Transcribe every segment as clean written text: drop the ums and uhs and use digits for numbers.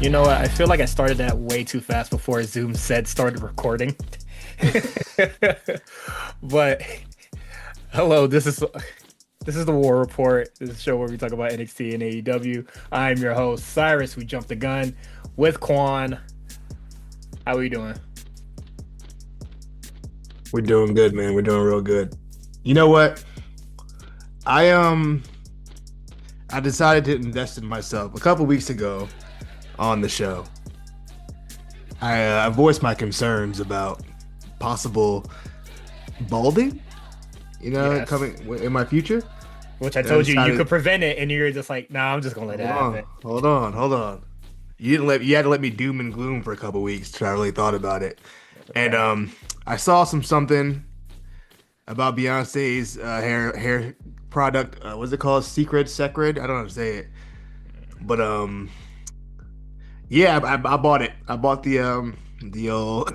You know what? I feel like I started that way too fast before Zoom said started recording. But hello, this is the War Report. This is a show where we talk about NXT and AEW. I'm your host, Cyrus. We jumped the gun with Quan. How are you doing? We're doing good, man. We're doing real good. You know what? I I decided to invest in myself a couple weeks ago on the show. I voiced my concerns about possible balding, Yes. coming in my future. Which I And I told you you could decided, prevent it, and you're just like, nah, I'm just gonna let it hold on, happen. hold on. You had to let me doom and gloom for a couple weeks till I really thought about it. And Okay. I saw something about Beyonce's hair product. What's it called? Secret? I don't know how to say it. But yeah, I bought it. I bought the old.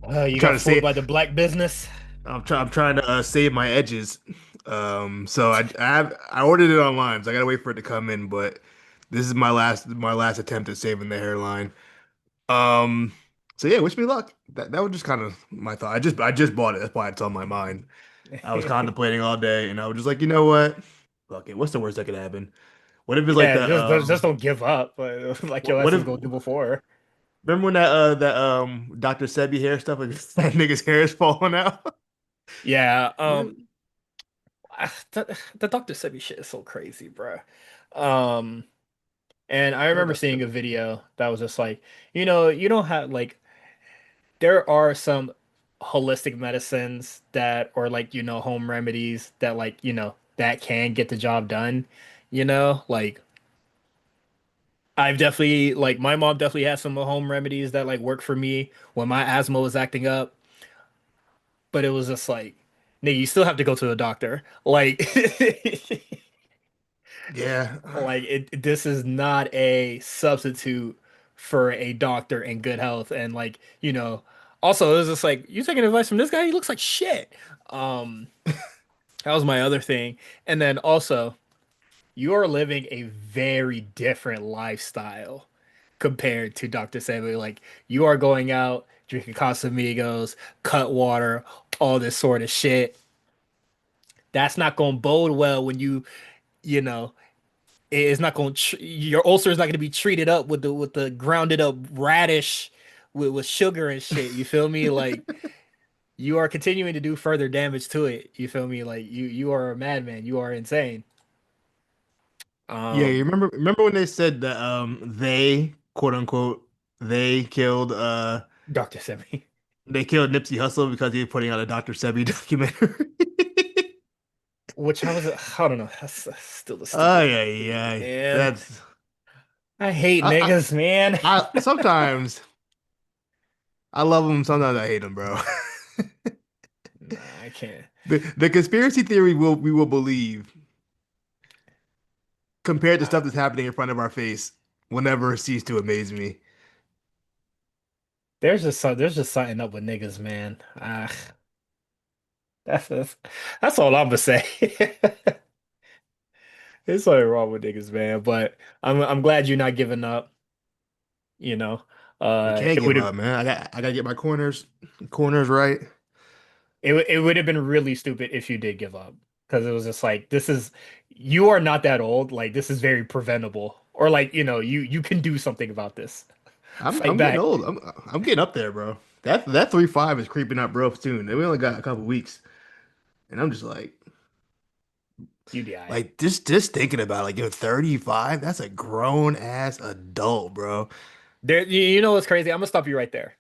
I'm You trying got to fooled say by the black business. I'm trying to save my edges. So I ordered it online, so I gotta wait for it to come in. But this is my last attempt at saving the hairline. Um, so yeah, wish me luck. That was just kind of my thought. I just bought it. That's why it's on my mind. I was contemplating all day, and I was just like, you know what? Fuck it. What's the worst that could happen? What if it's like Yeah, that? just don't give up, like your What ass if? was gonna do before. Remember when that Dr. Sebi hair stuff, like that nigga's hair is falling out? Yeah, What if? the Dr. Sebi shit is so crazy, bro. Um, and I Shout out remember Dr. seeing a Sebi. video that was just like, you don't have like there are some holistic medicines that or like, home remedies that like, that can get the job done, like I've definitely like my mom definitely has some home remedies that like work for me when my asthma was acting up, but it was just like, nigga, you still have to go to a doctor. Like Yeah, this is not a substitute for a doctor in good health. And like, also it was just like, you taking advice from this guy? He looks like shit. Um, that was my other thing. And then also, you are living a very different lifestyle compared to Dr. Sebi. Like, you are going out, drinking Casamigos, cut water, all this sort of shit. That's not going to bode well when you know, it's not going to your ulcer is not going to be treated up with the grounded up radish with sugar and shit. You feel me? Like you are continuing to do further damage to it. You feel me? Like you are a madman. You are insane. yeah. You Um, remember when they said that they quote unquote Dr. Sebi. they killed Nipsey Hussle because he was putting out a Dr. Sebi documentary. Which I don't know. That's still the Oh stupidest yeah, thing, yeah. man. That's I hate I, niggas, man. I sometimes I love them, sometimes I hate them, bro. Nah, I can't. The conspiracy theory we will believe compared to Uh, stuff that's happening in front of our face will never cease to amaze me. there's just something up with niggas, man. That's that's all I'm gonna say. There's something wrong with niggas, man. But I'm glad you're not giving up. You know, You can't it would give have up, man. I gotta get my corners right. it would have been really stupid if you did give up because it was just like this is you are not that old. Like this is very preventable, or like you can do something about this. Fight I'm getting back. old. I'm getting up there, bro. That 3-5 is creeping up real soon. We only got a couple weeks, and I'm just You die. like just thinking about it, like you're 35. That's a grown ass adult, bro. There, you know what's crazy? I'm gonna stop you right there.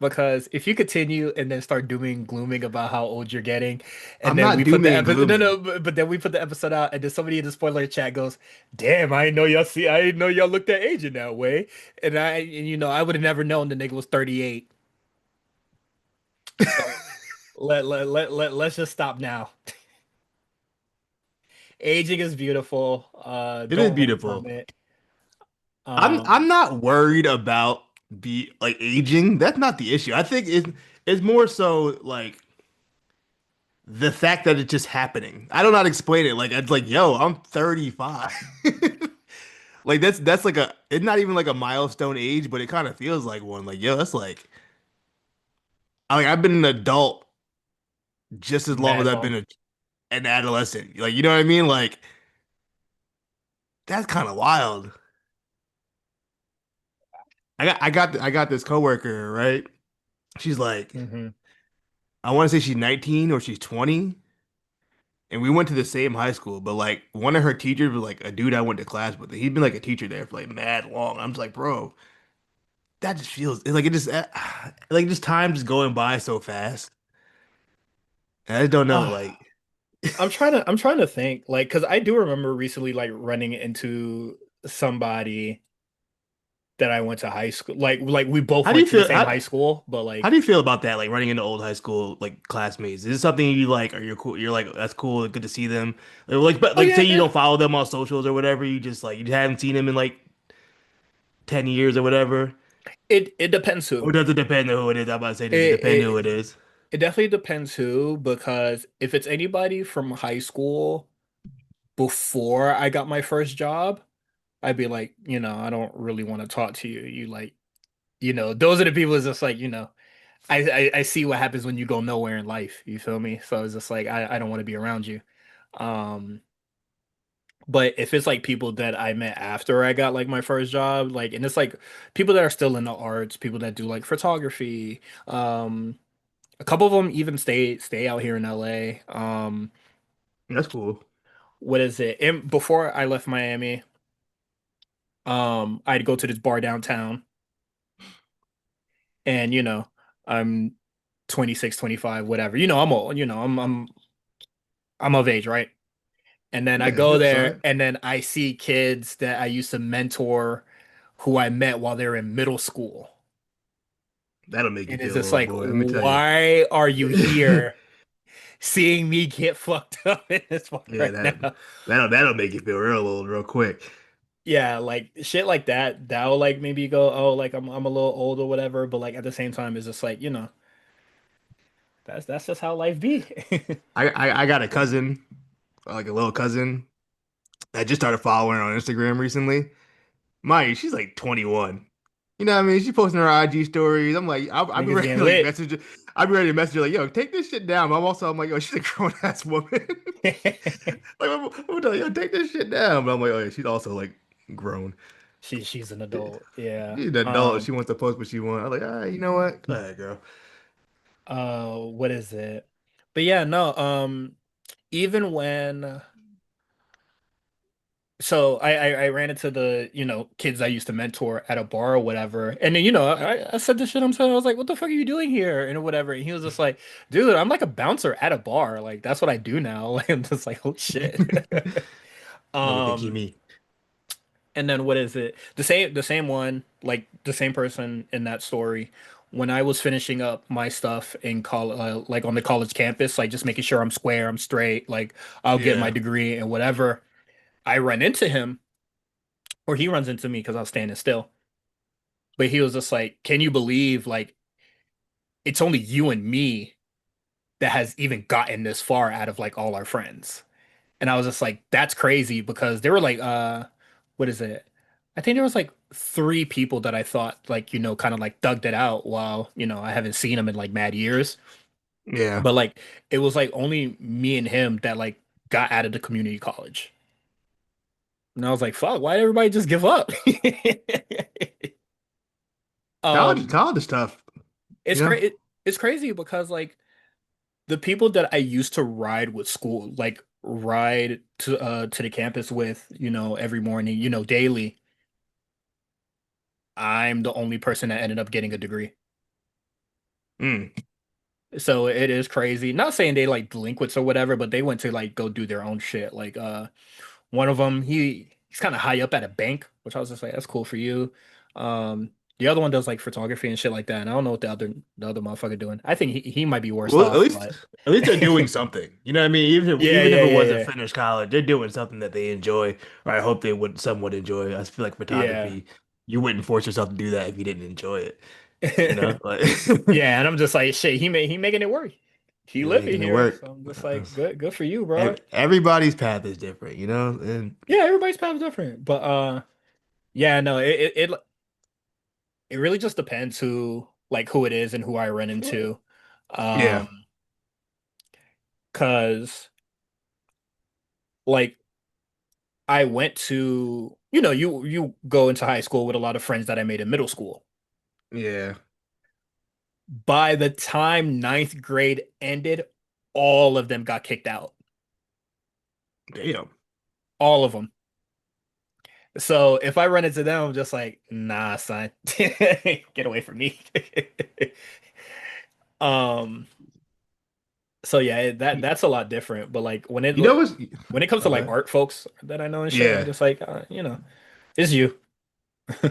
Because if you continue and then start dooming and glooming about how old you're getting, and I'm then not we put the dooming and episode, no, glooming. no, but then we put the episode out, and then somebody in the spoiler chat goes, "Damn, I didn't know y'all looked at age in that way," I would have never known the nigga was 38. So let's just stop now. Aging is beautiful. It is Don't run from beautiful. it. I'm Um, not worried about be like aging. That's not the issue. I think it's more so like the fact that it's just happening. I don't know how to explain it. Like it's like, yo, I'm 35. Like that's like a it's not even like a milestone age, but it kind of feels like one. Like, yo, that's like I've been an adult just as long as Mad I've long. been an adolescent. Like, you know what I mean? Like, that's kind of wild. I got this coworker, right? She's like, Hmm. I want to say she's 19 or she's 20, and we went to the same high school, but like one of her teachers was like a dude I went to class with. He'd been like a teacher there for like mad long. I'm just like, bro, that just feels like it just like just time just going by so fast. And I just don't know, Oh, like I'm trying to think, like, because I do remember recently like running into somebody that I went to high school. Like we both how do you went to the feel? same high school, but How do like you feel about that? Like running into old high school like classmates? Is this something you like? Are you cool? You're like that's cool, good to see them. Like, but oh like, yeah, say you yeah. don't follow them on socials or whatever. You just like you haven't seen them in like 10 years or whatever. It depends Or who. does it depend on who it is? I'm about to say, does it It depend who it it is? it definitely depends who, because if it's anybody from high school before I got my first job, I'd be like, I don't really want to talk to you. You like, those are the people that's just like, I see what happens when you go nowhere in life. You feel me? So it's just like I don't want to be around you. Um, but if it's like people that I met after I got like my first job, like, and it's like people that are still in the arts, people that do like photography, a couple of them even stay out here in LA. That's cool. What is it? Before I left Miami, I'd go to this bar downtown, and I'm 26, 25, whatever. I'm old, I'm of age, right? And then I Yeah, go that's there fine. and then I see kids that I used to mentor who I met while they were in middle school. That'll make you And it's feel just old, like, boy. Let me tell you. why are you here seeing me get fucked up in this bar Yeah, right now? that'll make you feel real old real quick. Yeah, like shit like that. That'll like maybe go, oh, like I'm a little old or whatever, but like at the same time, it's just like, that's just how life be. I got a cousin, like a little cousin. I just started following her on Instagram recently. Mind you, she's like 21. You know what I mean? She's posting her IG stories. I'm like, I'll be Niggas ready to getting like lit. message her. I'll be ready to message her like, yo, take this shit down. But I'm like, yo, she's a grown ass woman. Like, I'm telling you, yo, take this shit down. But I'm like, oh yeah, she's also like grown. She's an adult. Yeah. She's an adult. She wants to post what she wants. I'm like, all right, you know what? Go ahead, girl. What is it? But yeah, no, even when so I ran into the, kids I used to mentor at a bar or whatever. And then, I said this shit, I was like, what the fuck are you doing here? And whatever. And he was just like, dude, I'm like a bouncer at a bar. Like that's what I do now. Like I'm just like, oh shit. What do you think he Um, mean? and then what is it? The same one, like the same person in that story. When I was finishing up my stuff in college, like on the college campus, like just making sure I'm square, I'm straight, like I'll get my Yeah. degree and whatever. I run into him, or he runs into me because I was standing still. But he was just like, "Can you believe like it's only you and me that has even gotten this far out of like all our friends?" And I was just like, "That's crazy," because there were like, what is it? I think there was like three people that I thought like, kind of like thugged it out while, I haven't seen him in like mad years. Yeah. But like it was like only me and him that like got out of the community college. And I was like, fuck, why did everybody just give up? College, Um, college is tough, it's you know? crazy. It's crazy because like the people that I used to ride with school, like ride to the campus with, every morning, daily, I'm the only person that ended up getting a degree. Mm. So it is crazy. Not saying they like delinquents or whatever, but they went to like go do their own shit. Like one of them, he's kind of high up at a bank, which I was just like, that's cool for you. The other one does like photography and shit like that. And I don't know what the other motherfucker doing. I think he might be worse Well, off, but at least they're doing something. You know what I mean? yeah, Even if yeah, it yeah, wasn't yeah. finished college, they're doing something that they enjoy, or I hope they would somewhat enjoy. I feel like Yeah. photography, you wouldn't force yourself to do that if you didn't enjoy it. You know, like Yeah, and I'm just like, shit, he making it work. He you're living making it here, work. so I'm just like, good for you, bro. Everybody's path is different, you know? And Yeah, everybody's path is different, but Yeah, no, it really just depends who it is and who I run into. Yeah, Um, 'Cause like I went to, you go into high school with a lot of friends that I made in middle school. yeah. By the time ninth grade ended, all of them got kicked out. Damn. All of them. So if I run into them, I'm just like, nah, son, get away from me. Um, so yeah, You, that's a lot different. But like you know what's when it comes to like okay? art folks that I know and shit, I'm Yeah. just like, it's you.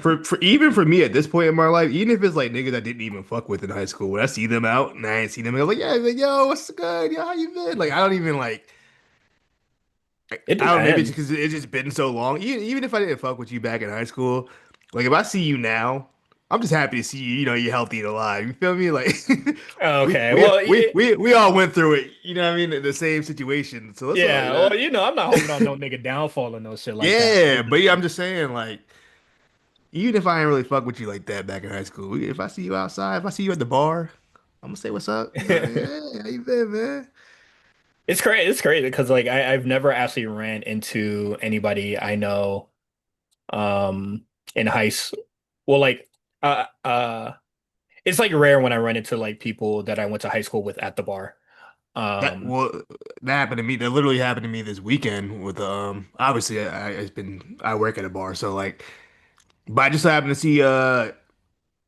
For even for me at this point in my life, even if it's like niggas I didn't even fuck with in high school, when I see them out and I ain't seen them, I'm like, yeah, like, yo, what's good? Yo, how you been? Like, I don't even like, It I don't know, maybe it's depends. because it's just been so long. Even if I didn't fuck with you back in high school, like if I see you now, I'm just happy to see you. You know, you're healthy and alive. You feel me? Like, Okay, well, we all went through it. You know what I mean? The same situation. So it's all, yeah, well, I'm not hoping on no nigga downfall or no shit like that. yeah. But yeah, I'm just saying, like. Even if I ain't really fuck with you like that back in high school, if I see you outside, if I see you at the bar, I'm gonna say what's up. You know what I mean? Hey, how you been, man? It's crazy because like I've never actually ran into anybody I know in high school. Well, like it's like rare when I run into like people that I went to high school with at the bar. That Um, well, that happened to me. That literally happened to me this weekend with obviously I work at a bar, so like, but I just happened to see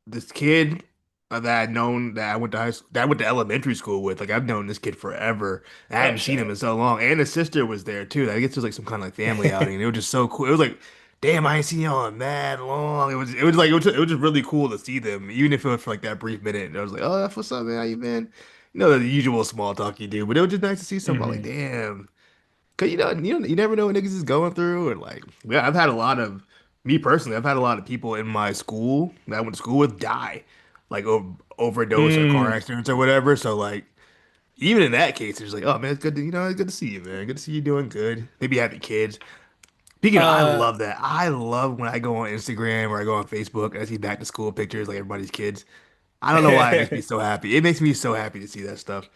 this kid that I'd known that I went to high school, that I went to elementary school with. Like I've known this kid forever. I oh hadn't seen him shit. in so long, and his sister was there too. I guess it was like some kind of like family outing. It was just so cool. It was like, damn, I ain't seen y'all in mad long. It was just really cool to see them, even if it was for like that brief minute. And I was like, oh, that's what's up, man. How you been? You know the usual small talk you do, but it was just nice to see somebody like, Hmm. damn. Cause you never know what niggas is going through, and like, yeah, I've had a lot of me personally. I've had a lot of people in my school that I went to school with die, like overdose or car Mm. accidents or whatever. So like, even in that case, it's like, oh man, it's good to it's good to see you, man. Good to see you doing good. Maybe having kids. Speaking of, I Uh, love that. I love when I go on Instagram or I go on Facebook and I see back to school pictures like everybody's kids. I don't know why it makes me so happy. It makes me so happy to see that stuff.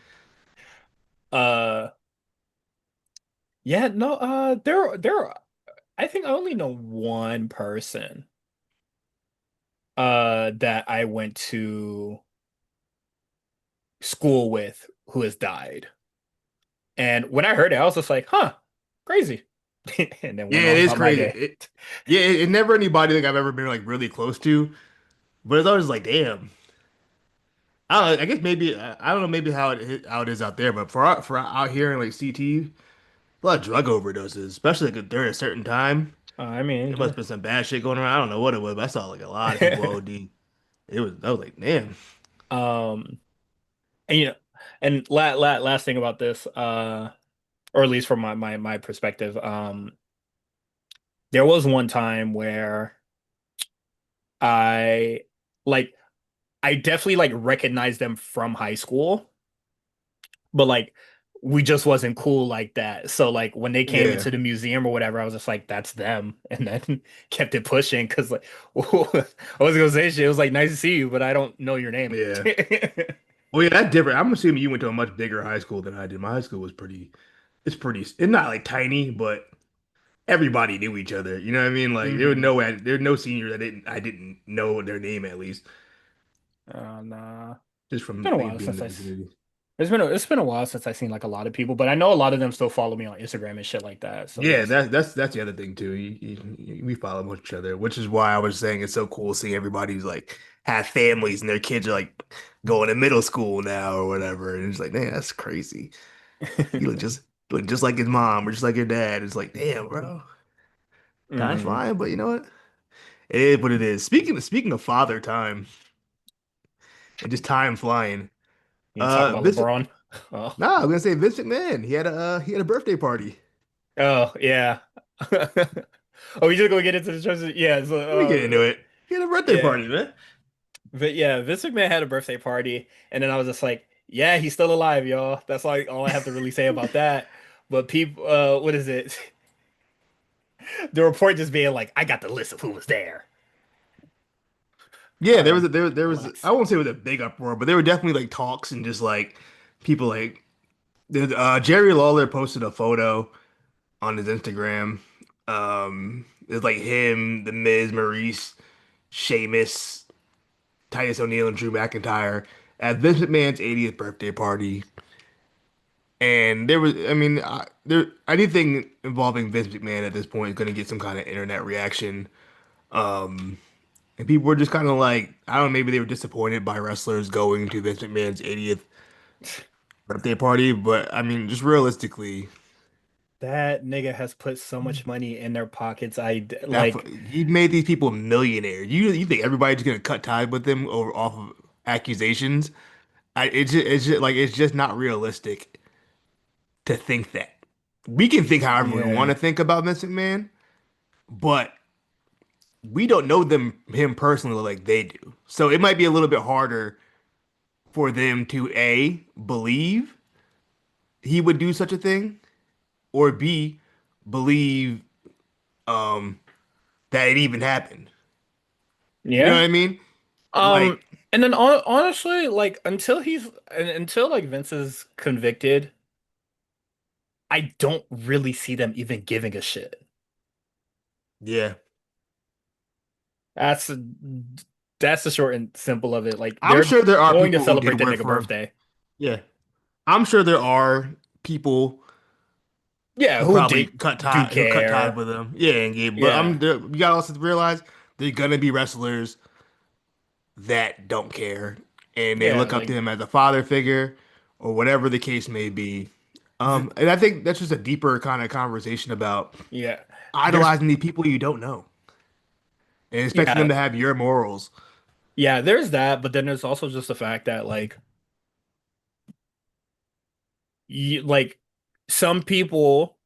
uh, yeah, no, I think I only know one person, that I went to school with who has died. And when I heard it, I was just like, huh, crazy. And then Yeah, went it on is about my crazy. day. It never anybody like I've ever been like really close to. But it's always like, damn. I don't know. I guess maybe I don't know maybe how it is out there, but for out here in like CT, a lot of drug overdoses, especially like during a certain time. I There mean, must have been some bad shit going around. I don't know what it was, but I saw like a lot of people yeah. OD. I was like, damn. Um, and and last thing about this, or at least from my perspective, there was one time where I like I definitely like recognized them from high school, but like we just wasn't cool like that. So like when they came Yeah, into the museum or whatever, I was just like, that's them, and then kept it pushing because like I was gonna say shit. It was like nice to see you, but I don't know your name. yeah. Well, yeah, that's different. I'm assuming you went to a much bigger high school than I did. My high school was it's not like tiny, but everybody knew each other. You know what I mean? Like Hmm. there were no seniors I didn't know their name at least, Nah, it's just from been a like while being in since the vicinity. it's been a while since I've seen like a lot of people, but I know a lot of them still follow me on Instagram and shit like that. So it's Yeah, just like, that's the other thing too. We follow each other, which is why I was saying it's so cool seeing everybody who's like have families and their kids are like going to middle school now or whatever. And it's like, man, that's crazy. You look just like his mom or just like your dad. It's like, damn, bro, time's hmm. flying. But you know what? It is what it is. Speaking of father time and just time flying. You talk about Vince. LeBron. Oh, Nah, I'm gonna say Vince McMahon. He had a birthday party. oh yeah. Oh, we just gonna get into the choices. Yeah, Let me get so into it. He had a birthday yeah, party, man. but yeah, Vince McMahon had a birthday party, and then I was just like, yeah, he's still alive, y'all. That's all I have to really say about that. But people, what is it? The report just being like, I got the list of who was there. Yeah, All right, there was I relax. won't say it was a big uproar, but there were definitely like talks and just like people like Jerry Lawler posted a photo on his Instagram. It's like him, The Miz, Maurice, Sheamus, Titus O'Neil, and Drew McIntyre at Vince McMahon's 80th birthday party. And there was, I mean, anything involving Vince McMahon at this point is going to get some kind of internet reaction. And people were just kind of like, I don't know, maybe they were disappointed by wrestlers going to Vince McMahon's 80th birthday party, but I mean, just realistically, That nigga has put so much money in their pockets. that Like, he made these people millionaires. You think everybody's gonna cut ties with them over off of accusations? It's just not realistic to think that. We can think however we want yeah, to think about Vince McMahon, but we don't know him personally like they do. So it might be a little bit harder for them to A, believe he would do such a thing, or B, believe um that it even happened. You know yeah. what I mean? Um, Like, and then honestly, like until like Vince is convicted, I don't really see them even giving a shit. yeah. That's that's the short and simple of it. Like I'm they're sure there are going to people who did celebrate the work nigga for him. birthday. Yeah. I'm sure there are people Yeah, who who probably did do who cut ties care? with him. Yeah, and gave, but Yeah, you gotta also realize they're gonna be wrestlers that don't care and they yeah, look up to like him as a father figure or whatever the case may be. th And I think that's just a deeper kind of conversation about yeah. There's idolizing the people you don't know and expecting them yeah, to have your morals. yeah, there's that, but then there's also just the fact that like like some people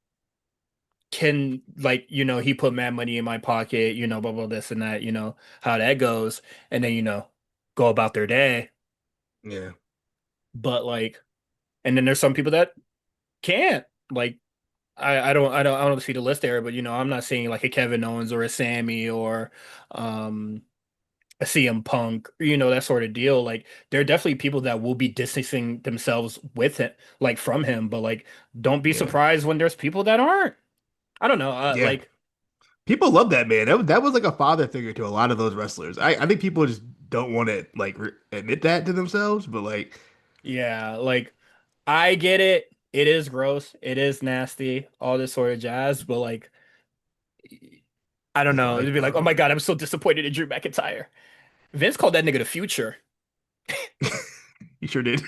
can like he put mad money in my pocket, blah blah this and that, how that goes, and then go about their day. Yeah, But like, and then there's some people that can't. Like, I don't see the list there, but I'm not seeing like a Kevin Owens or a Sammy or um a CM Punk, that sort of deal. Like, there are definitely people that will be distancing themselves with it, like from him. But like, don't be yeah, surprised when there's people that aren't. I don't know. yeah. Like, People love that man. That was like a father figure to a lot of those wrestlers. I think people just don't want to like admit that to themselves, but like, yeah, like I get it. It is gross. It is nasty. All this sort of jazz. But like, I don't it's know. life, It'd be like, oh bro. my God, I'm so disappointed in Drew McIntyre. Vince called that nigga the future. You sure did.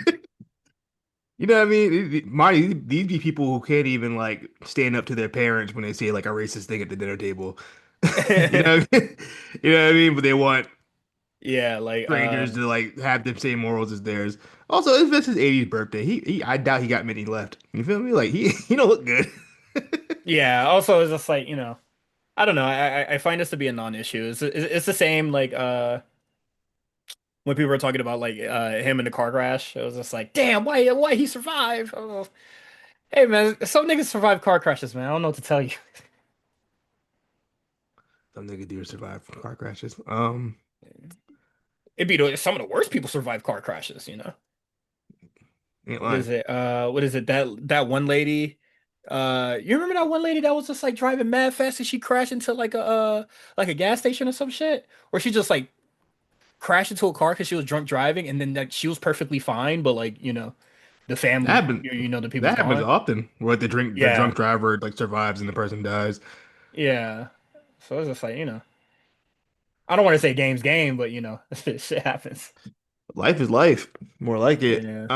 You know what I mean? Mind these be people who can't even like stand up to their parents when they say like a racist thing at the dinner table. You know what I mean? You know what I mean? But they want Yeah, like strangers to like have the same morals as theirs. Also, it's Vince's 80th birthday. I doubt he got many left. You feel me? Like he don't look good. yeah. Also, it's just like I don't know. I find this to be a non-issue. It's the same like when people were talking about like him in the car crash. It was just like, damn, why he survived? Oh, hey man, some niggas survive car crashes, man. I don't know what to tell you. Some nigga do survive from car crashes. Some of the worst people survive car crashes. Ain't What lying. is it? What is it? That one lady. You remember that one lady that was just like driving mad fast and she crashed into like a gas station or some shit? Or she just like crashed into a car because she was drunk driving and then like she was perfectly fine, but like, the That family, happen the people's that happens gone. often where the Yeah. drunk driver like survives and the person dies. Yeah. So it's just like, I don't want to say game's game, but shit happens. Life is life. More like it. Yeah.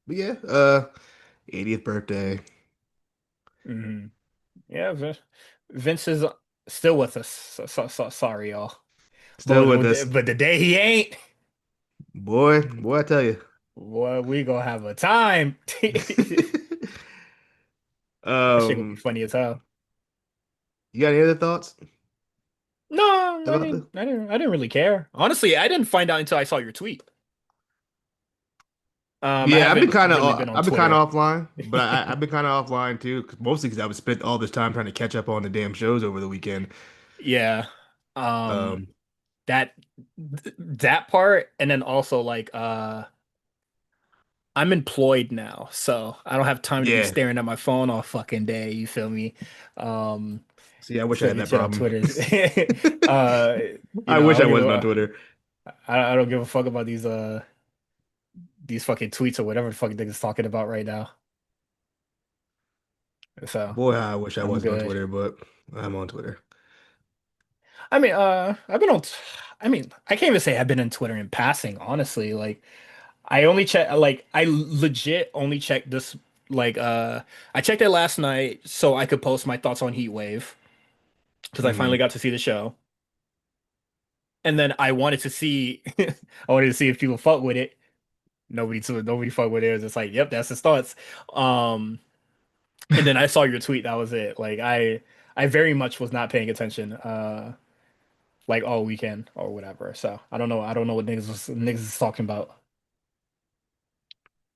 But yeah, 80th birthday. Hmm. Yeah, Vince is still with us. Sorry, y'all. Still with us. But the day he ain't, Boy, I tell you. boy, we gonna have a time. That shit gonna be Um, funny as hell. you got any other thoughts No, I about this? mean, I didn't really care. Honestly, I didn't find out until I saw your tweet. I Yeah, haven't really been on I've been kind Twitter. of offline, but I've been kind of offline too, mostly because I was spent all this time trying to catch up on the damn shows over the weekend. Yeah. Um, Um, that that part, and then also like I'm employed now, so I don't have time to be yeah. staring at my phone all fucking day, you feel me? Um, See, I wish I had Sending that shit on problem. Twitter. uh, I I wish I don't give wasn't on a Twitter. I don't give a fuck about these fucking tweets or whatever the fuck niggas talking about right now. So Boy, I wish I I'm wasn't on good. Twitter, but I'm on Twitter. I mean, I've been on. I mean, I can't even say I've been on Twitter in passing, honestly. Like, I only check, like, I legit only checked this, like, I checked it last night so I could post my thoughts on Heatwave because I finally Hmm. got to see the show. And then I wanted to see, I wanted to see if people fuck with it. Nobody fuck with it. It was just like, yep, that's his thoughts. Um, and then I saw your tweet. That was it. Like, I very much was not paying attention. Like all weekend or whatever. So I don't know what niggas is talking about.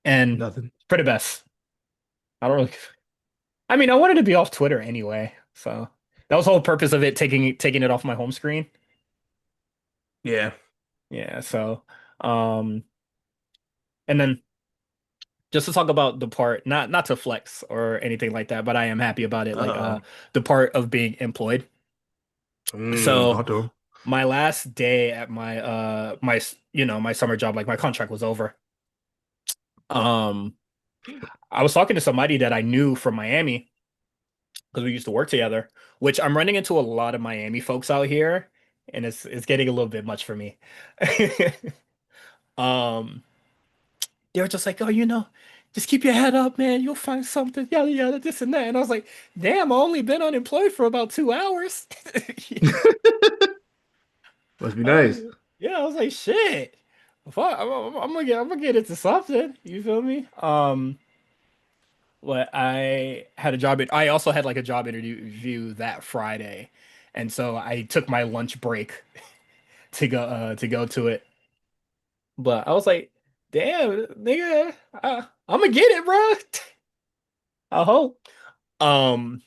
And Nothing. for the best. I don't really I mean, I wanted to be off Twitter anyway. So that was the whole purpose of it taking it off my home screen. Yeah. Yeah, so um and then just to talk about the part, not to flex or anything like that, but I am happy about it, like Uh-oh. the part of being employed. So Talk to him. my last day at my summer job, like my contract was over. Um I was talking to somebody that I knew from Miami because we used to work together, which I'm running into a lot of Miami folks out here, and it's getting a little bit much for me. Um, they were just like, "Oh, just keep your head up, man. You'll find something, yada yada, this and that." And I was like, "Damn, I only been unemployed for about 2 hours." Must be Uh, nice. yeah, I was like, "Shit, fuck, I'm gonna get into something." You feel me? But I had a job. I also had like a job interview that Friday, and so I took my lunch break to go to it. But I was like, "Damn, nigga, I'm gonna get it, bro." I hope. Um,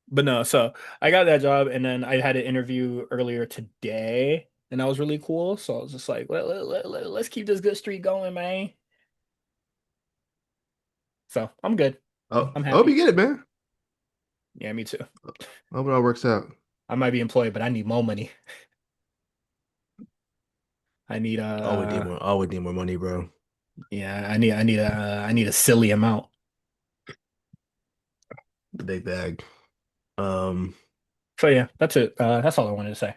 but no. So I got that job, and then I had an interview earlier today, and that was really cool. So I was just like, let's keep this good streak going, man." So I'm good. Oh, I'm I hope you happy. get it, man. Yeah, me too. I hope it all works out. I might be employed, but I need more money. I need I would need more money, bro. Yeah, I need a silly amount. The big bag. Um, So yeah, that's it. That's all I wanted to say.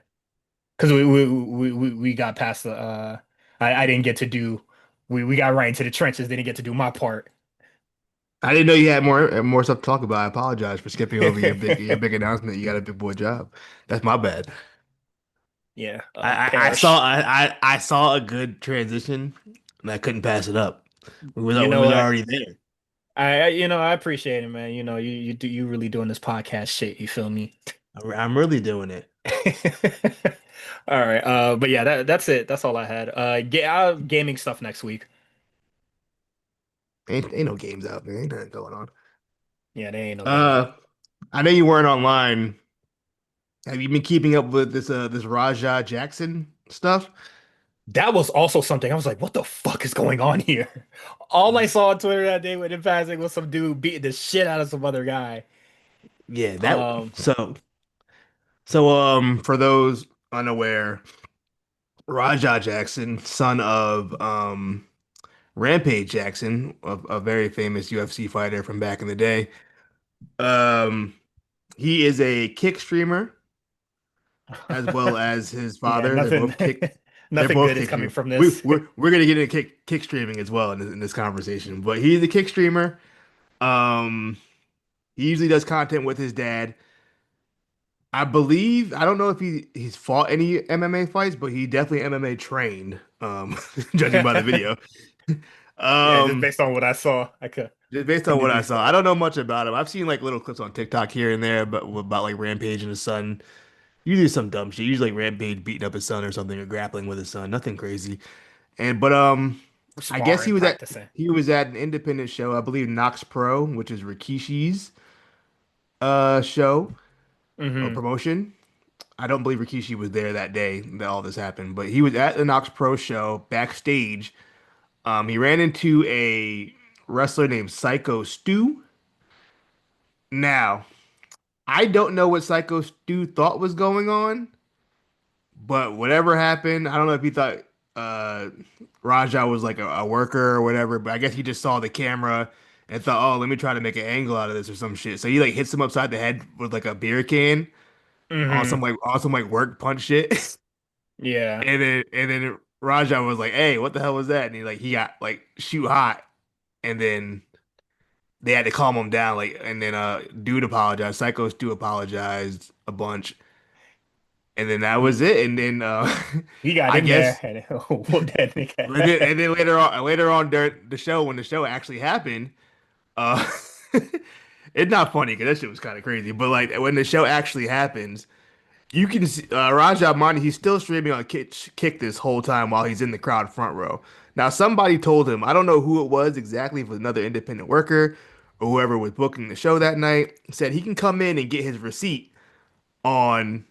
Because we got past the I didn't get to do we got right into the trenches, didn't get to do my part. I didn't know you had more stuff to talk about. I apologize for skipping over your big announcement. You got a big boy job. That's my bad. Yeah, Saw perish. I saw a good transition and I couldn't pass it up. You We know was what? already there. I appreciate it, man. You really doing this podcast shit, you feel me? I'm really doing it. All right. But yeah, that's it. That's all I had. Gaming stuff next week. Ain't no games out there. Ain't nothing going on. Yeah, there ain't no games Uh, out. I know you weren't online. Have you been keeping up with this Raja Jackson stuff? That was also something I was like, what the fuck is going on here? All I saw on Twitter that day with him passing was some dude beating the shit out of some other guy. Yeah, that Um, for those unaware, Raja Jackson, son of Rampage Jackson, a very famous UFC fighter from back in the day. Um, he is a kick streamer as well as his yeah, father. They're nothing both good is kick coming streamers. from this. We're gonna get into kick streaming as well in this conversation. But he's a kick streamer. Um, he usually does content with his dad. I don't know if he's fought any MMA fights, but he definitely MMA trained, judging by the video. Yeah, just Um, based on what I saw, I just based on couldn't what I deduce saw, that. I don't know much about him. I've seen like little clips on TikTok here and there, but about like Rampage and his son. Usually some dumb shit. Usually like Rampage beating up his son or something or grappling with his son. Nothing crazy. And but I guess sparring, practicing. he was at an independent show, I believe Knox Pro, which is Rikishi's show or Hmm. promotion. I don't believe Rikishi was there that day that all this happened, but he was at the Knox Pro show backstage. He ran into a wrestler named Psycho Stu. Now, I don't know what Psycho Stu thought was going on, but whatever happened, I don't know if he thought uh Raja was like a worker or whatever, but I guess he just saw the camera and thought, oh, let me try to make an angle out of this or some shit. So he like hits him upside the head with like a beer can Hmm. on some like work punch shit. Yeah. And then Raja was like, "Hey, what the hell was that?" And he got like shoot hot, and then they had to calm him down. Like, and then dude apologized. Psychos do apologized a bunch, and then that was He it. And then he got I in there guess, and whooped that nigga. and then later on during the show when the show actually happened, uh, it's not funny because that shit was kind of crazy. But like when the show actually happens. You can see Raja Monty, he's still streaming on Kick this whole time while he's in the crowd front row. Now, somebody told him, I don't know who it was exactly, if it was another independent worker or whoever was booking the show that night, said he can come in and get his receipt on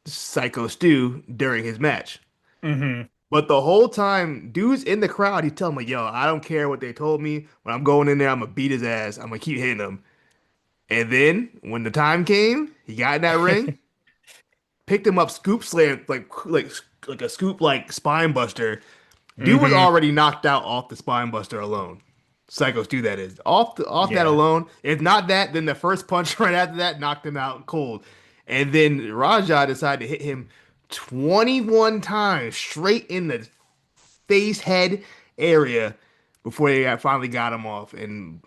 Psycho Stu during his match. Hmm. But the whole time, dude's in the crowd, he's telling me, yo, I don't care what they told me. When I'm going in there, I'm gonna beat his ass. I'm gonna keep hitting him. And then when the time came, he got in that ring. Picked him up, scoop slam like a scoop like spine buster. Dude was Hmm. already knocked out off the spine buster alone. Psychos do that is off that Yeah. alone. If not that, then the first punch right after that knocked him out cold. And then Raja decided to hit him 21 times straight in the face head area before finally got him off. And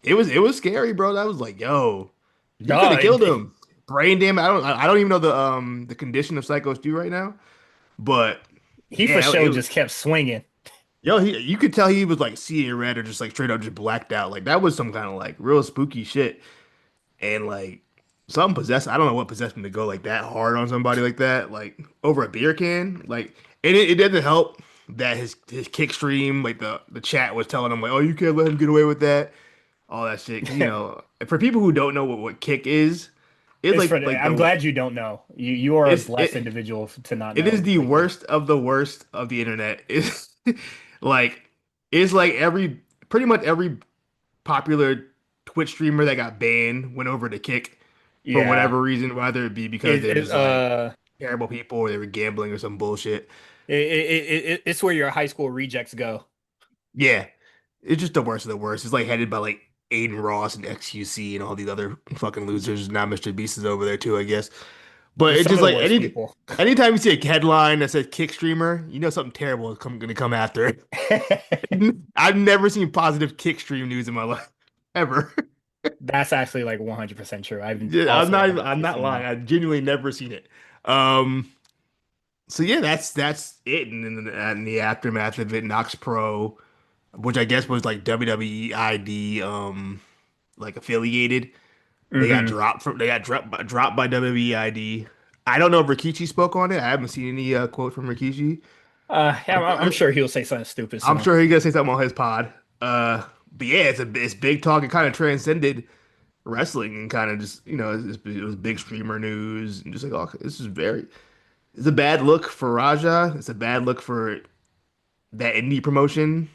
it was scary, bro. That was like, yo, he could No, have killed him. Brain damage. I don't even know the condition of Psycho Stu right now, but he for yeah, sure just kept swinging. yo, you could tell he was like seeing red or just like straight up just blacked out. Like that was some kind of like real spooky shit. And like something possessed. I don't know what possessed him to go like that hard on somebody like that, like over a beer can. Like, and it doesn't help that his kick stream, like the chat was telling him like, oh, you can't let him get away with that, all that shit. 'Cause, for people who don't know what kick is, it's It's for like I'm the glad you don't know. You are a it's blessed individual to not it is know the what you. worst of the internet. It's like it's like every pretty much every popular Twitch streamer that got banned went over to Kick for Yeah. whatever reason, whether it be because It, they're it just like uh terrible people or they were gambling or some bullshit. it's where your high school rejects go. Yeah, it's just the worst of the worst. It's like headed by like Aiden Ross and XQC and all these other fucking losers. Now Mr. Beast is over there too, I guess. But Just it's some just of the like worst people. anytime you see a headline that says kick streamer, you know something terrible is gonna come after it. I've never seen positive kick stream news in my life ever. That's actually like 100% true. I've Yeah, also never I'm not seen lying. that. I've genuinely never seen it. Um, so yeah, that's it. And then in the aftermath of it, Nox Pro, which I guess was like WWE ID, like affiliated. Hmm. They got dropped by WWE ID. I don't know if Rikichi spoke on it. I haven't seen any quote from Rikichi. Yeah, I'm sure he'll say something stupid I'm soon. sure he's gonna say something on his pod. But yeah, it's big talk. It kind of transcended wrestling and kind of just it was big streamer news and just like, oh, it's a bad look for Raja. It's a bad look for that indie promotion,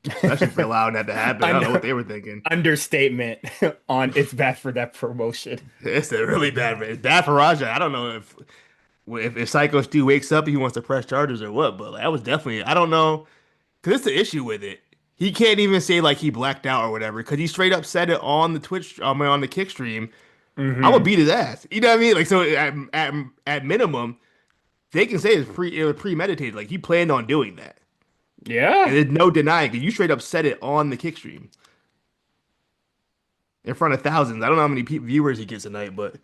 especially for allowing that to happen. I don't know what Under they were thinking. understatement on it's bad for that promotion. It's a really bad. It's bad for Raja. I don't know if Psycho Stu wakes up and he wants to press charges or what, but that was definitely I don't know because it's the issue with it. He can't even say like he blacked out or whatever because he straight up said it on the on the kick stream. I'm gonna Hmm. beat his ass. You know what I mean? Like so at minimum, they can say it was premeditated. Like he planned on doing that. And Yeah. there's no denying it. You straight up said it on the kick stream in front of thousands. I don't know how many viewers he gets tonight, but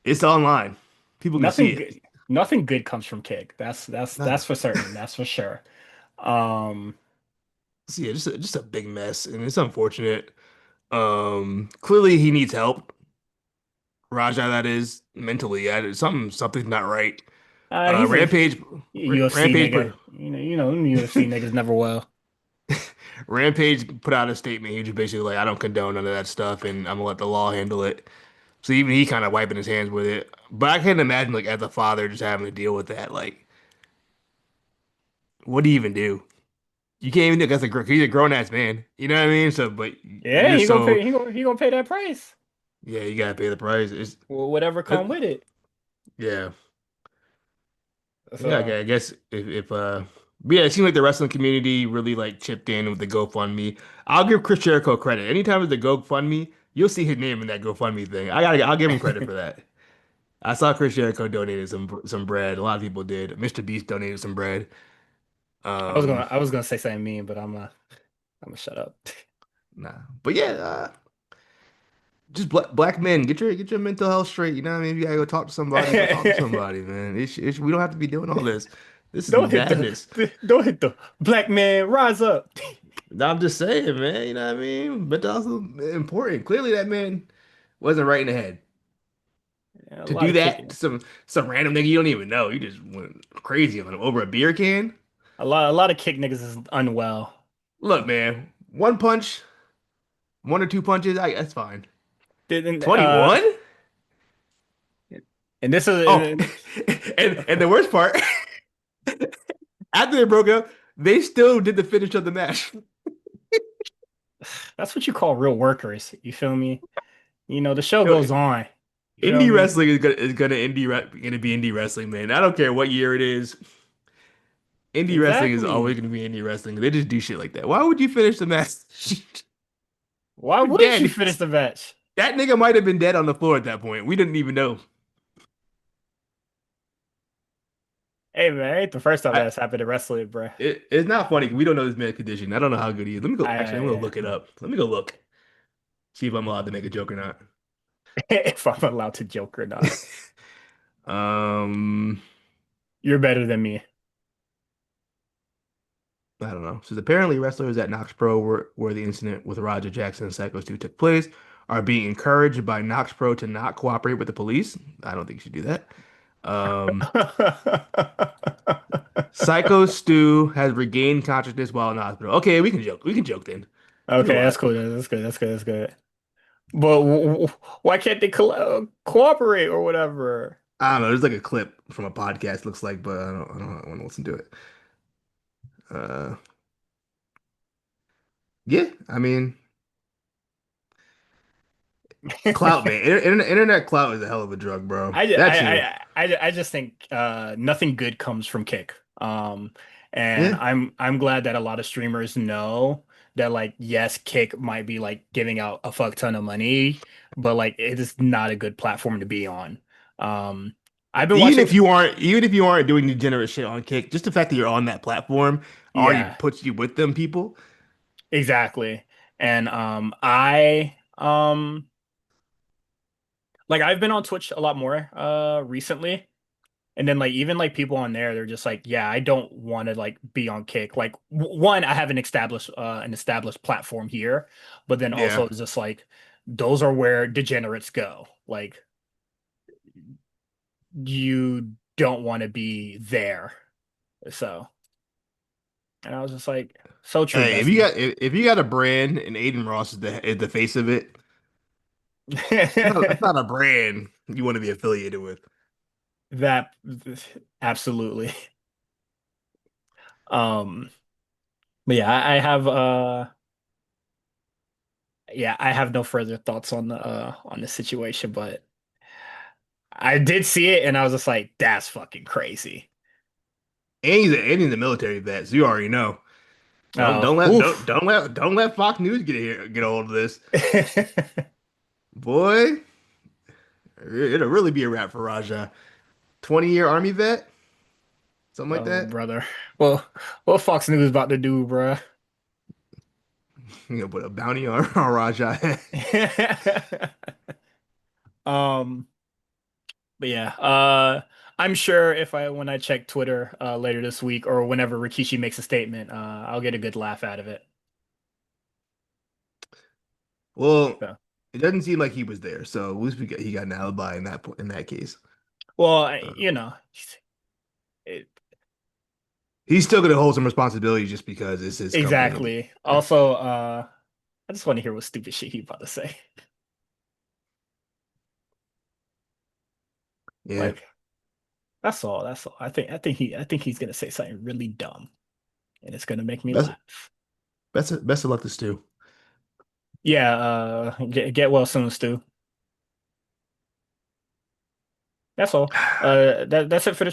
it's online. People can see Nothing it. good, nothing good comes from Kick. Nah. That's for certain. That's for sure. Um, So yeah, just a big mess, and it's unfortunate. Clearly he needs help. Raja, that is mentally, something's not right. He's a Rampage, UFC Rampage nigga. put Them UFC niggas never well. Rampage put out a statement. He just basically like, I don't condone none of that stuff, and I'm gonna let the law handle it. So even he kind of wiping his hands with it. But I can't imagine like as a father just having to deal with that. Like, what do you even do? You can't even do that's a he's a grown ass man. You know what I mean? So, but Yeah, you're so he gonna pay that price. yeah, you gotta pay the price. Well, whatever It, come with it. yeah, yeah. So I guess if but yeah, it seemed like the wrestling community really like chipped in with the GoFundMe. I'll give Chris Jericho credit. Anytime there's a GoFundMe, you'll see his name in that GoFundMe thing. I'll give him credit for that. I saw Chris Jericho donated some bread. A lot of people did. Mr. Beast donated some bread. Um, I was gonna say something mean, but I'm gonna shut up. nah, but yeah, just black men get your mental health straight. You know what I mean? If you gotta go talk to somebody, go talk to somebody, man. We don't have to be doing all this. This is madness. Don't hit the black man. Rise up. I'm just saying, man. You know what I mean? Mental health is important. Clearly, that man wasn't right in the head Yeah, a to lot do of that to kicking. some random nigga you don't even know. You just went crazy on him over a beer can. A lot of kick niggas is unwell. Look, man, one punch, one or two punches, that's fine. Didn't 21? and this Oh, is and the worst part, after they broke up, they still did the finish of the match. that's what you call real workers. You feel me? The show Yo, goes on. You feel indie me? wrestling gonna be indie wrestling, man. I don't care what year it is. Indie wrestling is always Exactly. gonna be indie wrestling. They just do shit like that. Why would you finish the match? Why You're wouldn't you dead. finish the match? That nigga might have been dead on the floor at that point. We didn't even know. Hey man, ain't the first time I, that's happened in wrestling, bro. it's not funny. We don't know this man's condition. I don't know how good he is. Let me go. Actually, I'm gonna I look it up. Let me go look. See if I'm allowed to make a joke or not. if I'm allowed to joke or not. Um, You're better than me. I don't know. So apparently, wrestlers at Knox Pro, where the incident with Roger Jackson and Psycho Stu took place, are being encouraged by Knox Pro to not cooperate with the police. I don't think you should do that. Um, Psycho Stu has regained consciousness while in hospital. Okay, we can joke. We can joke then. We can Okay, that's laugh. cool. That's good. That's good. That's good. But why can't they cooperate or whatever? I don't know. There's like a clip from a podcast, looks like, but I don't want to listen to it. Uh, yeah, I mean, clout, man. Internet clout is a hell of a drug, bro. That's you. I just think nothing good comes from Kick. And Yeah. I'm glad that a lot of streamers know that like yes, Kick might be like giving out a fuck ton of money, but like it is not a good platform to be on. Um, I've been watching. Even if you aren't doing degenerate shit on Kick, just the fact that you're on that platform already Yeah, puts you with them people. exactly. And like I've been on Twitch a lot more recently. And then like even like people on there, they're just like, yeah, I don't want to like be on Kick. Like one, I have an established platform here, but then Yeah. also it's just like those are where degenerates go. Like you don't want to be there. So, and I was just like, so true, Hey, bestie. if you got a brand and Aiden Ross is the face of it, that's not a brand you want to be affiliated with. That absolutely. Um, but yeah, I have yeah, I have no further thoughts on the situation, but I did see it and I was just like, that's fucking crazy. And he's a military vet, so you already know. Oh, oof. Don't let Fox News get a hold of this. Boy, it'll really be a wrap for Raja. 20-year Army vet, something like Oh, that. brother. Well, what Fox News about to do, bruh? You know, put a bounty on Raja. Um, but yeah, I'm sure if I when I check Twitter later this week or whenever Rikishi makes a statement, I'll get a good laugh out of it. Well, So, it doesn't seem like he was there, so at least he got an alibi in that case. well, Uh, It, He's still gonna hold some responsibility just because it's his company. exactly. Also, I just want to hear what stupid shit he about to say. Yeah, Like, that's all. That's all. I think he's gonna say something really dumb, and it's gonna make me best laugh. best of luck to Stu. Yeah. Get well soon, Stu. That's all. That's it for the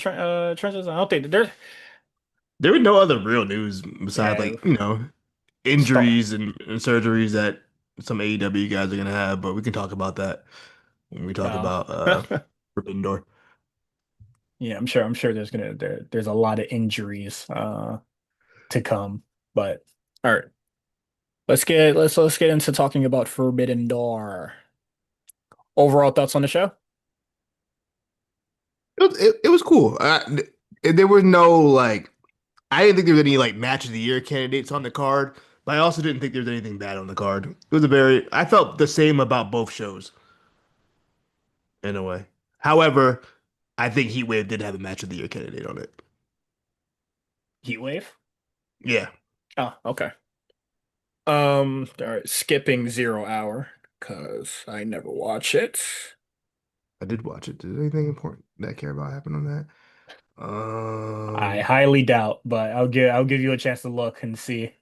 trenches. I don't think there's There were no other real news besides yeah. like, Start. injuries and surgeries that some AEW guys are gonna have, but we can talk about that when we talk Oh. about Forbidden Door. Yeah, I'm sure there's a lot of injuries to come. But all right. Let's get into talking about Forbidden Door. Overall thoughts on the show? It was cool. There was no like I didn't think there was any like match of the year candidates on the card, but I also didn't think there was anything bad on the card. It was a very I felt the same about both shows in a way. However, I think Heatwave did have a match of the year candidate on it. Heatwave? Yeah, Oh, okay. All right, skipping Zero Hour because I never watch it. I did watch it. Did anything important that I care about happen on that? I highly doubt, but I'll give you a chance to look and see.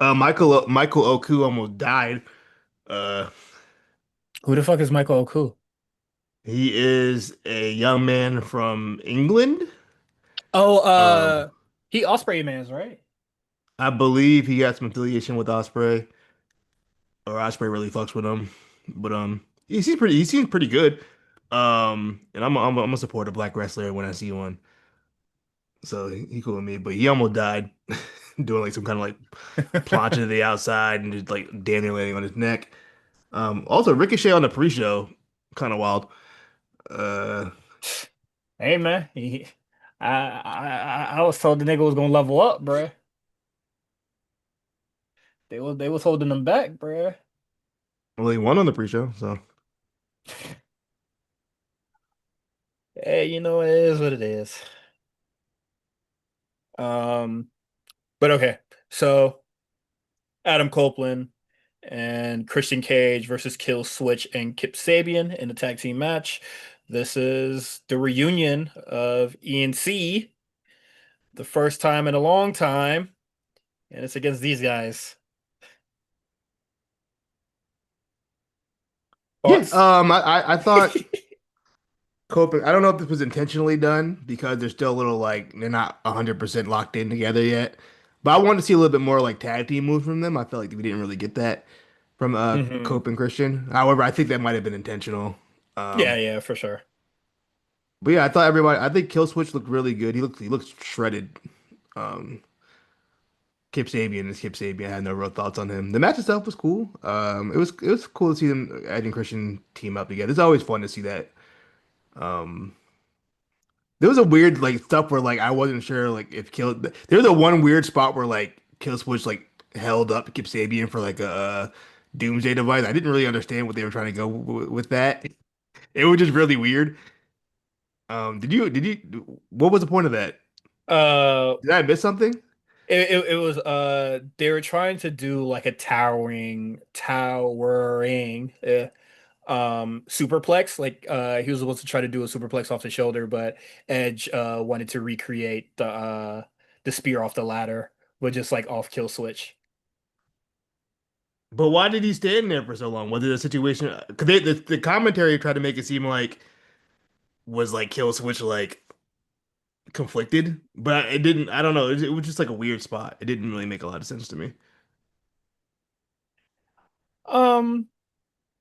Michael Oku almost died. Uh, Who the fuck is Michael Oku? he is a young man from England. Oh, Um, he Osprey Man's right? I believe he got some affiliation with Osprey, or Osprey really fucks with him. But he seems pretty good. And I'm a supporter of black wrestler when I see one. So he cool with me. But he almost died doing like some kind of like plancha to the outside and just like damn near landing on his neck. Also Ricochet on the pre-show, kind of wild. Uh, Hey man, I was told the nigga was gonna level up, bruh. They was holding him back, bruh. well, he won on the pre-show, so Hey, it is what it is. Um, but okay. So Adam Copeland and Christian Cage versus Kill Switch and Kip Sabian in a tag team match. This is the reunion of ENC, the first time in a long time, and it's against these guys. yeah. Thoughts? I thought Copen. I don't know if this was intentionally done because they're still a little like they're not 100% locked in together yet. But I wanted to see a little bit more like tag team moves from them. I felt like we didn't really get that from Hmm. Cope and Christian. However, I think that might have been intentional. Yeah, Um, yeah, for sure. but yeah, I thought everybody. I think Kill Switch looked really good. He looks shredded. Um, Kip Sabian is Kip Sabian. I had no real thoughts on him. The match itself was cool. It was cool to see them Ed and Christian team up together. It's always fun to see that. Um, there was a weird like stuff where like I wasn't sure like if Kill. There was a one weird spot where like Kill Switch like held up Kip Sabian for like a doomsday device. I didn't really understand what they were trying to go with that. It was just really weird. Did you what was the point of that? Uh, Did I miss something? it was they were trying to do like a towering superplex. Like he was supposed to try to do a superplex off the shoulder, but Edge wanted to recreate the spear off the ladder with just like off kill switch. But why did he stand there for so long? Was it a situation? Because the commentary tried to make it seem like was like Kill Switch like conflicted, but it didn't. I don't know. It was just like a weird spot. It didn't really make a lot of sense to me. Um,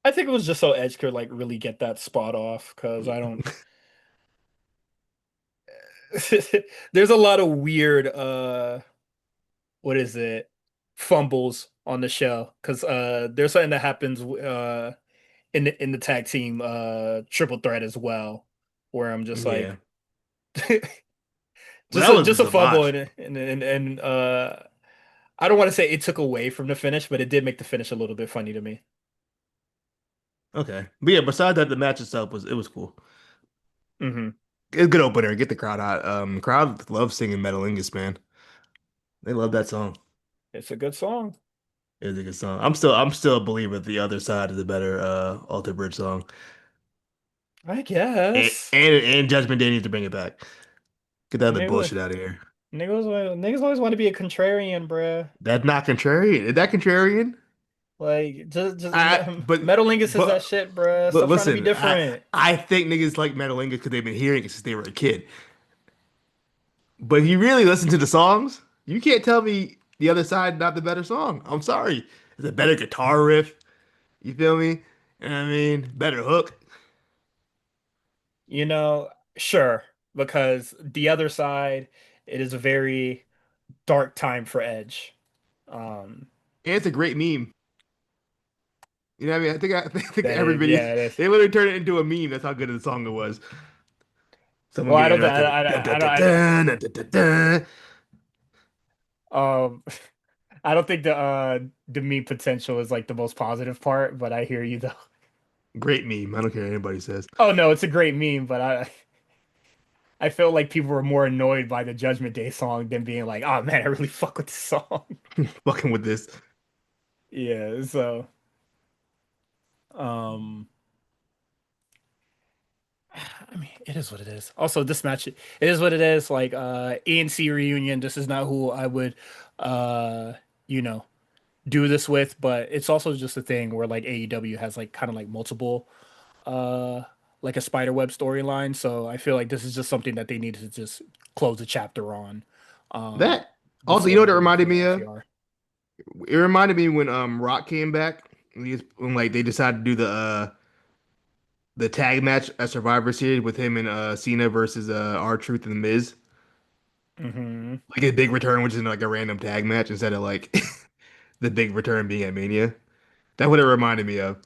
I think it was just so Edge could like really get that spot off because I don't. There's a lot of weird what is it, fumbles on the show because there's something that happens in the tag team triple threat as well where I'm just Yeah, like well, just that a was just just a a fumble botch. and I don't want to say it took away from the finish, but it did make the finish a little bit funny to me. Okay, but yeah, besides that, the match itself was cool. Hmm. It's a good opener. Get the crowd hot. Crowd loves singing Metalingus, man. They love that song. It's a good song, It's a good song. I'm still a believer that the other side is a better Alter Bridge song. I And, guess. and and Judgment Day needs to bring it back. Get that other Nigga, bullshit out of here. niggas always want to be a contrarian, bruh. That's not contrarian. Is that contrarian? Like, just I but Metalingus is that but shit, bruh. but Stop trying to be listen, I different. I think niggas like Metalingus because they've been hearing it since they were a kid. But if you really listen to the songs, you can't tell me the other side not the better song. I'm sorry. It's a better guitar riff. You feel me? You know what I mean? Better hook. You know, sure, because the other side, it is a very dark time for Edge. Um, And it's a great meme. You know what I mean? I think that every is, video yeah, it is. they literally turned it into a meme. That's how good of the song it was. Someone Well, I getting don't, interrupted. Dun, dun, dun, dun. um, I don't think the meme potential is like the most positive part, but I hear you though. Great meme. I don't care what anybody says. Oh no, it's a great meme, but I feel like people were more annoyed by the Judgment Day song than being like, oh man, I really fuck with this song. Fucking with this. Yeah, so um I mean it is what it is. Also, this match it is what it is. Like ANC reunion, this is not who I would uh you know do this with, but it's also just a thing where like AEW has like kind of like multiple uh like a spider web storyline. So I feel like this is just something that they need to just close a chapter on um That also, you know what before it reminded before me of? FTR. It reminded me when Rock came back. When like they decided to do the tag match at Survivor Series with him and Cena versus R-Truth and The Miz. Hmm. Like a big return, which is like a random tag match instead of like the big return being at Mania. That's what it reminded me of.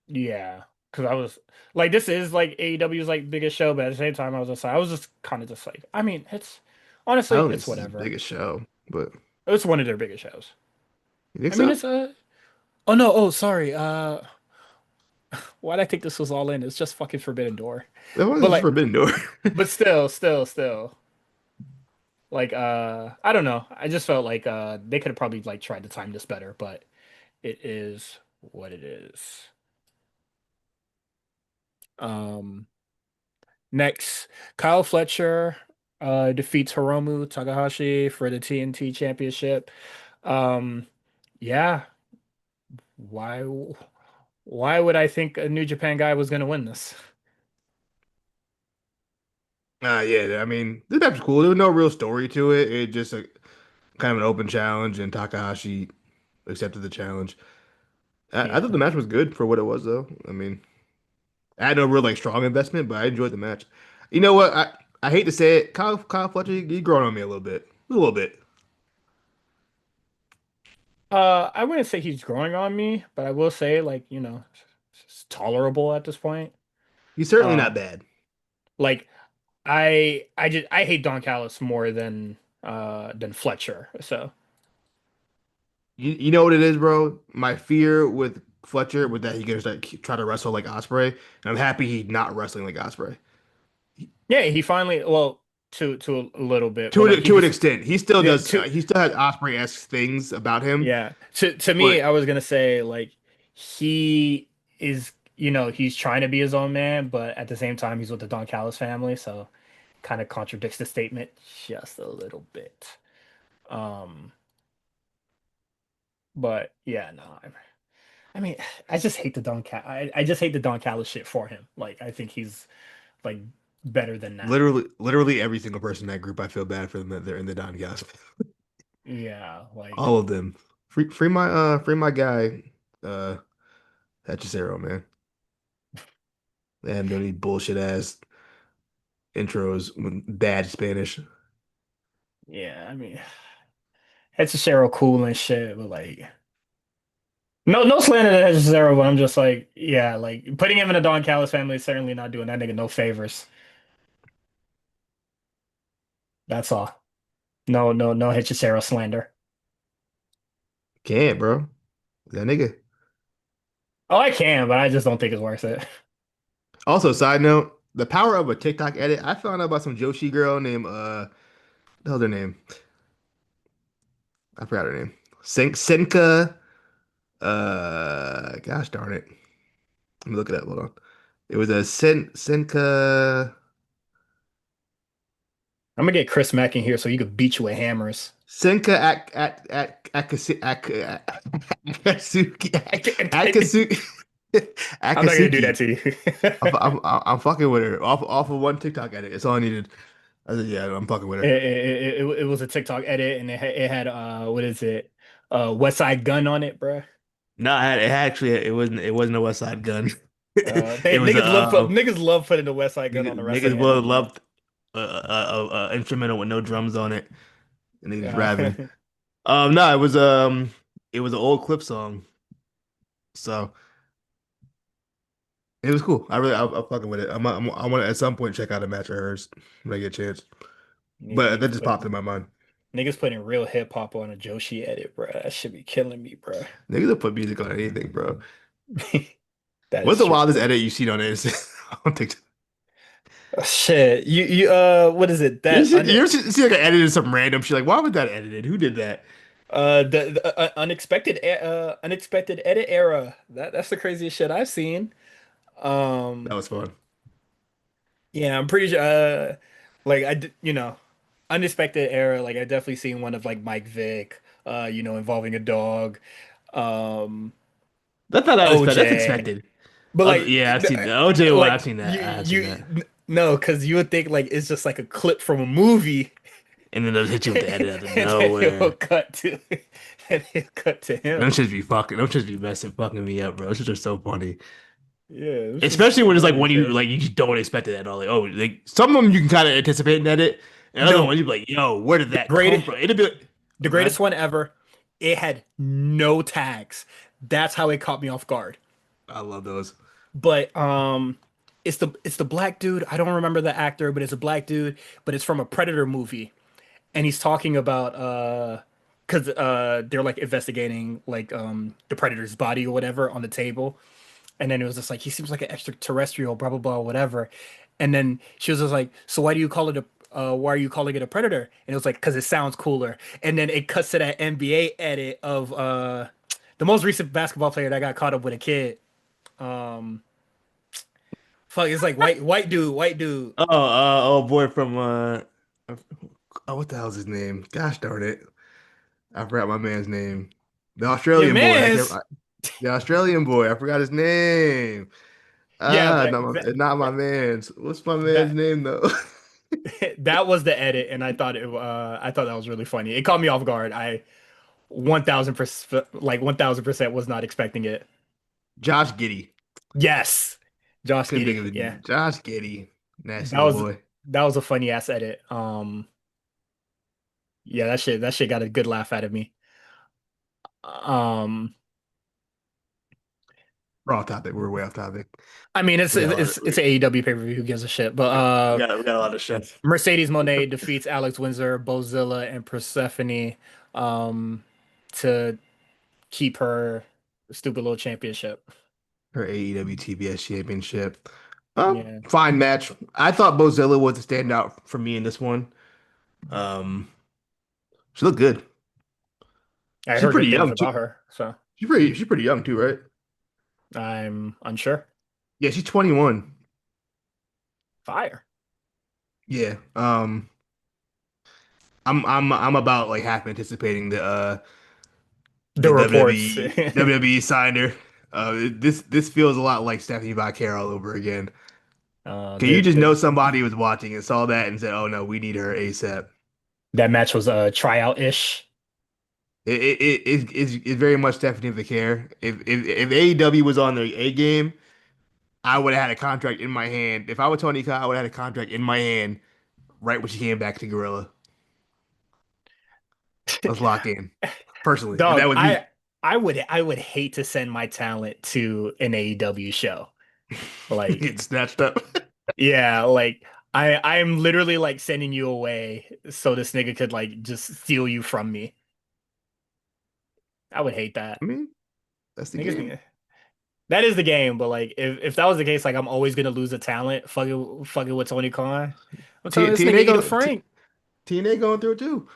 Yeah, because I was like, this is like AEW's like biggest show, but at the same time, I was just kind of just like, I mean, it's I honestly, don't think it's this is his whatever. biggest show, but It's one of their biggest shows. you think I mean, so? it's oh no, oh sorry, why'd I think this was all in? It's just fucking Forbidden Door, That one but is like, Forbidden Door. but still, like, I don't know. I just felt like they could have probably like tried to time this better, but it is what it is. Um. Next, Kyle Fletcher defeats Hiromu Takahashi for the TNT Championship. Um, yeah, why why would I think a New Japan guy was gonna win this? Yeah, I mean, this match was cool. There was no real story to it. It just a kind of an open challenge, and Takahashi accepted the challenge. I thought the Yeah. match was good for what it was, though. I mean, I had no real like strong investment, but I enjoyed the match. You know what? I hate to say it, Kyle Fletcher, you growing on me a little bit. I wouldn't say he's growing on me, but I will say like, it's tolerable at this point. He's certainly not Um, bad. like I hate Don Callis more than Fletcher. So You know what it is, bro? My fear with Fletcher was that he gonna try to wrestle like Osprey, and I'm happy he's not wrestling like Osprey. yeah, he finally well to a little bit, but like he To an just extent, yeah, to he still has Osprey-esque things about him, yeah. To me, but I was gonna say like he is, he's trying to be his own man, but at the same time, he's with the Don Callis family, so kind of contradicts the statement just a little bit. Um, but yeah, no, I mean, I just hate I just hate the Don Callis shit for him. Like, I think he's like better than that. literally every single person in that group, I feel bad for them that they're in the Don Gas. Yeah, like All of them. Free my guy, uh, Hechicero, man. They have no any bullshit ass intros with bad Spanish. yeah, I mean, it's a Cheryl cool and shit, but like. No slander to Zero, but I'm just like, yeah, like putting him in a Don Callis family is certainly not doing that nigga no favors. That's all. No Hechicero slander. Can't, bro. That nigga. Oh, I can, but I just don't think it's worth it. Also, side note. the power of a TikTok edit. I found out about some Joshi girl named the hell's her name? I forgot her name. Senka. Gosh darn it. Let me look it up. Hold on. It was a Senka. I'm gonna get Chris Mack in here so you could beat you with hammers. Senka Akatsuki I'm Akatsuki not gonna do that Akatsuki. to you. I'm fucking with her off of one TikTok edit. It's all I needed. I said, yeah, I'm fucking with her. It was a TikTok edit and it had what is it? West Side Gun on it, bruh. No, it had actually it wasn't a West Side Gun. They It was a niggas love putting the West Side Gun on the wrestling niggas would edits, bro. love instrumental with no drums on it and they just Yeah. rapping. No, it was an old clip song, so it was cool. I'm fucking with it. I want to at some point check out a match of hers when I get a chance. But that Niggas just popped in putting my mind. niggas putting real hip hop on a Joshi edit, bro. That should be killing me, bro. Niggas will put music on anything, bro. That What's is the true. wildest edit you've seen on Instagram? I don't think Shit, what is it? you ever see like an edit of some random shit? Like, why was that edited? Who did that? The unexpected edit era. That's the craziest shit I've seen. That Um, was fun. yeah, I'm pretty sure. Like unexpected era. Like I definitely seen one of like Mike Vick. Involving a dog. Um, That's not unexpected. That's OJ. expected. But Other, yeah, I've seen that. OJ one. I've like seen that. I have seen you that. no, because you would think like it's just like a clip from a movie, And then they'll hit you with the edit out of and then it will nowhere. cut to, and it cut to Them him. shits be fucking. Them shits be messing fucking me up, bro. Those shits are so funny. Yeah, this is Especially when it's like really when you crazy. like you just don't expect it at all. Like, oh, like some of them you can kind of anticipate and edit, and other No, ones you be like, yo, where did the that come greatest, from? It'd be like, the oh god, greatest one ever. It had no tags. That's how it caught me off guard. I love those. But it's the black dude. I don't remember the actor, but it's a black dude. But it's from a Predator movie, and he's talking about because they're like investigating like the Predator's body or whatever on the table. And then it was just like, he seems like an extraterrestrial, blah, blah, blah, whatever. And then she was just like, so why are you calling it a predator? And it was like, because it sounds cooler. And then it cuts to that NBA edit of the most recent basketball player that got caught up with a kid. Um, Fuck, it's like white dude. Oh boy from oh what the hell's his name? Gosh darn it, I forgot my man's name. The Your Australian boy. man's, The Australian boy. I forgot his name. yeah, Ah, not my man's. What's my man's that name though? that was the edit, and I thought that was really funny. It caught me off guard. I 1000%, like 1000% was not expecting it. Josh Giddey. Yes. Josh Couldn't think Giddey. of Yeah. it. Josh Giddey. Nasty That little was boy. that was a funny ass edit. Yeah, that shit got a good laugh out of me. Um We're off topic. We're way off topic. I mean it's We got a lot of it's an AEW pay-per-view, who gives a shit. But we got a lot of shit. Mercedes Moné defeats Alex Windsor, Bozilla, and Persephone um to keep her stupid little championship. Her AEW TBS championship. Yeah. Fine match. I thought Bozilla was the standout for me in this one. Um, she looked good. I She's heard pretty good things young too. about her, so She's pretty young too, right? I'm unsure. Yeah, she's 21. Fire. Yeah. I'm about like half anticipating The the reports. WWE signed her. This feels a lot like Stephanie Vaquer all over again. Can you just know The somebody was watching and saw that and said, "Oh no, we need her ASAP." that match was tryout-ish. It's very much Stephanie Vaquer. If AEW was on their A game, I would have had a contract in my hand. If I was Tony Khan, I would have had a contract in my hand right when she came back to Gorilla. Let's lock in. Personally, if that Dog, was me, I would hate to send my talent to an AEW show. Like, get snatched up. yeah, like I'm literally like sending you away so this nigga could like just steal you from me. I would hate that. I mean, that's the Niggas game. be That is the game, but like if that was the case, like I'm always gonna lose a talent. Fucking with Tony Khan. I'm telling this nigga TNA eat a go Frank. TNA going through it too.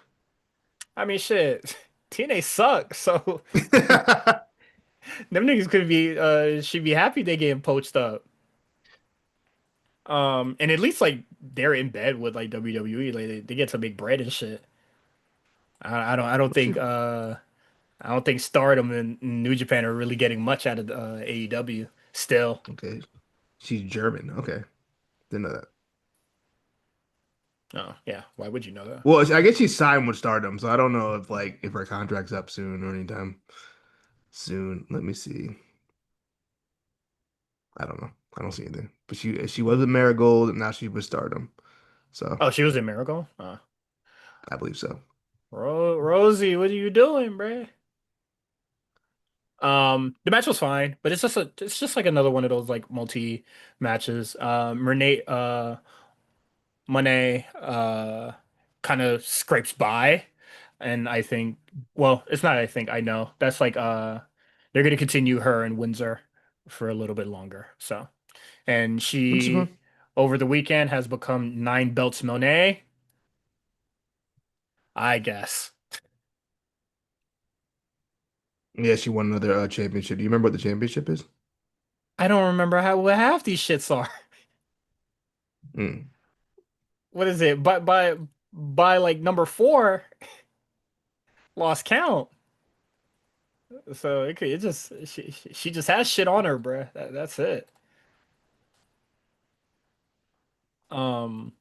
I mean shit. TNA sucks, so them niggas could be should be happy they getting poached up. And at least like they're in bed with like WWE, like they get to make bread and shit. I don't think Stardom and New Japan are really getting much out of AEW still. Okay, she's German. Okay, didn't know that. Oh yeah, why would you know that? Well, I guess she's signed with Stardom, so I don't know if like if her contract's up soon or anytime soon. Let me see. I don't know. I don't see anything. But she was a Marigold and now she was Stardom. So Oh, she was in Miracle. I believe so. Rosie, what are you doing, bruh? The match was fine, but it's just like another one of those like multi matches. Renee Monet kind of scrapes by, and I think well, it's not I think I know. That's like they're gonna continue her in Windsor for a little bit longer. So and Which is fun. she over the weekend has become 9 belts Monet, I guess. Yeah, she won another championship. Do you remember what the championship is? I don't remember how what half these shits are. Mm. What is it? By like number 4, lost count. So it just she just has shit on her, bruh. That's it. Um,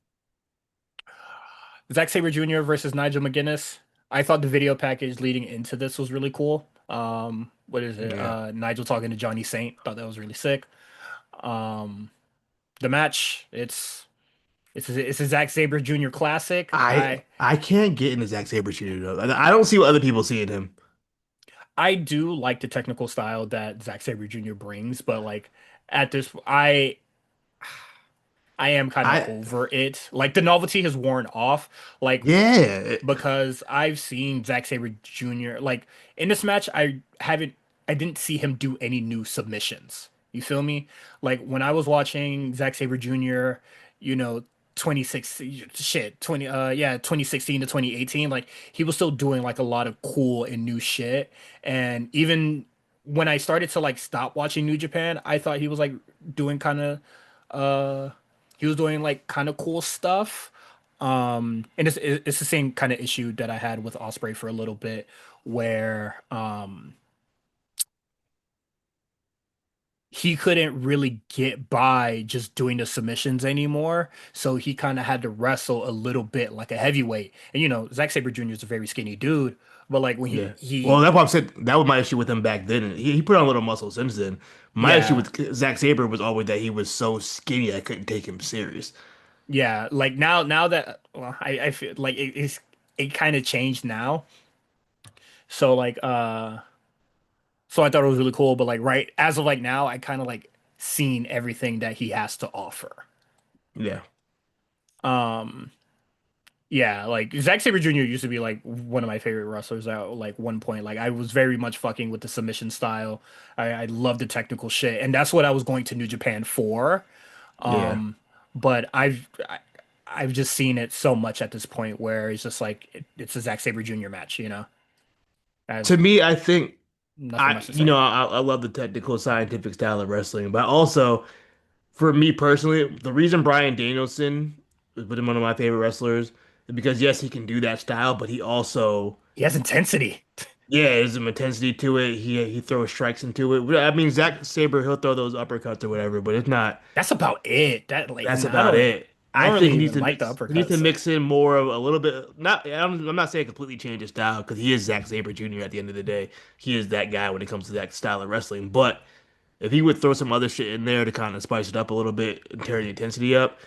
Zack Sabre Jr. versus Nigel McGuinness. I thought the video package leading into this was really cool. What is it? Yeah. Nigel talking to Johnny Saint. Thought that was really sick. Um, the match, it's a Zack Sabre Jr. classic. I can't get into Zack Sabre Jr. though. I don't see what other people see in him. I do like the technical style that Zack Sabre Jr. brings, but like at this, I am kind of I over it. Like the novelty has worn off. Like yeah. because I've seen Zack Sabre Jr. like in this match, I didn't see him do any new submissions. You feel me? Like when I was watching Zack Sabre Jr., you know, 26 shit, 20 yeah, 2016 to 2018, like he was still doing like a lot of cool and new shit. And even when I started to like stop watching New Japan, I thought he was like doing kind of uh he was doing like kind of cool stuff. And it's the same kind of issue that I had with Osprey for a little bit, where he couldn't really get by just doing the submissions anymore. So he kind of had to wrestle a little bit like a heavyweight. And you know, Zack Sabre Jr. is a very skinny dude, but like when Yeah. Well, he that's why I'm saying that was my issue with him back then. He put on a little muscle since then. My issue yeah, with Zack Sabre was always that he was so skinny I couldn't take him serious. yeah, like now that well, I feel like it kind of changed now. So like so I thought it was really cool, but like right as of like now, I kind of like seen everything that he has to offer. Yeah. Um, yeah, like Zack Sabre Jr. used to be like one of my favorite wrestlers at like one point. Like I was very much fucking with the submission style. I love the technical shit, and that's what I was going to New Japan for. Yeah. But I've just seen it so much at this point where it's just like it's a Zack Sabre Jr. match, you know. I have To me, I think nothing much to you say. know, I love the technical scientific style of wrestling, but also for me personally, the reason Bryan Danielson is one of my favorite wrestlers is because yes, he can do that style, but he also He has intensity. yeah, there's some intensity to it. He throws strikes into it. I mean, Zack Sabre, he'll throw those uppercuts or whatever, but it's not. That's about it. That like That's about it. I I don't think really he needs even to like the mix. He needs to uppercuts. mix in more of a little bit. Not. I'm not saying completely change his style because he is Zack Sabre Jr. At the end of the day, he is that guy when it comes to that style of wrestling. But if he would throw some other shit in there to kind of spice it up a little bit and turn the intensity up,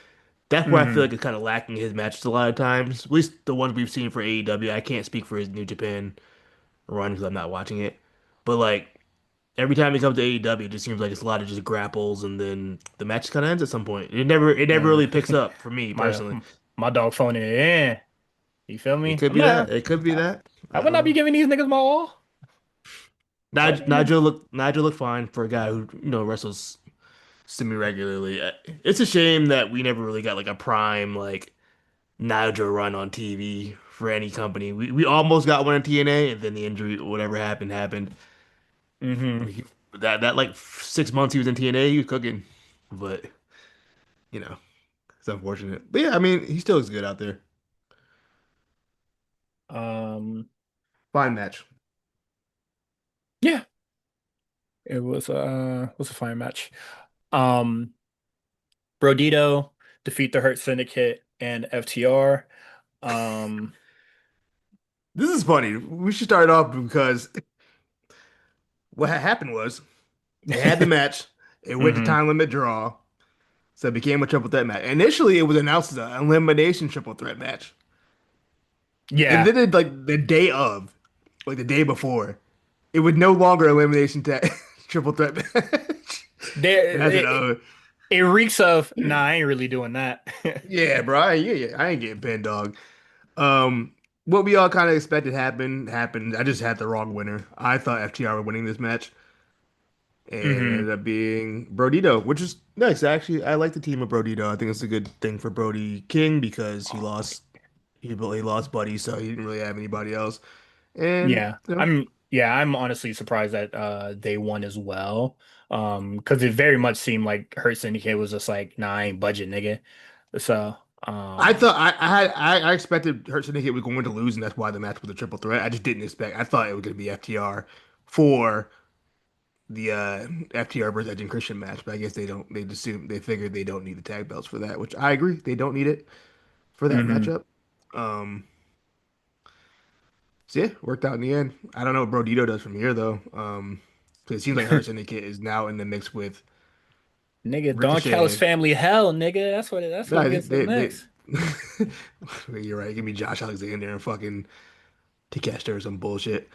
that's where I feel Hmm. like it's kind of lacking in his matches a lot of times. At least the ones we've seen for AEW. I can't speak for his New Japan run because I'm not watching it. But like every time he comes to AEW, it just seems like it's a lot of just grapples, and then the match kind of ends at some point. It never Uh, really picks up for me my personally. my dog phoning it in. You feel It me? could I'm be that. not. It could be I, that. I I would don't not be know. giving these niggas my all. But you know, Nigel looked fine for a guy who wrestles semi regularly. It's a shame that we never really got like a prime like Nigel run on TV for any company. We almost got one in TNA, and then the injury, whatever happened, happened. hmm He- that like 6 months he was in TNA, he was cooking, but you know it's unfortunate. But yeah, I mean he still looks good out there. um, Fine match. yeah, it was a fine match. Um, Brodito defeat the Hurt Syndicate and FTR. Um, This is funny. We should start off because what happened was they had the match. It went to hmm time limit draw, so it became a triple threat match. Initially, it was announced as an elimination triple threat match, and Yeah, then like the day of, like the day before, it was no longer elimination triple threat match. there And I said, it reeks of nah, I ain't really doing that. yeah, bro, I ain't getting pinned, dog. Um, what we all kind of expected happened. I just had the wrong winner. I thought FTR were winning this match, and it hmm ended up being Brodito, which is nice. Actually, I like the team of Brodito. I think it's a good thing for Brody King because he lost Buddy, so he didn't really have anybody else. And I'm honestly surprised that they won as well. Because it very much seemed like Hurt Syndicate was just like, nah, I ain't budget, nigga. So, I um, thought I expected Hurt Syndicate was going to lose, and that's why the match was a triple threat. I just didn't expect. I thought it was going to be FTR for the FTR versus Edge and Christian match, but I guess they don't. They figured they don't need the tag belts for that, which I agree. They don't need it for that mhm. matchup. Um, so yeah, worked out in the end. I don't know what Brodito does from here though. 'Cause it seems like Hurt Syndicate is now in the mix with Nigga, Don Callis Ricochet. family hell, nigga. That's what No, gets them next. You're right. Give me Josh Alexander and fucking Takeshita or some bullshit.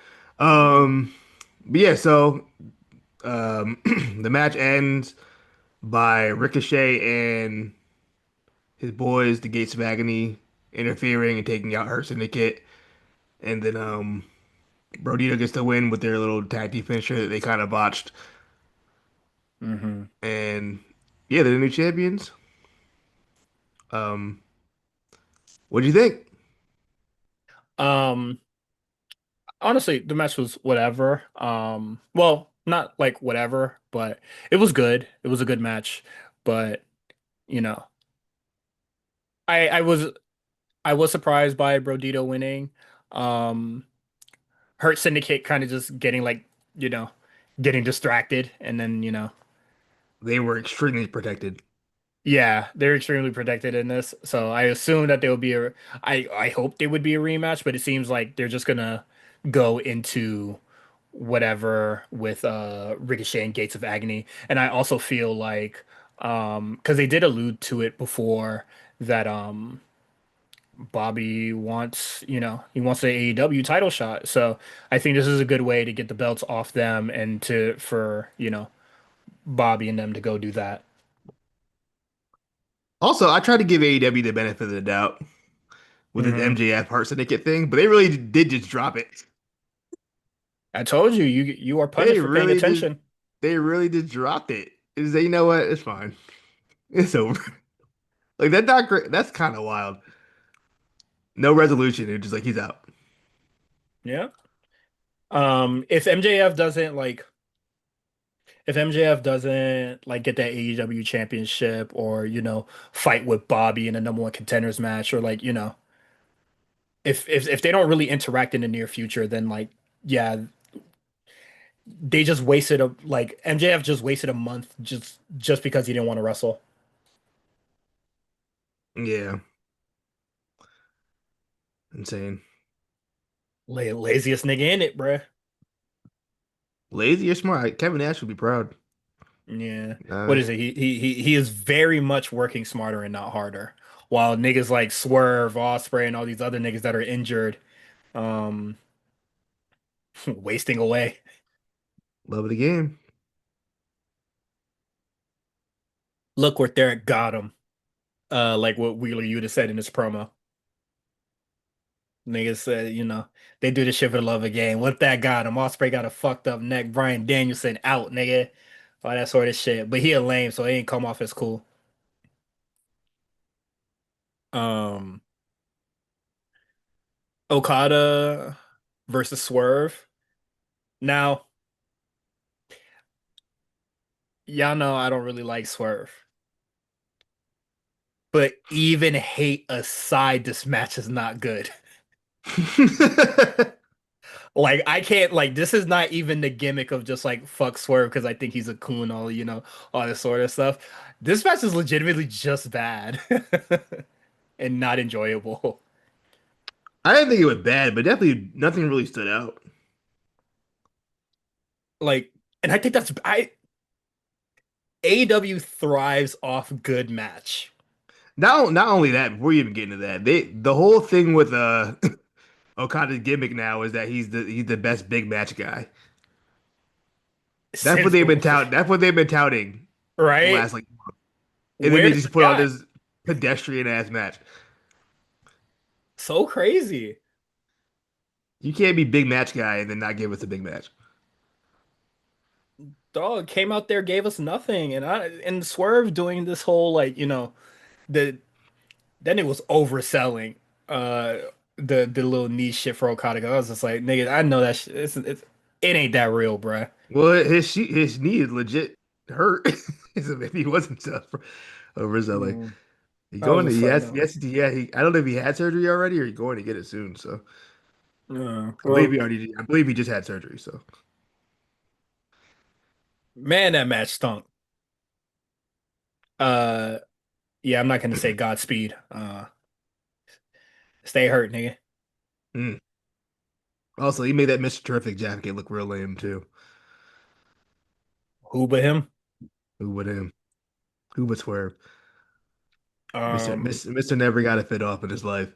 Mhm. But yeah, so the match ends by Ricochet and his boys, the Gates of Agony, interfering and taking out Hurt Syndicate, and then Brodito gets the win with their little tag team finisher that they kind of botched, Mhm. and yeah, they're the new champions. Um, what do you think? Um, Honestly, the match was whatever. Well, not like whatever, but it was good. It was a good match, but you know, I I was I was surprised by Brodito winning. Um, Hurt Syndicate kind of just getting like, you know, getting distracted and then, They were extremely protected. yeah, they're extremely protected in this. So I assume that there will be I hope they would be a rematch, but it seems like they're just gonna go into whatever with Ricochet and Gates of Agony. And I also feel like because they did allude to it before that Bobby wants, he wants the AEW title shot. So I think this is a good way to get the belts off them and for, Bobby and them to go do that. Also, I tried to give AEW the benefit of the doubt with this hmm MJF Hurt Syndicate thing, but they really did just drop it. I told you, you are They punished for paying really did. attention. They really just dropped it. Is that you know what? It's fine. It's over. Like that's not great. That's kind of wild. No resolution. It's just like he's out. Yeah. If MJF doesn't like if MJF doesn't like get that AEW championship or, fight with Bobby in a number one contenders match or like, if they don't really interact in the near future, then like yeah, they just wasted a like MJF just wasted a month just because he didn't want to wrestle. Yeah, insane. Laziest nigga in it, bruh. Lazy or smart? Kevin Nash would be proud. Yeah. What Uh, is it? He is very much working smarter and not harder. While niggas like Swerve, Osprey, and all these other niggas that are injured, um, wasting away. love of the game. Look where Derek got him. Derek. Got 'em. Like what Wheeler Yuta said in his promo. Niggas said, they do this shit for the love of the game. What that got him? Ospreay got a fucked up neck. Bryan Danielson out, nigga. All that sort of shit. But he a lame, so he ain't come off as cool. Um, Okada versus Swerve. Now, y'all know I don't really like Swerve. But even hate aside, this match is not good. Like I can't like this is not even the gimmick of just like fuck Swerve because I think he's a coon, all this sort of stuff. This match is legitimately just bad and not enjoyable. I didn't think it was bad, but definitely nothing really stood out. Like, and I think that's I AEW thrives off good match. Not only that, before you even get into that, the whole thing with Okada's gimmick now is that he's the best big match guy. Since That's what they've been touting the right? last like, and then they Where's the just put out guy? this pedestrian ass match. So crazy. You can't be big match guy and then not give us a big match. Dog came out there, gave us nothing, and Swerve doing this whole like, the then it was overselling uh the little niche shit for Okada. I was just like, nigga, I know that shit. It ain't that real, bruh. Well, his knee is legit hurt. If he wasn't tough over so like Mm. he I was going to just like, no. yeah he I don't know if he had surgery already or he's going to get it soon. So Well, I believe he just had surgery. So man, that match stunk. Uh, yeah, I'm not gonna say Godspeed. Stay hurt, nigga. mm. Also he made that Mr. Terrific jacket look real lame too. Who but him? Who would him? Who would swear? Um, Mr. Never got a fit off in his life.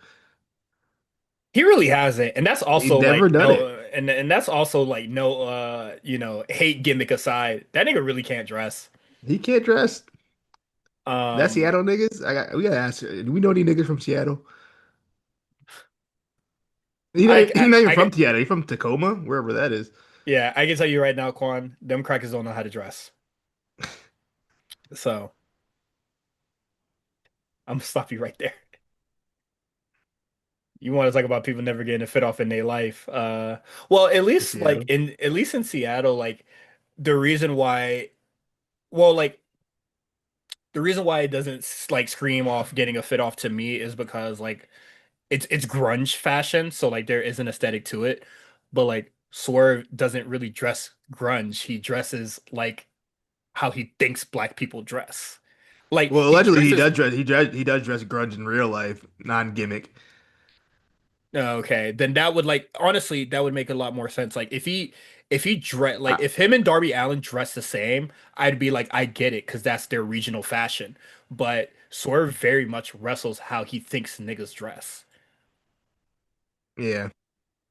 he really has it, and that's He's also never like done no, it. and that's also like no, hate gimmick aside. That nigga really can't dress. He can't dress. That Um, Seattle niggas. We gotta ask. Do we know any niggas from Seattle? He's not even I from get, Seattle. He's from Tacoma, wherever that is. yeah, I can tell you right now, Quan, them crackers don't know how to dress. So I'm gonna stop you right there. You want to talk about people never getting a fit off in their life. Well, In Seattle. at least in Seattle, like the reason why, well, like the reason why it doesn't like scream off getting a fit off to me is because like it's grunge fashion, so like there is an aesthetic to it. But like Swerve doesn't really dress grunge. He dresses like how he thinks black people dress. Like Well, he allegedly dresses. he does dress grunge in real life, non-gimmick. Okay, then that would like honestly that would make a lot more sense. Like if he dress like I, if him and Darby Allin dress the same, I'd be like I get it because that's their regional fashion. But Swerve very much wrestles how he thinks niggas dress. yeah.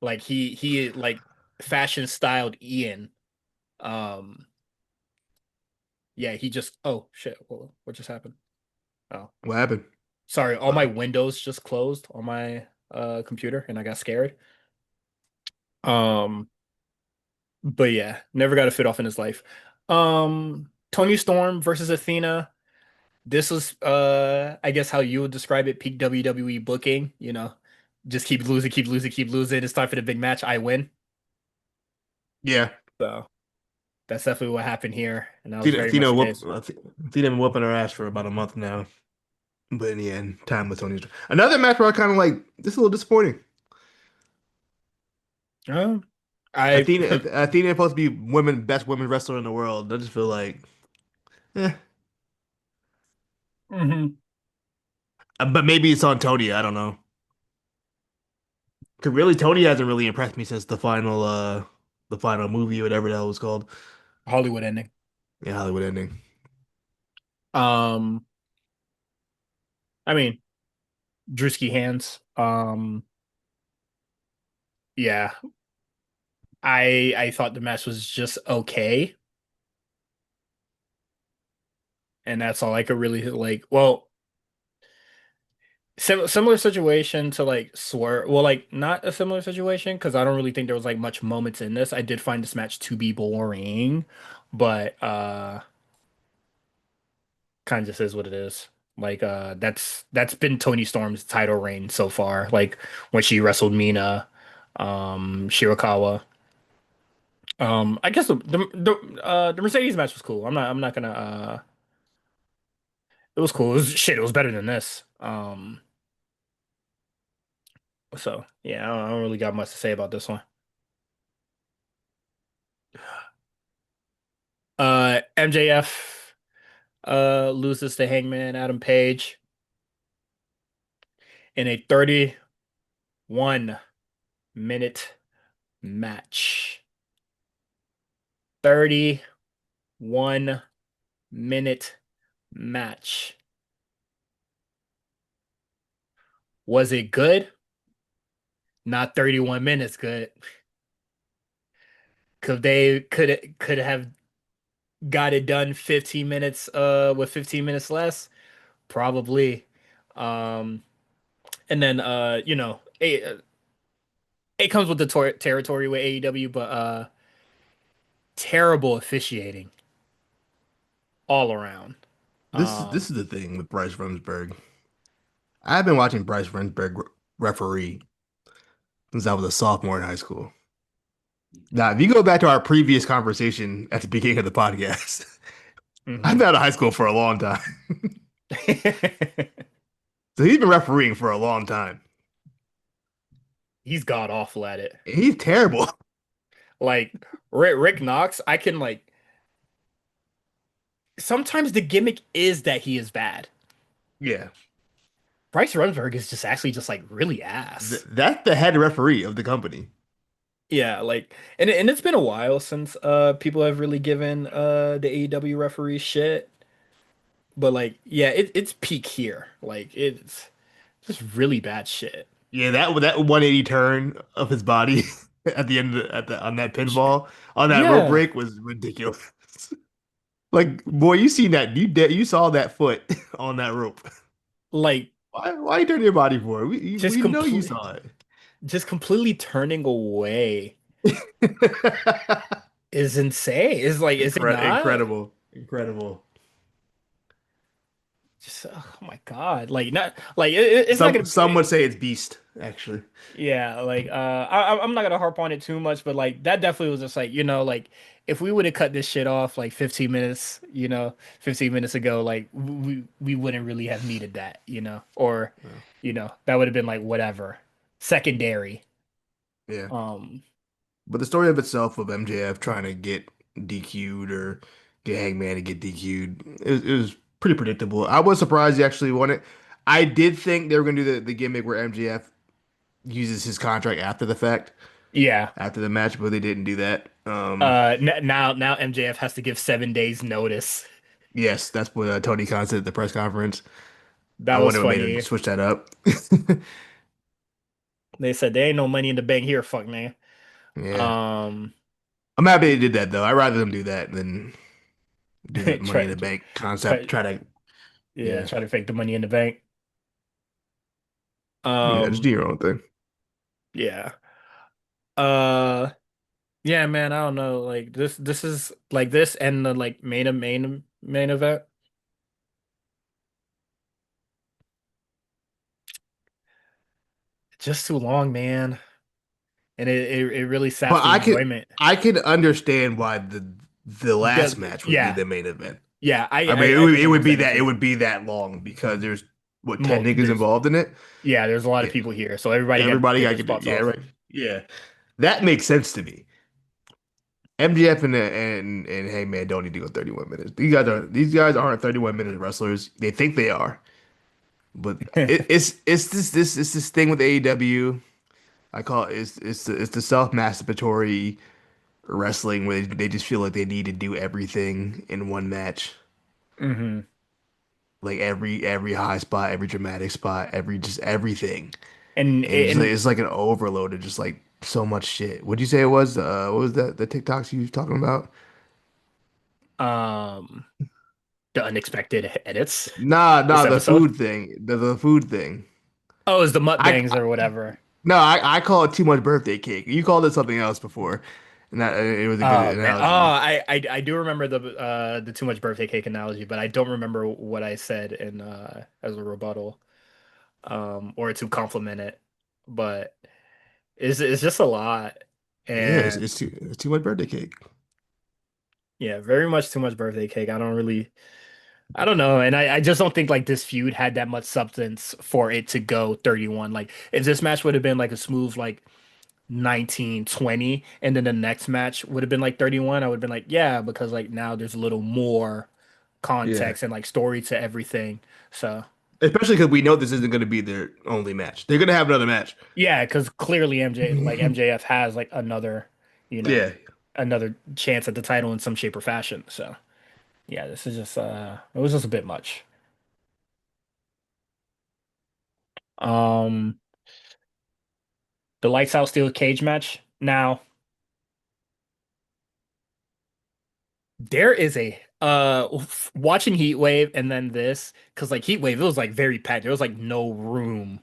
Like he like fashion styled Ian. Um yeah, he just oh shit, what just happened? Oh, What happened? sorry, all my Uh, windows just closed on my computer and I got scared. Um But yeah, never got a fit off in his life. Tony Storm versus Athena. This was I guess how you would describe it, peak WWE booking, Just keep losing, keep losing, keep losing. It's time for the big match. I win. yeah. So that's definitely what happened here. And that was very much Athena the whoop. case. Athena been whooping her ass for about a month now. But in the end, time with Tony's. Another match where I kind of like this is a little disappointing. Um, I Athena is supposed to be best women wrestler in the world. I just feel like, eh. Mhm. But maybe it's on Tony. I don't know. 'Cause really, Tony hasn't really impressed me since the final movie, whatever the hell it was called. Hollywood ending. Yeah, Hollywood ending. Um, I mean, Drewski hands. Yeah, I thought the match was just okay, and that's all I could really like. Well, Similar situation to like Swerve. Well, like not a similar situation because I don't really think there was like much moments in this. I did find this match to be boring, but kind of just is what it is. Like that's been Tony Storm's title reign so far. Like when she wrestled Mina, Shirakawa. I guess the Mercedes match was cool. I'm not gonna it was cool. It was shit, it was better than this. So yeah, I don't really got much to say about this one. MJF loses to Hangman Adam Page in a 31-minute match. 31-minute match. Was it good? Not 31 minutes good. Could they could have got it done 15 minutes with 15 minutes less? Probably. Um and then it comes with the territory with AEW, but terrible officiating all around. This Um is the thing with Bryce Remsburg. I've been watching Bryce Remsburg referee since I was a sophomore in high school. Now, if you go back to our previous conversation at the beginning of the podcast, I've mhm. been out of high school for a long time. So he's been refereeing for a long time. He's god awful at it. And he's terrible. Like Rick Knox, I can like sometimes the gimmick is that he is bad. Yeah. Bryce Remsburg is just actually just like really Th ass. that's the head referee of the company. Yeah, like and it's been a while since people have really given the AEW referee shit. But like yeah, it's peak here. Like it's just really bad shit. Yeah, that 180 turn of his body at the end of at the on that pinfall on that rope Yeah, break was ridiculous. Like, boy, you seen that you saw that foot on that rope. like Why you turn your body for it? just We know you complete saw just completely turning away it. is insane. Is like is it not? Incredible. Incredible. Just oh my God. Like not like it's not Some gonna would say it's beast, actually. yeah, like I'm not gonna harp on it too much, but like that definitely was just like, like if we would have cut this shit off like 15 minutes, 15 minutes ago, like we wouldn't really have needed that, or Yeah. that would have been like whatever. Secondary. Yeah. Um But the story of itself of MJF trying to get DQ'd or get Hangman to get DQ'd, it was pretty predictable. I was surprised he actually won it. I did think they were going to do the gimmick where MJF uses his contract after the fact, yeah. after the match, but they didn't do that. N now MJF has to give 7 days notice. Yes, that's what Tony Khan said at the press conference. That I was wonder what made him funny. switch that up. They said there ain't no money in the bank here, fuck man. Yeah. Um I'm happy they did that though. I'd rather them do that than do the money in try the bank concept. try Try to, yeah, yeah. try to fake the money in the bank. Yeah, just Um do your own thing. yeah. Uh yeah, man, I don't know. Like this is like this and the like main event. Just too long, man. And it really saps But the enjoyment. I can understand why the last The, match would be yeah. the main event. Yeah, I mean, I think it would be 100% that too. long because there's what 10 niggas There's involved in it. there's a lot of Yeah, people here, so everybody got to everybody take got their to get spots yeah, off. right. Yeah. That makes sense to me. MGF and Hangman don't need to go 31 minutes. These guys aren't 31 minute wrestlers. They think they are. But it's this thing with AEW. I call it it's the self-masturbatory wrestling where they just feel like they need to do everything in one match. hmm Like every high spot, every dramatic spot, just everything. And and it's like an overload of just like so much shit. What'd you say it was? What was that the TikToks you was talking about? um the unexpected edits Nah, this the episode. food thing. The food thing. Oh, it's the I, mukbangs or whatever. no, I call it too much birthday cake. You called it something else before, and that it was a good Oh man. Oh, analogy. I do remember the too much birthday cake analogy, but I don't remember what I said in as a rebuttal or to compliment it. But it's just a lot. Yeah, And it's too much birthday cake. yeah, very much too much birthday cake. I don't know. And I just don't think like this feud had that much substance for it to go 31. Like if this match would have been like a smooth like 19-20, and then the next match would have been like 31, I would have been like, yeah, because like now there's a little more Yeah, context and like story to everything. So especially because we know this isn't going to be their only match. They're going to have another match. yeah, because clearly MJF has like another, you know, Yeah, another chance at the title in some shape or fashion. So yeah, this is just it was just a bit much. Um the lights out steel cage match. Now there is a watching Heatwave and then this, because like Heatwave, it was like very packed. There was like no room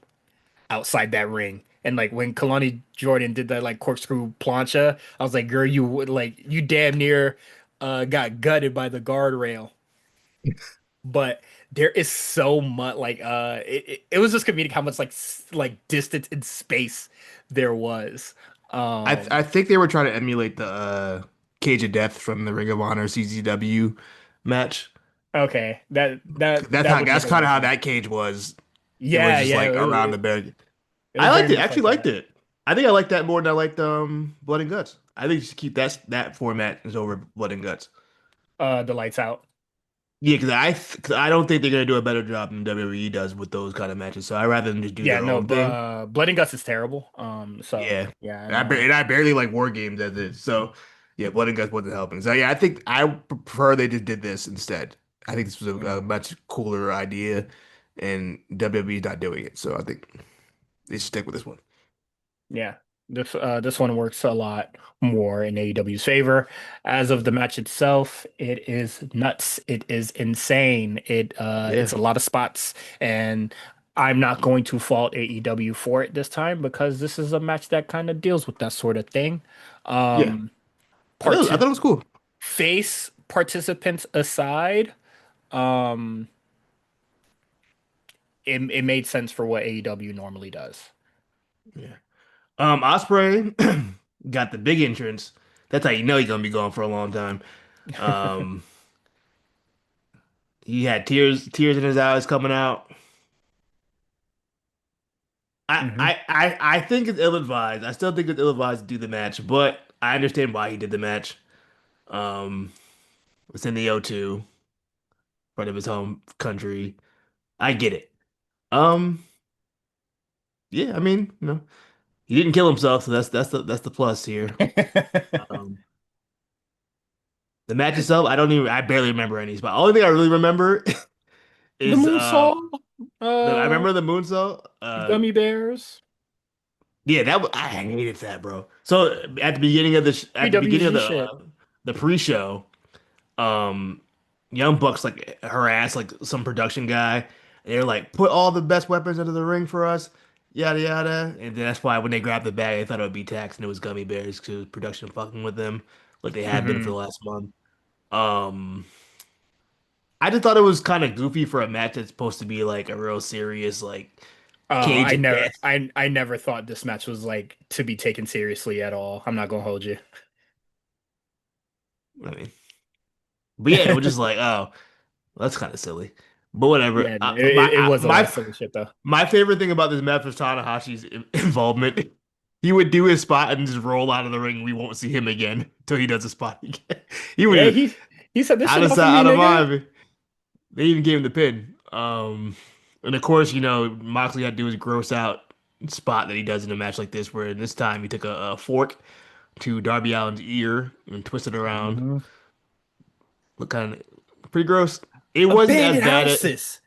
outside that ring. And like when Kalani Jordan did that like corkscrew plancha, I was like, girl, you would like you damn near got gutted by the guardrail. But there is so much like it was just comedic how much like like distance and space there was. I Um think they were trying to emulate the Cage of Death from the Ring of Honor CZW match. okay, that would make That's a kind lot of of how sense. that cage was. It was Yeah, just yeah, like around the it, bed. it I was very liked it. much Actually like liked that. it. I think I liked that more than I liked Blood and Guts. I think you should keep that format is over Blood and Guts. The lights out. Yeah, cause I don't think they're gonna do a better job than WWE does with those kind of matches. So I'd rather them just do Yeah, their no, own thing. Blood and Guts is terrible. So Yeah, yeah, I and know. I barely like war games as is. So yeah, Blood and Guts wasn't helping. So yeah, I think I prefer they just did this instead. I think this was a Mm, much cooler idea, and WWE's not doing it. So I think they should stick with this one. yeah, this one works a lot more in AEW's favor. As of the match itself, it is nuts. It is insane. Yeah, It's a lot of spots, and I'm not going to fault AEW for it this time because this is a match that kind of deals with that sort of thing. yeah. Um, part I thought it was cool. face participants aside, um, it made sense for what AEW normally does. Yeah. Osprey got the big entrance. That's how you know he's gonna be going for a long time. Um, he had tears in his eyes coming out. Hmm. I think it's ill-advised. I still think it's ill-advised to do the match, but I understand why he did the match. Um, it's in the O2, in front of his home country. I get it. Um, yeah, I mean, he didn't kill himself, so that's the plus here. Um, the match itself, I barely remember any spot. Only thing I really remember The is moonsault, I uh, remember the moonsault. gummy bears, Yeah, I hated that, bro. So at the beginning of at the beginning of PWG shit. the pre-show, um, Young Bucks like harass like some production guy, and they're like, "Put all the best weapons into the ring for us." Yada yada, and then that's why when they grabbed the bag, they thought it would be tax, and it was gummy bears because production fucking with them, like they had been for Hmm. the last month. Um, I just thought it was kind of goofy for a match that's supposed to be like a real serious like Oh, cage of death. I never thought this match was like to be taken seriously at all. I'm not gonna hold you. I mean, but yeah, it was just like, oh, that's kind of silly. But whatever. Yeah, no, it was a lot of silly shit though. My favorite thing about this match was Tanahashi's involvement. He would do his spot and just roll out of the ring. We won't see him again until he does a spot again. He Yeah, would he said this out shit of not for sight, me, out of nigga. mind. They even gave him the pin. And of course, Moxley had to do his gross out spot that he does in a match like this, where this time he took a fork to Darby Allin's ear and twisted around. Mhm. Look kind of pretty gross. It wasn't as Abandoned bad as houses.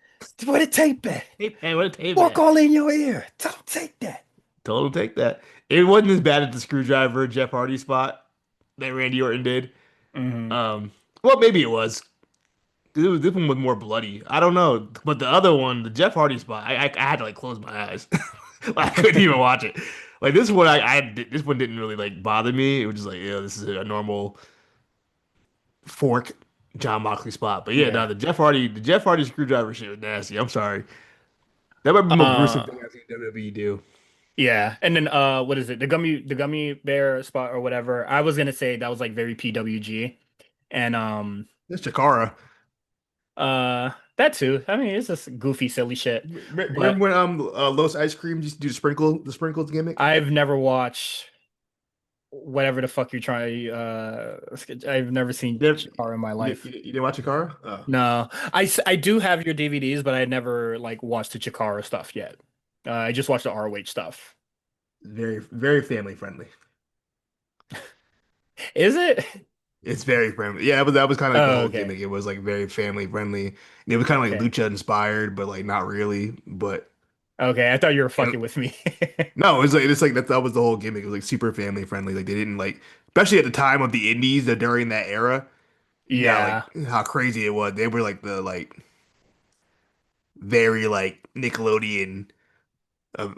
Where the tape at? hey man, what a tape Walk at. all in your ear. Don't take that. Told him take that. It wasn't as bad as the screwdriver Jeff Hardy spot that Randy Orton did. Hmm. Um, well, maybe it was. this one was more bloody. I don't know, but the other one, the Jeff Hardy spot, I had to like close my eyes. Like, I couldn't even watch it. Like this one, this one didn't really like bother me. It was just like, yeah, this is a normal fork John Moxley spot. But yeah, no, Yeah. the Jeff Hardy screwdriver shit was nasty. I'm sorry. That might be the most gruesome Uh thing I've seen WWE do. yeah. And then what is it? The gummy bear spot or whatever. I was gonna say that was like very PWG. And This Chikara. that too. I mean, it's just goofy, silly shit. Remember But when Los Ice Cream used to do the sprinkles gimmick? I've never watched whatever the fuck you're trying. I've never seen You, never, Chikara in my life. you didn't watch Chikara? Oh, No, I do have your DVDs, but I never like watched the Chikara stuff yet. I just watched the ROH stuff. very family friendly. Is it? It's very friendly. Yeah, that was kind of like the Oh, whole okay. gimmick. It was like very family friendly. And it was kind of like Okay. lucha inspired, but like not really. But Okay. I thought you were and fucking with me. no, it's like that was the whole gimmick. It was like super family friendly. Like they didn't like, especially at the time of the indies, that during that era, you know, like Yeah. how crazy it was. They were like the like very like Nickelodeon. Uh,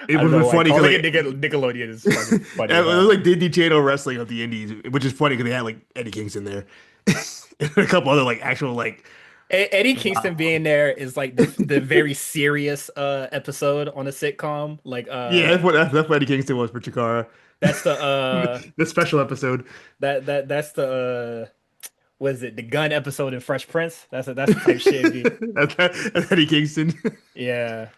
it I don't would know be why. funny because Calling it like Nickelodeon is fucking funny it as was hell. like Disney Channel wrestling of the indies, which is funny because they had like Eddie Kingston there, and a couple other like actual like Eddie Kingston wow. being there is like the very serious episode on a sitcom. Like Yeah, that's what Eddie Kingston was for Chikara. that's the The special episode. that's the what is it? The gun episode in Fresh Prince. That's the type shit. Be. That's Eddie Kingston. Yeah,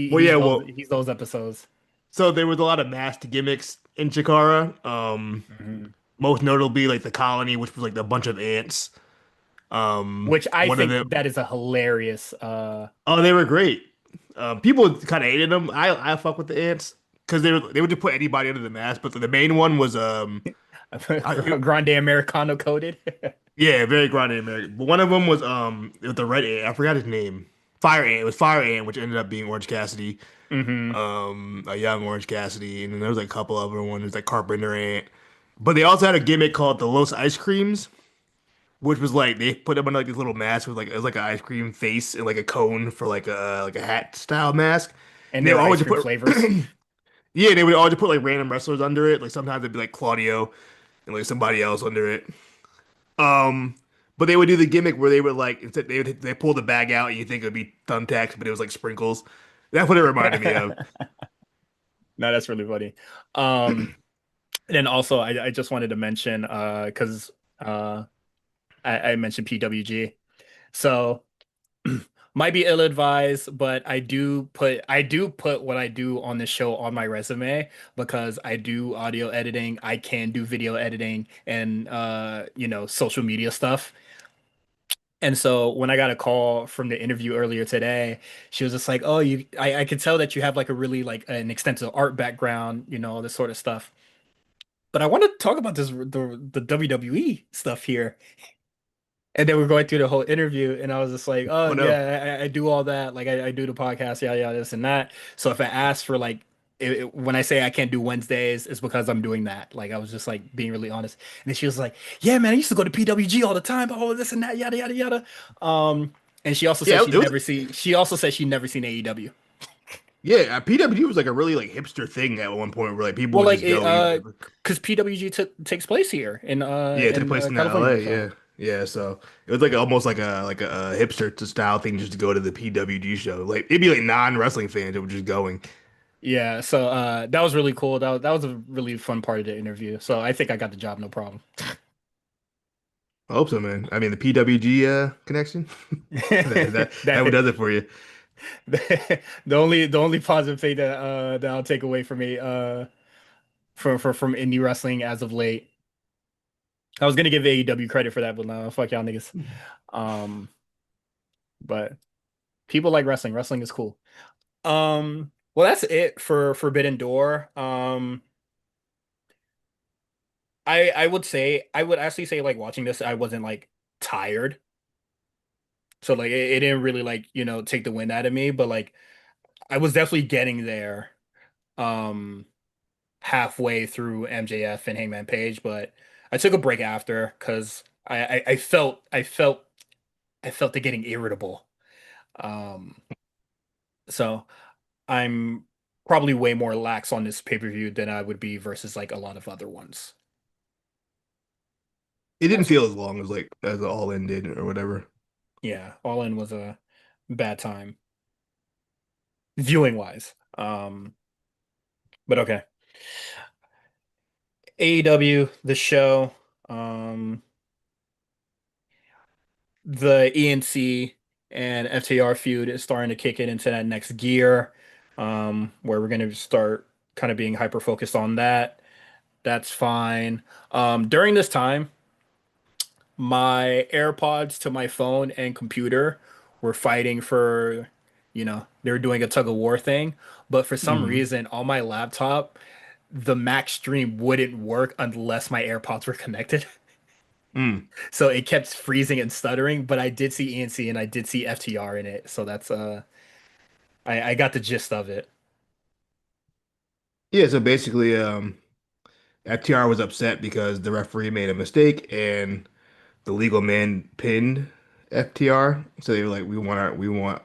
Well, yeah, well, he's those episodes. so there was a lot of masked gimmicks in Chikara. Mhm. Most notably like the colony, which was like a bunch of ants. Which I One of think them. that is a hilarious Oh, they were great. People kind of hated them. I fuck with the ants because they would just put anybody under the mask. But the main one was I, Grande Americano coded. yeah, very grande American. But one of them was with the red ant. I forgot his name. Fire ant. It was Fire ant, which ended up being Orange Cassidy. hmm A young Orange Cassidy, and then there was like a couple other ones. There's like Carpenter ant. But they also had a gimmick called the Los Ice Creams, which was like they put them on like this little mask with like it was like an ice cream face and like a cone for like a hat style mask. And And they their would always ice just cream put flavors. yeah, they would always just put like random wrestlers under it. Like sometimes it'd be like Claudio and like somebody else under it. Um, but they would do the gimmick where they would like instead they pull the bag out and you think it would be thumbtacks, but it was like sprinkles. That's what it reminded me of. No, that's really funny. Um, and then also I just wanted to mention because I mentioned PWG. So might be ill-advised, but I do put what I do on the show on my resume because I do audio editing, I can do video editing and social media stuff. And so when I got a call from the interview earlier today, she was just like, "Oh, I could tell that you have like a really like an extensive art background, this sort of stuff. But I want to talk about the WWE stuff here." And then we're going through the whole interview, and I was just like, "Oh Oh no. yeah, I do all that. Like I do the podcast, yeah, yeah, this and that." So if I ask for like, when I say I can't do Wednesdays, it's because I'm doing that. Like I was just like being really honest. And then she was like, "Yeah, man, I used to go to PWG all the time, all this and that, yada yada yada." And she also said Yeah, she it was never see. She also said she never seen AEW. yeah, PWG was like a really like hipster thing at one point where like people Well, would like just go even because PWG takes place here yeah, it took place in LA, California. So yeah. Yeah, so it was like almost like a hipster style thing just to go to the PWG show. Like it'd be like non-wrestling fans that were just going. yeah, so that was really cool. That was a really fun part of the interview. So I think I got the job, no problem. I hope so, man. I mean the PWG connection. That what That does it for you. the only positive thing that I'll take away from me from indie wrestling as of late. I was gonna give AEW credit for that, but no, fuck y'all niggas. Um, but people like wrestling. Wrestling is cool. Well, that's it for Forbidden Door. I would actually say like watching this, I wasn't like tired. So like it didn't really like, take the wind out of me, but like I was definitely getting there um halfway through MJF and Hangman Page, but I took a break after because I felt it getting irritable. Um, so I'm probably way more lax on this pay-per-view than I would be versus like a lot of other ones. It didn't That's feel as long as like as All In did or whatever. yeah, All In was a bad time viewing wise. But okay. AEW, the show, um, the ENC and FTR feud is starting to kick it into that next gear, where we're going to start kind of being hyper focused on that. That's fine. During this time, my AirPods to my phone and computer were fighting for, they were doing a tug of war thing. But for some Mm. reason, on my laptop, the Mac stream wouldn't work unless my AirPods were connected. Mm. So it kept freezing and stuttering, but I did see ENC and I did see FTR in it. So that's I got the gist of it. Yeah, so basically, FTR was upset because the referee made a mistake and the legal man pinned FTR. So they were like, we want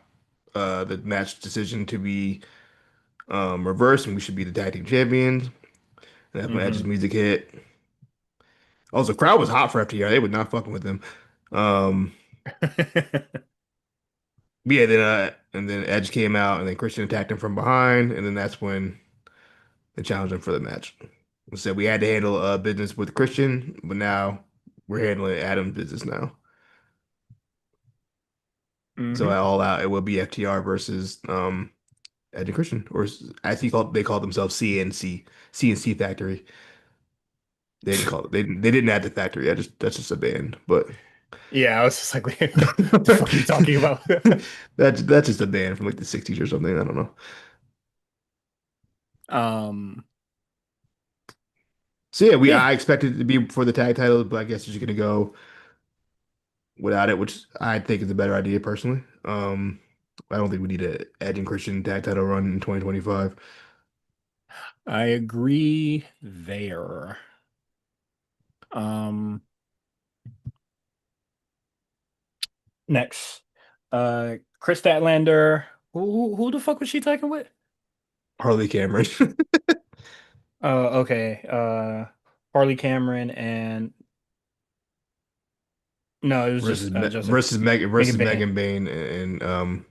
the match decision to be reversed and we should be the tag team champions. And that's when Edge's Hmm. music hit. Also, the crowd was hot for FTR. They were not fucking with him. Um, yeah, and then Edge came out and then Christian attacked him from behind, and then that's when they challenged him for the match. So we had to handle business with Christian, but now we're handling Adam's business now. So Hmm. at all out, it will be FTR versus Edge and Christian, or as they called themselves CNC Factory. They didn't add the factory. That's just a band, but Yeah, I was just like, what the fuck are you talking about? that's just a band from like the 60s or something. I don't know. Um, So yeah, we yeah, I expected it to be for the tag titles, but I guess you're just gonna go without it, which I think is a better idea personally. I don't think we need a Edge and Christian tag title run in 2025. I agree there. Um, Next, Chris Statlander. Who the fuck was she talking with? Harley Cameron Okay. Harley Cameron and no, it was just Joseph Megan Versus Bay, Megan Bayne and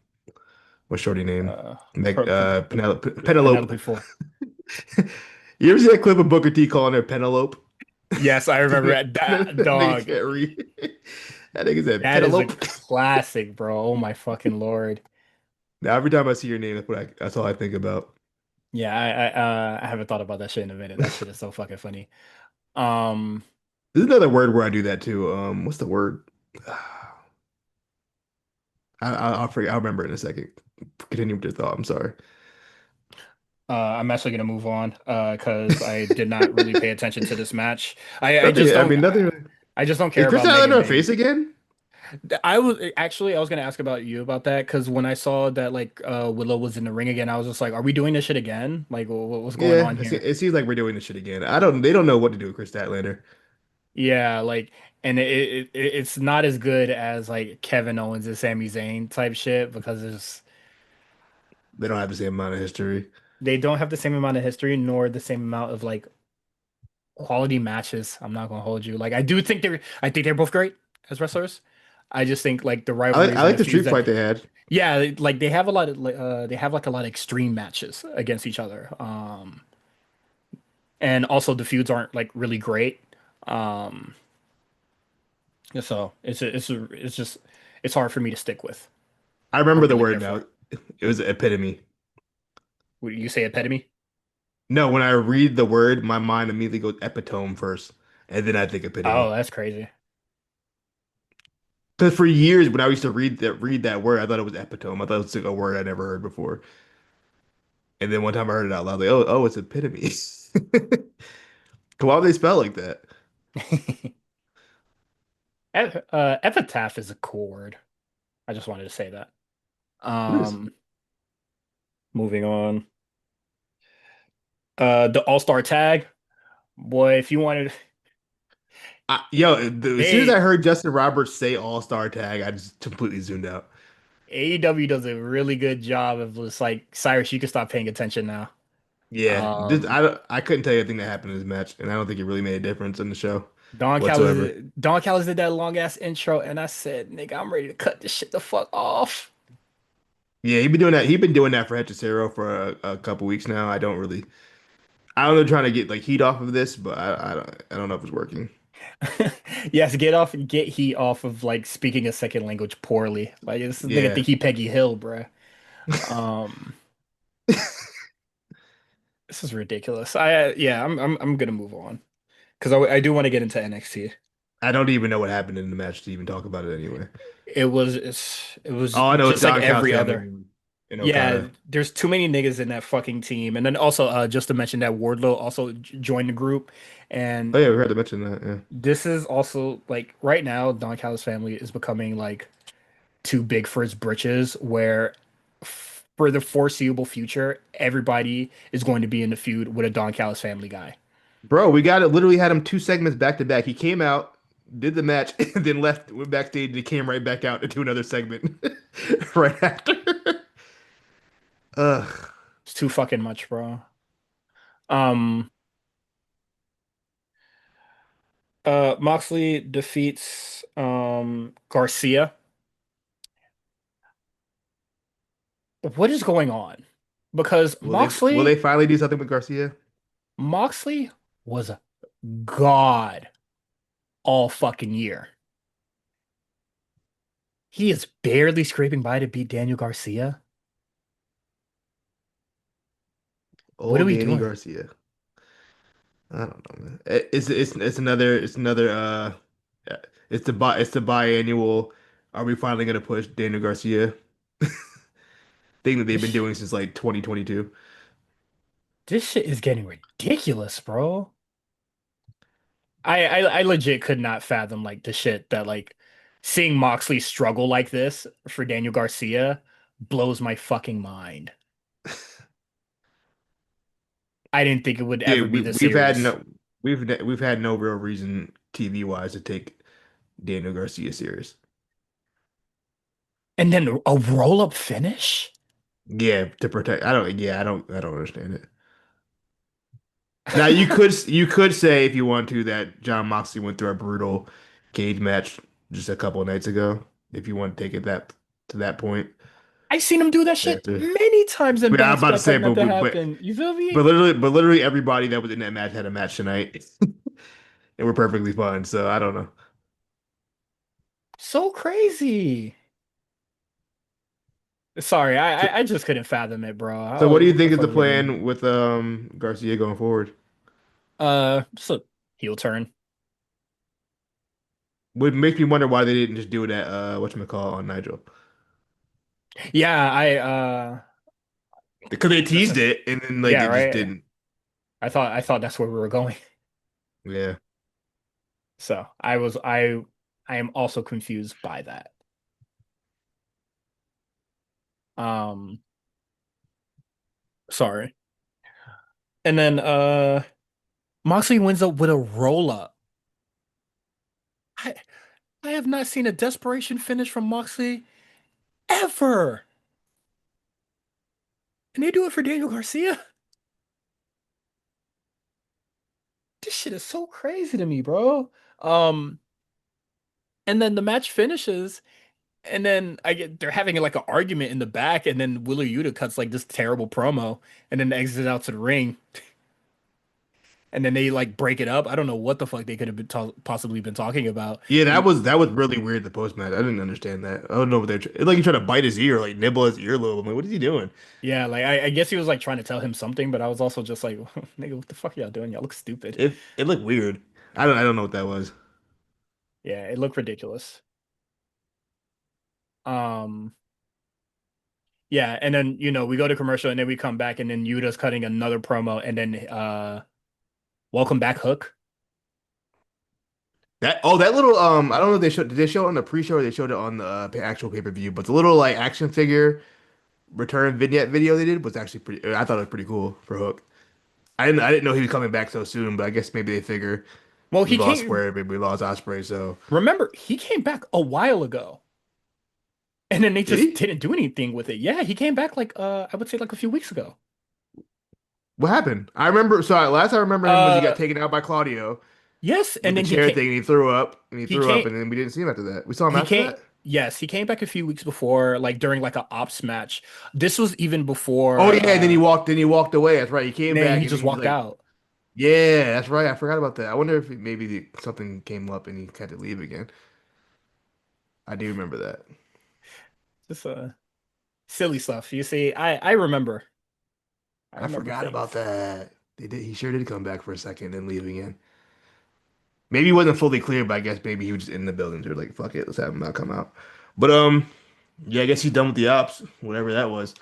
what's shorty name? uh, Meg Penelope. Penelope Ford. You ever see that clip of Booker T calling her Penelope? Yes, I remember that, That nigga dog. can't read. That nigga said That is a Penelope. classic, bro. Oh my fucking Lord. Now every time I see your name, that's all I think about. Yeah, I haven't thought about that shit in a minute. That shit is so fucking funny. Um, There's another word where I do that too. What's the word? I'll forget. I'll remember in a second. Continue with your thought. I'm sorry. I'm actually gonna move on, because I did not really pay attention to this match. I just Nothing. I don't mean, nothing. I just don't Is care Chris about Allen Megan our Bayne. face again? I was gonna ask about you about that because when I saw that like Willow was in the ring again, I was just like, are we doing this shit again? Like, what's going Yeah, on here? it seems like we're doing this shit again. I don't. They don't know what to do with Chris Statlander. Yeah, like, and it's not as good as like Kevin Owens and Sami Zayn type shit because They don't have the same amount of history. they don't have the same amount of history nor the same amount of like quality matches. I'm not gonna hold you. Like, I think they're both great as wrestlers. I just think like the I rivalries and like the the feuds street that fight they had. yeah, like they have a lot of like they have like a lot of extreme matches against each other. And also the feuds aren't like really great. Um, so it's just it's hard for me to stick with I or remember the really word care now. for. It was epitome. Would you say epitome? No, when I read the word, my mind immediately goes epitome first, and then I think Oh, epitome. that's crazy. Because for years, when I used to read that word, I thought it was epitome. I thought it was like a word I never heard before. And then one time I heard it out loud, like, oh, it's epitome. Why would they spell like that? Epitaph is a cool word. I just wanted to say that. It is. Um, Moving on. The All-Star tag. Boy, if you wanted As soon as I They heard Justin Roberts say All-Star tag, I just completely zoomed out. AEW does a really good job of just like Cyrus, you can stop paying attention now. Yeah, Um, I couldn't tell you anything that happened in this match, and I don't think it really made a difference in the show whatsoever. Don Callis did that long ass intro, and I said, "Nigga, I'm ready to cut this shit the fuck off." Yeah, he been doing that. He been doing that for Hechicero for a couple weeks now. I don't know, trying to get like heat off of this, but I don't know if it's working. Yes, get heat off of like speaking a second language poorly. Like this nigga Yeah, think he Peggy Hill, bruh. Um, this is ridiculous. I'm gonna move on because I do want to get into NXT. I don't even know what happened in the match to even talk about it anyway. It was All I know is just like Don Callis every family other. won and Yeah, Okada. there's too many niggas in that fucking team. And then also, just to mention that Wardlow also joined the group, Oh and yeah, we had to mention that. Yeah, this is also like right now, Don Callis family is becoming like too big for his britches, where for the foreseeable future, everybody is going to be in the feud with a Don Callis family guy. bro, we got it. Literally had him 2 segments back to back. He came out, did the match, and then left, went backstage, and he came right back out into another segment right after. Ugh. It's too fucking much, bro. Um, Moxley defeats Garcia. What is going on? Because Will they finally do something with Garcia? Moxley was God all fucking year. He is barely scraping by to beat Daniel Garcia. What are Old we Danny doing? Garcia. I don't know, man. It's another yeah, it's the biannual. Are we finally gonna push Daniel Garcia thing that they've been This doing since like 2022? this shit is getting ridiculous, bro. I legit could not fathom like the shit that like seeing Moxley struggle like this for Daniel Garcia blows my fucking mind. I didn't think it would Yeah, ever be this serious. we've had no real reason TV wise to take Daniel Garcia serious. And then a roll-up finish? Yeah, to protect. I don't understand it. Now you could say if you want to that John Moxley went through a brutal cage match just a couple of nights ago. If you want to take it that to that point. I've seen him do that shit After, many times and yeah, I'm don't about to expect say, like that to happen. You feel me? but literally everybody that was in that match had a match tonight, and we're perfectly fine. So I don't know. So crazy. Sorry, So, I just couldn't fathom it, bro. so what do you What the think is fuck the are we doing? plan with Garcia going forward? Just a heel turn. What makes me wonder why they didn't just do it at whatchamacallit on Nigel. Yeah, Because they this teased is it and then like yeah, they just right. didn't. I thought that's where we were going. Yeah. So I am also confused by that. Um, sorry. And then Moxley wins up with a roll up. I I have not seen a desperation finish from Moxley ever. And they do it for Daniel Garcia. This shit is so crazy to me, bro. Um, and then the match finishes, and then I get they're having like an argument in the back, and then Wheeler Yuta cuts like this terrible promo, and then exits out to the ring, and then they like break it up. I don't know what the fuck they could have been possibly been talking about. Yeah, And that was really weird. The post match, I didn't understand that. I don't know what they're it's like he tried to bite his ear, like nibble his earlobe. I'm like, what is he doing? yeah, like I guess he was like trying to tell him something, but I was also just like, nigga, what the fuck y'all doing? Y'all look stupid. It looked weird. I don't know what that was. Yeah, it looked ridiculous. Um, yeah, and then we go to commercial, and then we come back, and then Yuta's cutting another promo, and then welcome back Hook. That little I don't know if they showed did they show it on the pre-show or they showed it on the actual pay-per-view, but the little like action figure return vignette video they did was actually pretty. I thought it was pretty cool for Hook. I didn't know he was coming back so soon, but I guess maybe they figure. Well, We he lost came. Square, but we lost Osprey. So Remember, he came back a while ago, and then they did just he? didn't do anything with it. Yeah, he came back like I would say like a few weeks ago. What happened? I remember. So last I remember him was he got Uh, taken out by Claudio yes, with and the then chair thing, and he threw up, and he he threw up, came and then we didn't see him after that. We saw him he after came that. yes, he came back a few weeks before, like during like a ops match. This was even Oh before yeah, and then he walked. Then he walked away. That's right. He came then back, he and then just he's walked like, out. "Yeah, that's right. I forgot about that. I wonder if maybe something came up and he had to leave again." I do remember that. Just silly stuff. You see, I remember. I I remember forgot about things. that. They did. He sure did come back for a second and leave again. Maybe he wasn't fully clear, but I guess maybe he was just in the building. They're like, "Fuck it, let's have him not come out." But yeah, I guess he's done with the ops, whatever that was.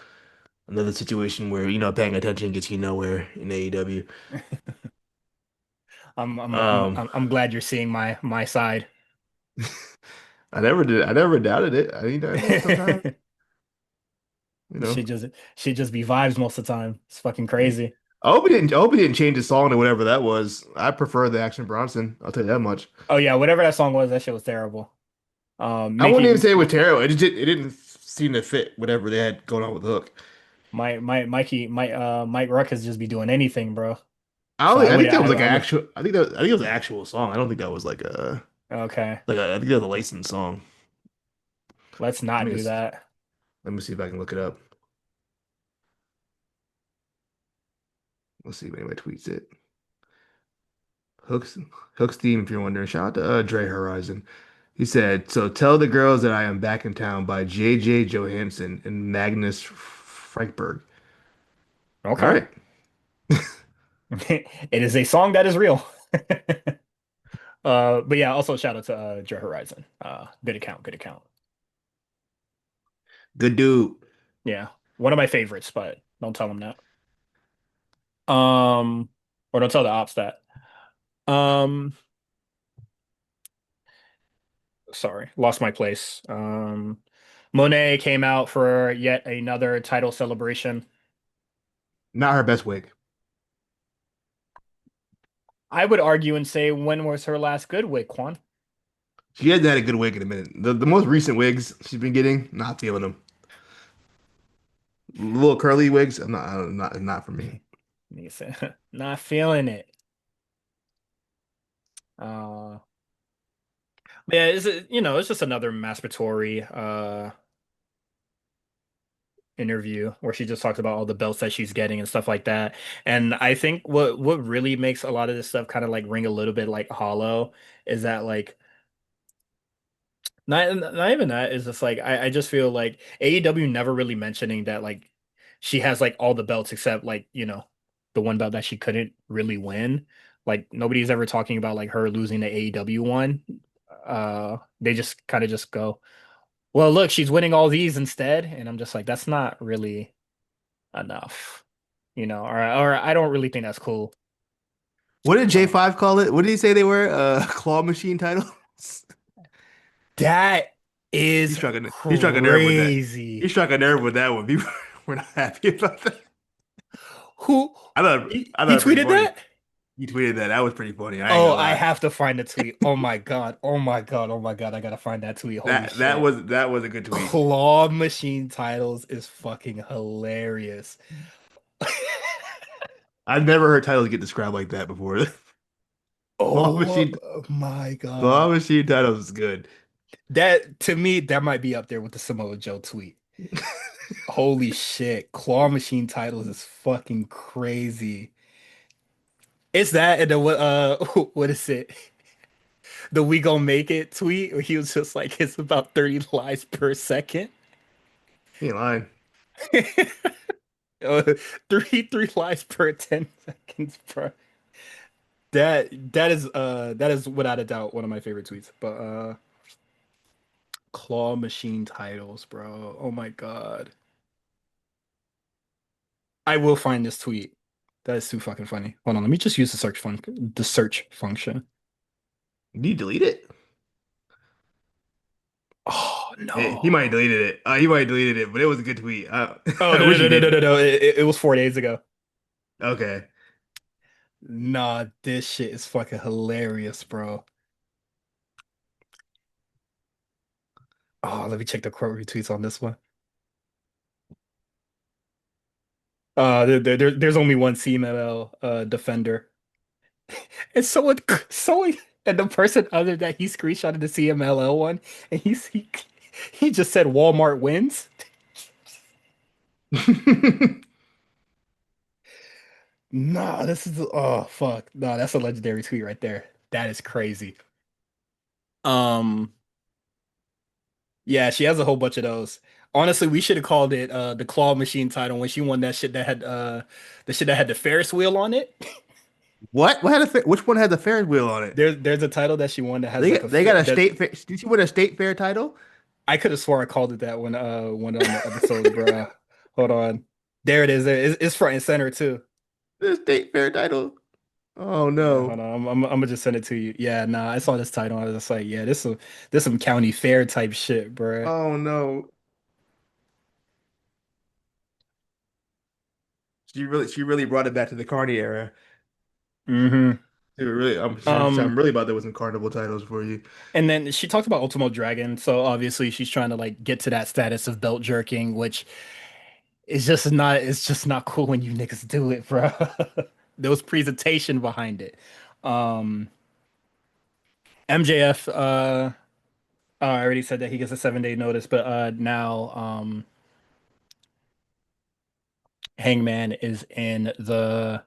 Another situation where paying attention gets you nowhere in AEW. Um, I'm glad you're seeing my side. I never did. I never doubted it. I know sometimes, you know. She just be vibes most of the time. It's fucking crazy. I hope he didn't change his song to whatever that was. I prefer the Action Bronson. I'll tell you that much. Oh yeah, whatever that song was, that shit was terrible. I wouldn't even Making say it was terrible. It didn't seem to fit whatever they had going on with Hook. Mike Ruckus just be doing anything, bro. I So don't think, I think that was like I an would actual. I think it was an actual song. I don't think that was okay. I think that was a licensed song. Let's Let not me do just, that. let me see if I can look it up. Let's see if anybody tweets it. Hooks Hooks theme, if you're wondering. Shout out to Dre Horizon. He said, "So tell the girls that I am back in town by JJ Johansson and Magnus Frankberg." All Okay. right. It is a song that is real. But yeah, also shout out to Joe Horizon. Good account, good account. Good dude. Yeah. One of my favorites, but don't tell him that. Um, or don't tell the ops that. Um, sorry, lost my place. Monet came out for yet another title celebration. Not her best wig. I would argue and say, when was her last good wig, Quan? She hasn't had a good wig in a minute. The most recent wigs she's been getting, not feeling them. Little curly wigs, not for me. He said, not feeling it. Uh, yeah, it's just another masturbatory interview where she just talks about all the belts that she's getting and stuff like that. And I think what really makes a lot of this stuff kind of like ring a little bit like hollow is that like not even that is just like I just feel like AEW never really mentioning that like she has like all the belts except like, the one belt that she couldn't really win. Like nobody's ever talking about like her losing the AEW one. They just kind of just go, well, look, she's winning all these instead. And I'm just like, that's not really enough, or I don't really think that's cool. What did Uh, J5 call it? What did he say they were? Claw machine titles? that He is struck a nerve with that. He crazy. struck a nerve with that one. People were not happy about that. Who I he thought it pretty tweeted funny. that? He tweeted that. That was pretty funny. I ain't Oh, gonna I lie. have to find the tweet. Oh my God. Oh my God. Oh my God. I gotta find that tweet. Holy shit. That was a good tweet. Claw machine titles is fucking hilarious. I've never heard titles get described like that before. Claw Oh machine my Claw God. machine titles is good. That to me, that might be up there with the Samoa Joe tweet. Holy shit. Claw machine titles is fucking crazy. It's that and then what what is it? The "We Gonna Make It" tweet where he was just like it's about 30 lies per second. He ain't lying. Uh, three lies per 10 seconds, bro. That is without a doubt one of my favorite tweets. But claw machine titles, bro. Oh my God. I will find this tweet. That is too fucking funny. Hold on, let me just use the search function. Did he delete it? Oh He might no. have deleted it. He might have deleted it, but it was a good tweet. Oh I no wish no he no no no didn't. no no. It was 4 days ago. Okay. Nah, this shit is fucking hilarious, bro. Oh, let me check the quote retweets on this one. There's only one CMLL defender. And someone, and the person other that he screenshotted the CMLL one, and he just said Walmart wins. Nah, this is oh fuck. Nah, that's a legendary tweet right there. That is crazy. Um, yeah, she has a whole bunch of those. Honestly, we should have called it the claw machine title when she won that shit that had the shit that had the Ferris wheel on it. What? Which one had the Ferris wheel on it? There's a title that she won that has like a They got a that state fair. Did she win a state fair title? I could have swore I called it that when on the episode, bruh. Hold on. There it is. It's front and center too. The state fair title. Oh Yeah, no. hold on. I'm gonna just send it to you. Yeah, nah, I saw this title. I was just like, yeah, this some county fair type shit, bruh. Oh no. She really brought it back to the Carney era. Hmm. I'm Um, really about there was some carnival titles for you. and then she talked about Ultimo Dragon, so obviously she's trying to like get to that status of belt jerking, which is just not it's just not cool when you niggas do it, bro. There was presentation behind it. Um, MJF, I already said that he gets a 7 day notice, but now Hangman is in the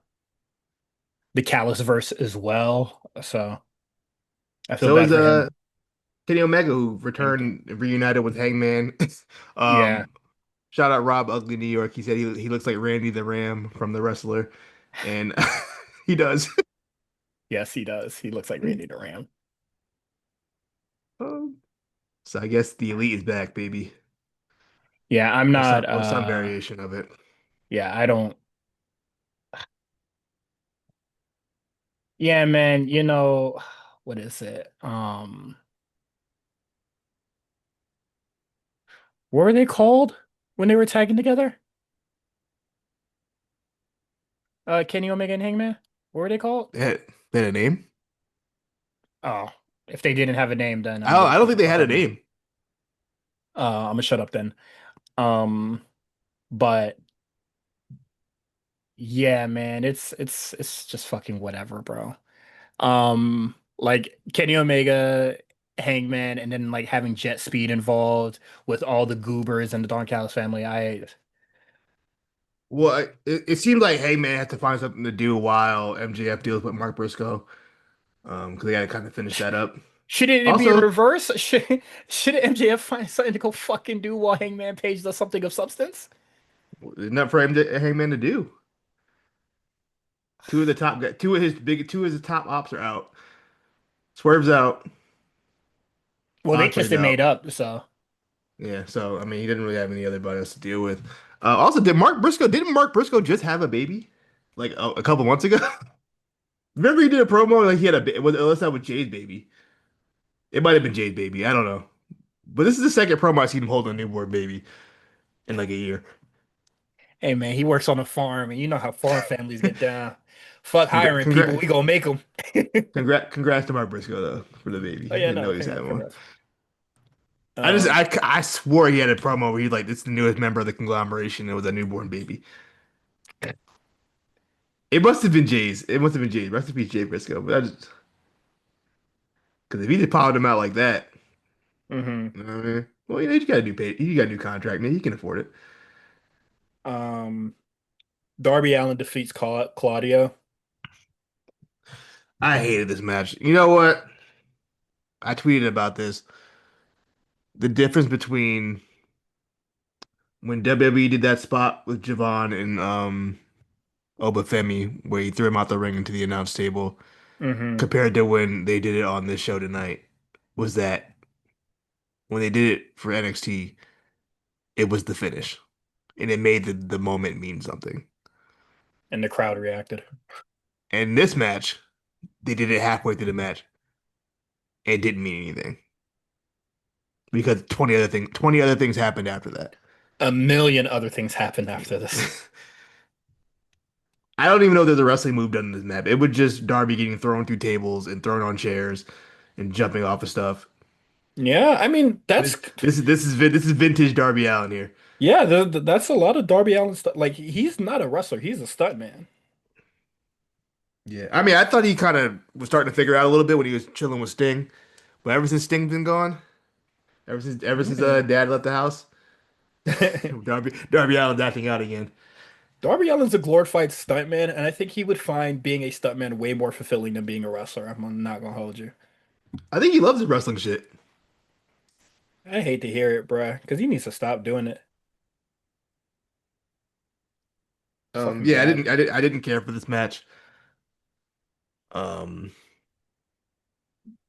Callus verse as well. So I feel So bad is for him. Kenny Omega, who And returned reunited with Hangman. yeah, um Shout out Rob Ugly New York. He said he looks like Randy the Ram from The Wrestler. And he does. yes, he does. He looks like Randy the Ram. Um, so I guess the Elite is back, baby. Yeah, I'm not Or some variation of it. yeah, I don't yeah, man, what is it? What were they called when they were tagging together? Kenny Omega and Hangman? What were they called? They had a name? Oh, if they didn't have a name, then I'm gonna I don't shut think the they fuck had a up now. name. I'm gonna shut up then. Um, but yeah, man, it's just fucking whatever, bro. Like Kenny Omega, Hangman, and then like having Jet Speed involved with all the goobers and the Don Callis family. I Well, it seems like Hangman had to find something to do while MJF deals with Mark Briscoe. Because they got to kind of finish that up. shouldn't it be a Also, reverse? Should MJF find something to go fucking do while Hangman Page does something of substance? there's nothing for Hangman to do. Two of his top ops are out. Swerve's out. Well, they kissed Entree's and made out. up, so Yeah, so I mean, he didn't really have any other body else to deal with. Also, didn't Mark Briscoe just have a baby like a couple months ago? Remember he did a promo like he had a unless that was Jay's baby. It might have been Jay's baby. I don't know. But this is the second promo I've seen him hold a newborn baby in like a year. hey man, he works on a farm, and you know how farm families get down. Fuck Congrats, hiring people, congrats, we gonna make them. congrats to Mark Briscoe though for the baby. Oh I yeah, didn't know no, he's congrats, having one. congrats. Um, I swore he had a promo where he's like, "This is the newest member of the conglomeration." It was a newborn baby. It must have been Jay's. It must have been Jay's. Rest in peace, Jay Briscoe. But I just because if he just powered him out like that, mhm. you know what I mean? Well, you know, you got a new pay. You got a new contract, man. You can afford it. Um, Darby Allin defeats Claudio. I hated this match. You know what? I tweeted about this. The difference between when WWE did that spot with Javon and Obafemi, where he threw him out the ring into the announce table, Hmm. compared to when they did it on this show tonight, was that when they did it for NXT, it was the finish, and it made the moment mean something. And the crowd reacted. And this match, they did it halfway through the match, and it didn't mean anything because 20 other things happened after that. A million other things happened after this. I don't even know if there's a wrestling move done in this map. It would just Darby getting thrown through tables and thrown on chairs and jumping off of stuff. Yeah, I mean This is vintage Darby Allin here. yeah, that's a lot of Darby Allin stuff. Like he's not a wrestler, he's a stunt man. Yeah, I mean, I thought he kind of was starting to figure out a little bit when he was chilling with Sting, but ever since Sting's been gone, ever since Mm. Dad left the house, Darby Allin's acting out again. Darby Allin's a glorified stuntman, and I think he would find being a stuntman way more fulfilling than being a wrestler. I'm not gonna hold you. I think he loves the wrestling shit. I hate to hear it, bruh, because he needs to stop doing it. It's fucking Yeah, bad. I didn't care for this match. Um,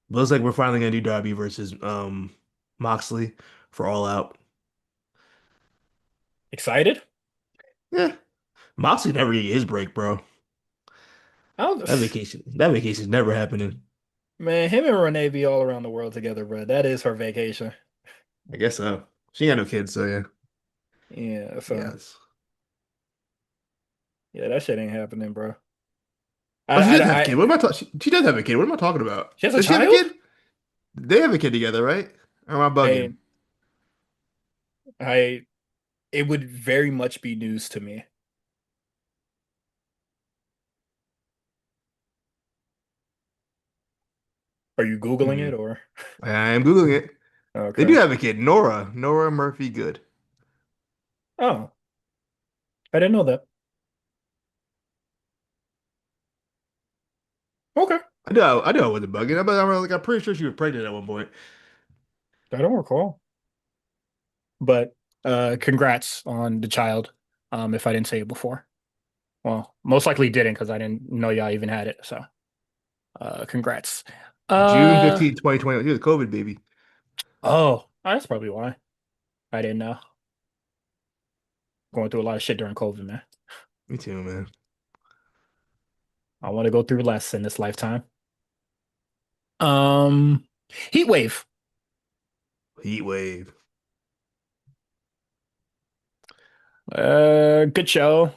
looks like we're finally gonna do Darby versus Moxley for All Out. Excited? Yeah, Moxley never get his break, bro. I don't, That vacation's never happening. man, him and Renee be all around the world together, bro. That is her vacation. I guess so. She got no kids, so yeah. Yeah, so Yes. yeah, that shit ain't happening, bro. Oh, she does have a kid. I What am I talking? She does have a kid. What am I talking about? she has a Does she have a child? kid? They have a kid together, right? Or am I bugging? I I it would very much be news to me. Are you Googling Hmm. it or? I am Googling it. They do Okay. have a kid, Nora Murphy Good. Oh, I didn't know that. Okay. I know I wasn't bugging. I'm pretty sure she was pregnant at one point. I don't recall. But congrats on the child. If I didn't say it before. Well, most likely didn't because I didn't know y'all even had it. So congrats. June Uh 15th, 2020. He was a COVID baby. oh, that's probably why. I didn't know. Going through a lot of shit during COVID, man. Me too, man. I want to go through less in this lifetime. Um Heatwave. Heat wave. Good show.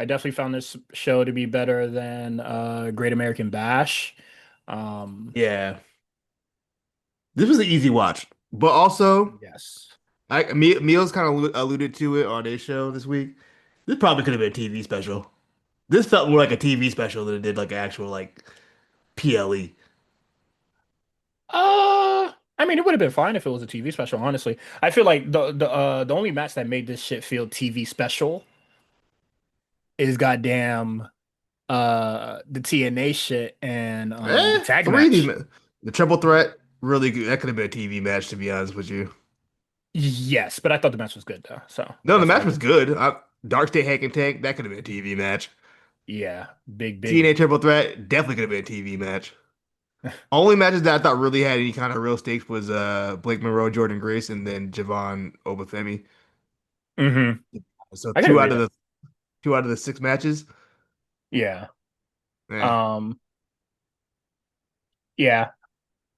I definitely found this show to be better than Great American Bash. Um, Yeah. This was an easy watch. But also, yes. Meals kind of alluded to it on their show this week. This probably could have been a TV special. This felt more like a TV special than it did like actual like PLE. I mean, it would have been fine if it was a TV special, honestly. I feel like the only match that made this shit feel TV special is goddamn the TNA shit and the tag Three of these match. the triple threat really good. That could have been a TV match to be honest with you. Yes, but I thought the match was good though, so No, the that's why I match was give. good. Dark State Hack and Tank, that could have been a TV match. Yeah, big. TNA Triple Threat definitely could have been a TV match. Only matches that I thought really had any kind of real stakes was Blake Monroe, Jordan Grace, and then Javon Obafemi. Hmm. So I can agree that. two out of the six matches. Yeah. Eh. Um, yeah,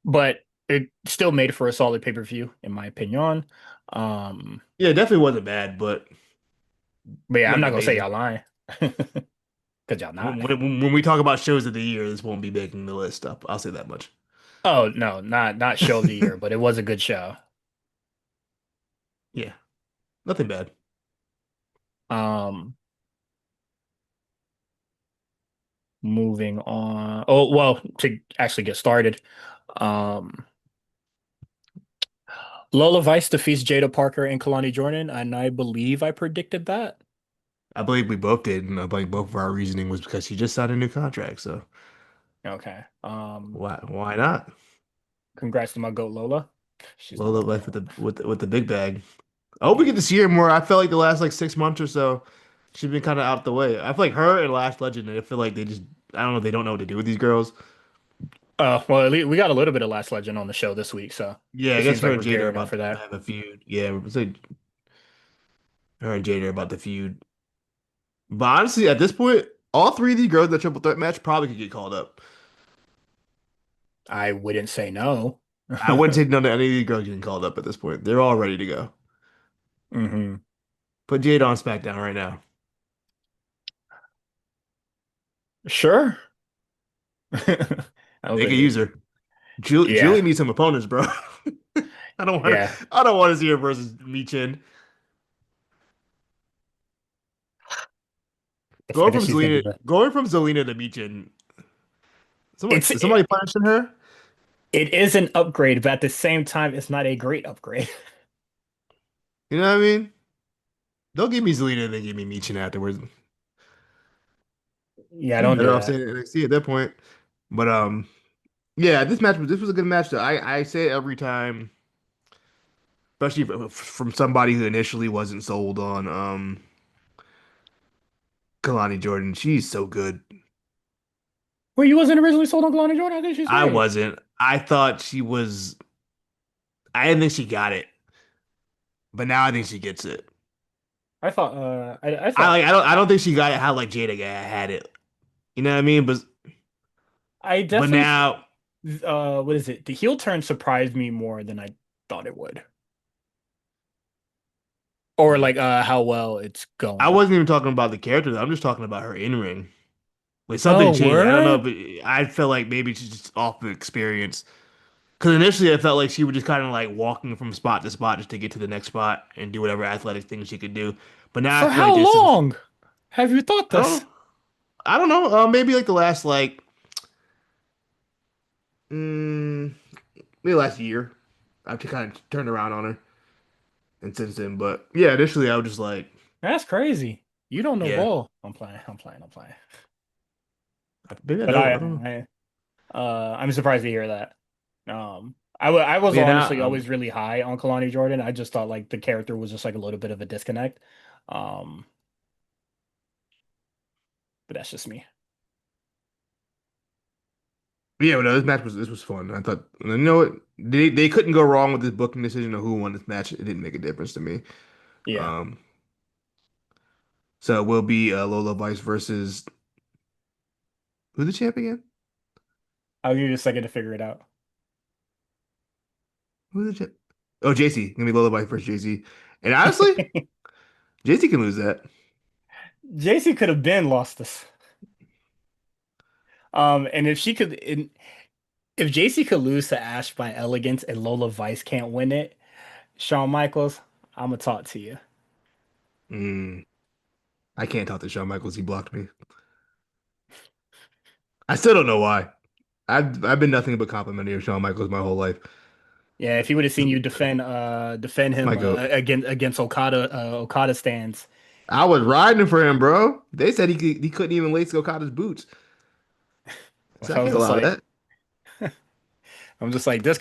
but it still made for a solid pay-per-view, in my opinion. Um, Yeah, it definitely wasn't bad, but but it yeah, I'm wasn't not gonna say amazing. y'all lying. Because y'all not. When we talk about shows of the year, this won't be making the list up. I'll say that much. Oh no, not show of the year, but it was a good show. Yeah, nothing bad. Um, moving on. Oh well, to actually get started. Um, Lola Vice defeats Jada Parker and Kalani Jordan, and I believe I predicted that. I believe we both did, and I believe both of our reasoning was because she just signed a new contract. So Okay. why not? Congrats to my goat Lola. She's the Lola one, left bro. with the big bag. I hope we get Yeah. to see her more. I felt like the last like 6 months or so, she's been kind of out the way. I feel like her and Last Legend. I feel like they just I don't know. They don't know what to do with these girls. Well, at least we got a little bit of Last Legend on the show this week, so Yeah, I it guess seems her like and we're Jada are gearing up about for to that. have a feud. Yeah, it's like her and Jada are about to feud. But honestly, at this point, all three of these girls in the triple threat match probably could get called up. I wouldn't say no. I wouldn't say none of any of these girls getting called up at this point. They're all ready to go. Hmm. Put Jada on SmackDown right now. Sure. I was They like, could use her. Julie yeah, needs some opponents, bro. yeah. I don't want to see her versus Michin. I feel like she's gonna do that. Going from Zelina to Michin. It's Is somebody punishing her? it is an upgrade, but at the same time, it's not a great upgrade. You know what I mean? Don't give me Zelina and then give me Michin afterwards. Yeah, I'm don't better do off that. saying NXT at that point. But yeah, this was a good match though. I say it every time, especially from somebody who initially wasn't sold on Kalani Jordan. She's so good. Well, you wasn't originally sold on Kalani Jordan. I think she's I great. wasn't. I thought she was. I didn't think she got it, but now I think she gets it. I thought I don't think she got it how like Jada had it. You know what I mean? I But definitely now what is it? The heel turn surprised me more than I thought it would, or like how well it's I going. wasn't even talking about the character. I'm just talking about her in ring. Like something Oh, changed. I don't know, word? but I felt like maybe she's just off the experience. Because initially I felt like she was just kind of like walking from spot to spot just to get to the next spot and do whatever athletic things she could do. But now I For feel like how there's some. long have you thought I don't this? know. I don't know. Maybe like the last like mm, maybe last year. I've just kind of turned around on her and since then. But yeah, initially I was just like, That's crazy. You don't know yeah, ball. I'm playing. I'm playing. I'm playing. maybe I But don't. I don't know. I'm surprised to hear that. I was Yeah, honestly now always really high on Kalani Jordan. I just thought like the character was just like a little bit of a disconnect. Um, but that's just me. yeah, but no, this was fun. I thought you know what they couldn't go wrong with this booking decision of who won this match. It didn't make a difference to me. Yeah, Um, so it will be Lola Vice versus who's the champ again? I'll give you a second to figure it out. Who's the champ? Oh, JC. Gonna be Lola Vice versus JC. And honestly, JC can lose that. JC could have been lost this. And if she could, if JC could lose to Ash by elegance and Lola Vice can't win it, Shawn Michaels, I'm gonna talk to you. Mm, I can't talk to Shawn Michaels. He blocked me. I still don't know why. I've been nothing but complimenting of Shawn Michaels my whole life. Yeah, if he would have seen you defend My him goat. against Okada stands. I was riding for him, bro. They said he couldn't even lace Okada's boots. So I I was can't just allow like, that. I'm just like this.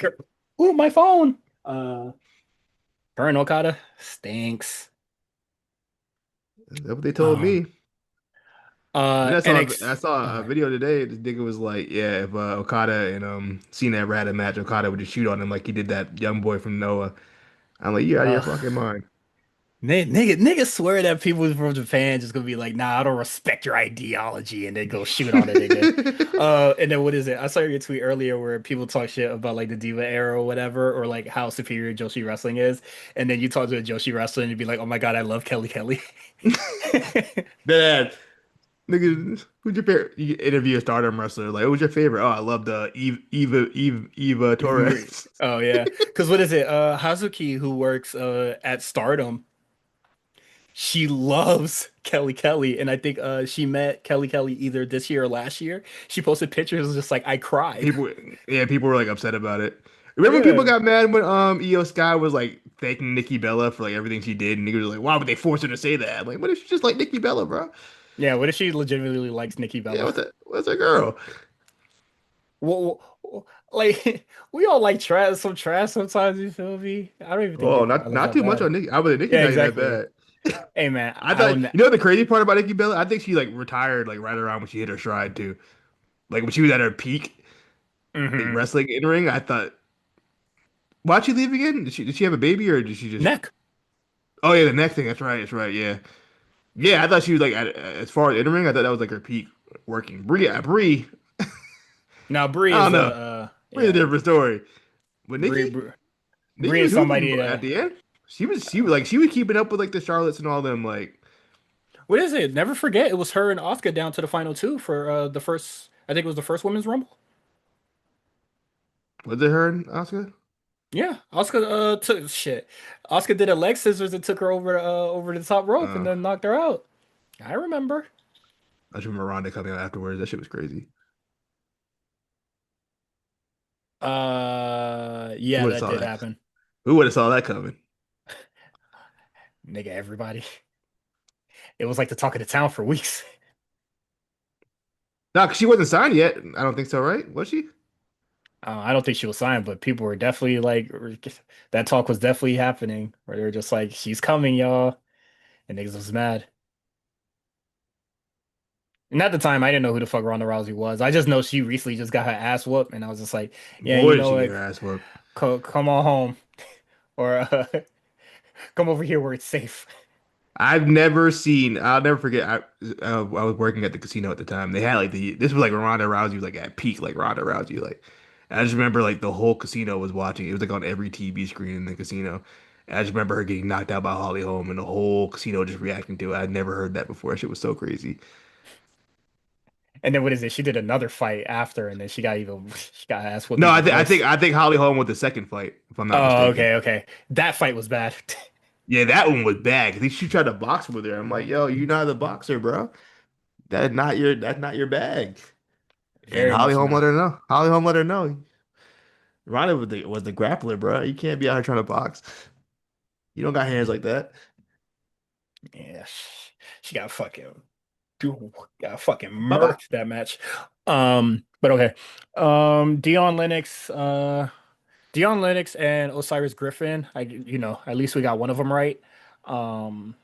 Ooh, my phone. Burn Okada stinks. That's what they told Um, me. Then I NX. saw a Okay. video today. This nigga was like, yeah, if Okada and Cena ever had a match, Okada would just shoot on him like he did that young boy from Noah. I'm like, you out of your Uh, fucking mind. niggas swear that people from Japan just gonna be like, nah, I don't respect your ideology, and they go shoot on a nigga. And then what is it? I saw your tweet earlier where people talk shit about like the Diva era or whatever, or like how superior Joshi wrestling is, and then you talk to a Joshi wrestler and you'd be like, oh my God, I love Kelly Kelly. Dad, nigga, who's your favorite? You interview a stardom wrestler. Like, who's your favorite? Oh, I love the Eva Torres. Oh yeah, because what is it? Hazuki, who works at Stardom, she loves Kelly Kelly, and I think she met Kelly Kelly either this year or last year. She posted pictures just like I cried. People, yeah, people were like upset about it. Remember when people Yeah, got mad when Io Sky was like thanking Nikki Bella for like everything she did, and niggas was like, why would they force her to say that? I'm like, what if she just like Nikki Bella, bro? yeah. What if she legitimately likes Nikki Yeah, Bella? what's that girl? Well, like we all like trash, some trash sometimes. You feel me? I don't even think Oh, Nikki Bella's not that too much bad. on Nikki. I was Nikki's Yeah, not even that exactly. bad. Hey man, I I thought don't. you know the crazy part about Nikki Bella? I think she like retired like right around when she hit her stride too. Like when she was at her peak, like Hmm. wrestling in ring. I thought, why'd she leave again? Did she have a baby or did she just? Neck. Oh yeah, the next thing. That's right. That's right. Yeah, yeah. I thought she was like as far as in ring. I thought that was like her peak working. Bree. Now Brie I is don't know. Bree's a yeah, different story. But Brie, Nikki, Brie, Nikki Brie was is hooping somebody at that. the end. She was like she was keeping up with like the Charlottes and all them like. What is it? Never forget, it was her and Asuka down to the final two for the first. I think it was the first women's rumble. Was it her and Asuka? Yeah, Asuka took shit. Asuka did a leg scissors and took her over the top rope and Uh, then knocked her out. I remember. I just remember Ronda coming out afterwards. That shit was crazy. Who Yeah, would have that saw did that? happen. Who would have saw that coming? Nigga, everybody. It was like the talk of the town for weeks. No, 'cause she wasn't signed yet. I don't think so, right? Was she? I don't think she was signed, but people were definitely like, that talk was definitely happening where they were just like, she's coming, y'all. And niggas was mad. And at the time, I didn't know who the fuck Ronda Rousey was. I just know she recently just got her ass whooped, and I was just like, yeah, you Boy, did know she get what? her ass whooped. Come on home, or come over here where it's safe. I'll never forget. I was working at the casino at the time. They had like this was like Ronda Rousey was like at peak, like Ronda Rousey. Like, I just remember like the whole casino was watching. It was like on every TV screen in the casino. And I just remember her getting knocked out by Holly Holm and the whole casino just reacting to it. I'd never heard that before. That shit was so crazy. And then what is it? She did another fight after, and then she got even she got her ass whooped No, even worse. I think Holly Holm was the second fight, if I'm not Oh, mistaken. okay, okay. That fight was bad. Yeah, that one was bad. I think she tried to box with her. I'm like, yo, you're not the boxer, bro. That's not your bag. And Very Holly much Holm let not. her know. Holly Holm let her know. Ronda was the grappler, bro. You can't be out here trying to box. You don't got hands like that. Yeah, she got fucking dude, got fucking Bye bye. murked that match. But okay. Dion Lennox, Dion Lennox and Osiris Griffin. At least we got one of them right. Um,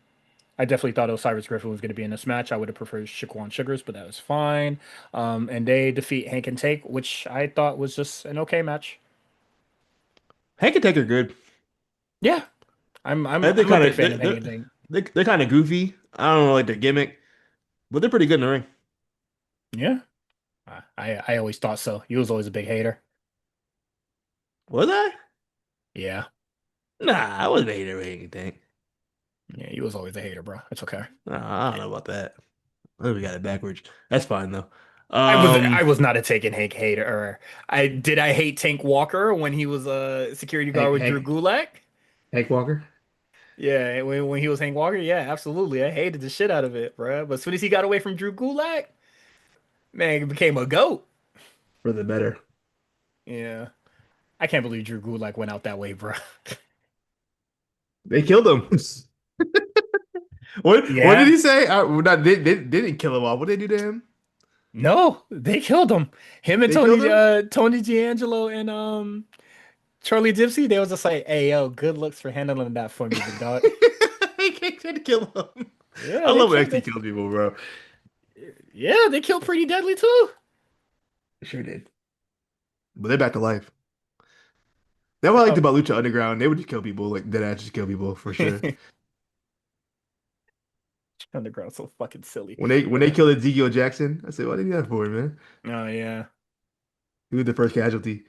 I definitely thought Osiris Griffin was going to be in this match. I would have preferred Shaquan Sugars, but that was fine. And they defeat Hank and Take, which I thought was just an okay match. Hank and Take are good. Yeah, I'm I'm They're I'm a kind big of fan of Hank and Take. they're kind of goofy. I don't know like their gimmick, but they're pretty good in the ring. Yeah, I always thought so. He was always a big hater. Was I? Yeah, Nah, I wasn't a hater of Hank and Take. yeah, he was always a hater, bro. It's okay. Nah, I don't know about that. I think we got it backwards. That's fine though. I was not a Tank and Hank hater. I hate Tank Walker when he was a security guard Hank with Drew Hank Gulak. Hank Walker. Yeah, when he was Hank Walker, yeah, absolutely. I hated the shit out of it, bro. But as soon as he got away from Drew Gulak, man, he became a goat. For the better. Yeah. I can't believe Drew Gulak went out that way, bro. They killed him. What did Yeah. he say? They didn't kill him off. What did they do to him? No, they killed him. Him and They killed him? Tony D'Angelo and Charlie Dipsy, they was just like, hey yo, good looks for handling that for me, big dog. They tried to kill him. Yeah, I they love when killed XT them. kills people, bro. Yeah, they killed Pretty Deadly too. Sure did. But they're back to life. That's what I liked Oh. about Lucha Underground. They would just kill people, like dead ass just kill people for sure. Underground so fucking silly. When But they killed Ezekiel Jackson, I said, "What did he that for, man? oh yeah. He was the first casualty."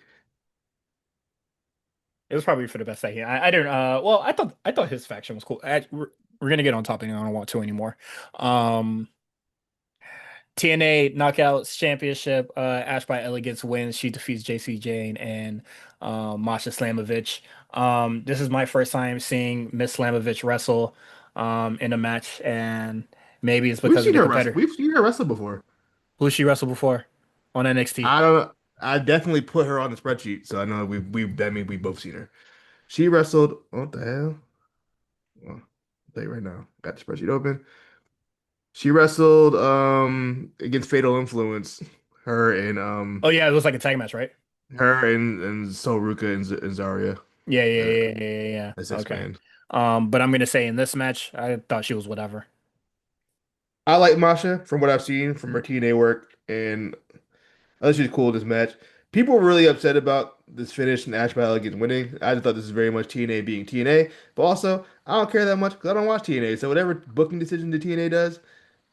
It was probably for the best that I didn't well I thought his faction was cool. We're gonna get on topic and I don't want to anymore. Um TNA Knockouts Championship, Ash by Elegance wins. She defeats JC Jane and Masha Slamovich. This is my first time seeing Miss Slamovich wrestle in a match, and maybe it's because of the competitor. We've seen her wrestle before. Who she wrestled before on NXT? I don't. I definitely put her on the spreadsheet, so I know we that means we both seen her. She wrestled. What the hell? Well, I'll tell you right now. Got the spreadsheet open. She wrestled against Fatal Influence. Her and Oh yeah, it was like a tag match, right? and Soruka and Zarya. Yeah, yeah, Uh, yeah, yeah, yeah, yeah. as Yeah. six Okay. man. But I'm gonna say in this match, I thought she was whatever. I like Masha from what I've seen from her TNA work, and I think she's cool in this match. People were really upset about this finish and Ash Battle against winning. I just thought this is very much TNA being TNA, but also I don't care that much because I don't watch TNA. So whatever booking decision the TNA does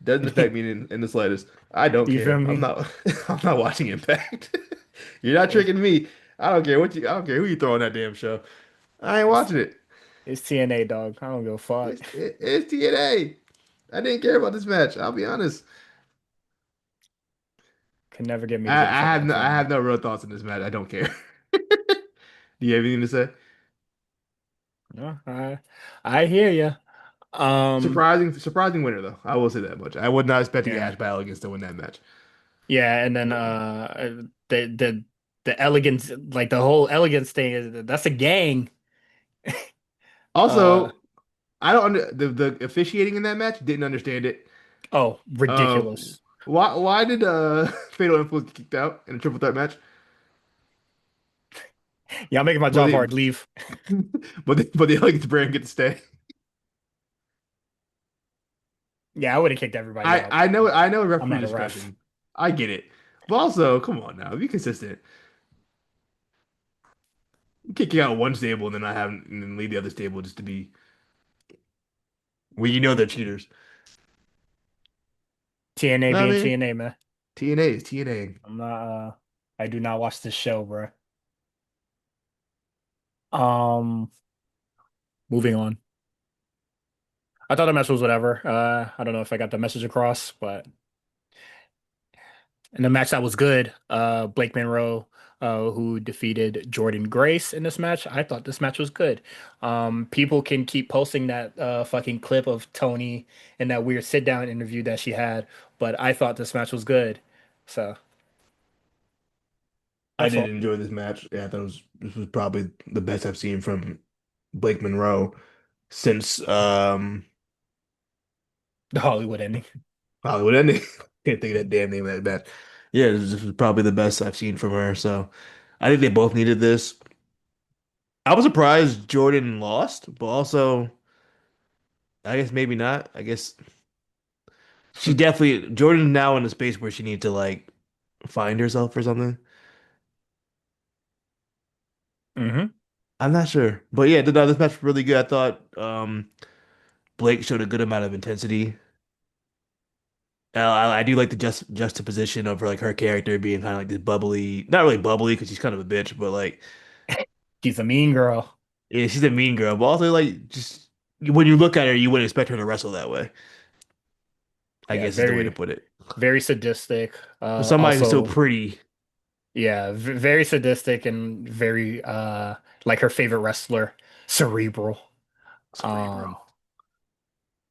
doesn't affect me in the slightest. I don't You feel care. I'm me? not I'm not watching Impact. You're not tricking me. I don't care who you throw on that damn show. I ain't It's watching it. it's TNA, dog. I don't give a fuck. It's TNA. I didn't care about this match. I'll be honest. Can never get me to give a fuck about I TNA. have no real thoughts on this match. I don't care. Do you have anything to say? No, I hear you. Um, Surprising winner though. I will say that much. I was not expecting yeah, Ash Battle against to win that match. yeah, and then the elegance, like the whole elegance thing is that's a gang. Uh, Also, I don't under the officiating in that match. Didn't understand it. oh, ridiculous. Why did Fatal Influence get kicked out in a triple threat match? Yeah, I'm making my But job the hard. Leave. but the Elegance brand get to stay. Yeah, I would have kicked everybody out. I know I'm referee not a ref. discretion. I get it. But also, come on now, be consistent. Kicking out one stable and then I have and then leave the other stable just to be well, you know they're cheaters. TNA No, I being mean TNA, man. TNA is TNA. I'm not. I do not watch this show, bro. Um, moving on. I thought the match was whatever. I don't know if I got the message across, but in the match that was good, Blake Monroe, who defeated Jordan Grace in this match. I thought this match was good. People can keep posting that fucking clip of Tony and that weird sit down interview that she had, but I thought this match was good. So I that's did all. enjoy this match. Yeah, I thought this was probably the best I've seen from Blake Monroe since The Hollywood ending. Hollywood Ending. Can't think of that damn name of that match. Yeah, this was probably the best I've seen from her. So I think they both needed this. I was surprised Jordan lost, but also I guess maybe not. I guess she definitely Jordan's now in a space where she needs to like find herself or something. Hmm. I'm not sure, but yeah, no, this match was really good. I thought Blake showed a good amount of intensity. I do like the juxtaposition of her, like her character being kind of like this bubbly, not really bubbly because she's kind of a bitch, but like She's a mean girl. yeah, she's a mean girl, but also like just when you look at her, you wouldn't expect her to wrestle that way. I Yeah, guess is the way to very, put it. very sadistic. For somebody who's so Also, pretty, yeah, v very sadistic and very like her favorite wrestler, cerebral. Um, cerebral.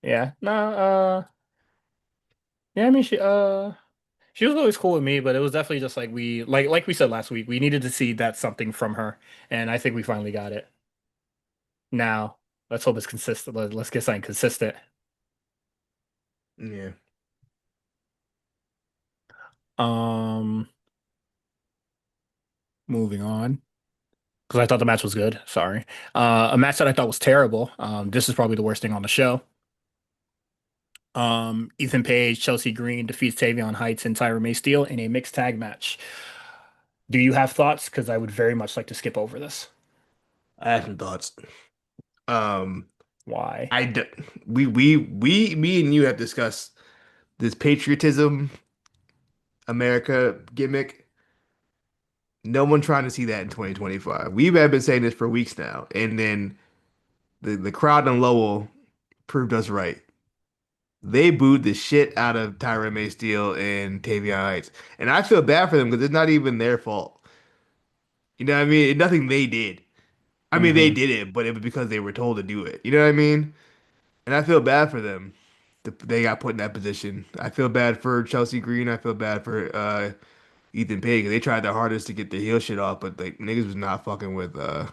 yeah, no, yeah, I mean she was always cool with me, but it was definitely just like like we said last week, we needed to see that something from her, and I think we finally got it. Now, let's hope it's consistent. Let's get something consistent. Yeah. Um, moving on. Because I thought the match was good. Sorry. A match that I thought was terrible. This is probably the worst thing on the show. Ethan Page, Chelsea Green defeats Tavion Heights and Tyra May Steele in a mixed tag match. Do you have thoughts? Because I would very much like to skip over this. I have some thoughts. Um, Why? I d me and you have discussed this patriotism America gimmick. No one trying to see that in 2025. We've been saying this for weeks now, and then the crowd in Lowell proved us right. They booed the shit out of Tyra May Steele and Tavion Heights, and I feel bad for them because it's not even their fault. You know what I mean? It's nothing they did. I mean, they Hmm. did it, but it was because they were told to do it. You know what I mean? And I feel bad for them. They got put in that position. I feel bad for Chelsea Green. I feel bad for Ethan Page. They tried their hardest to get the heel shit off, but like niggas was not fucking with The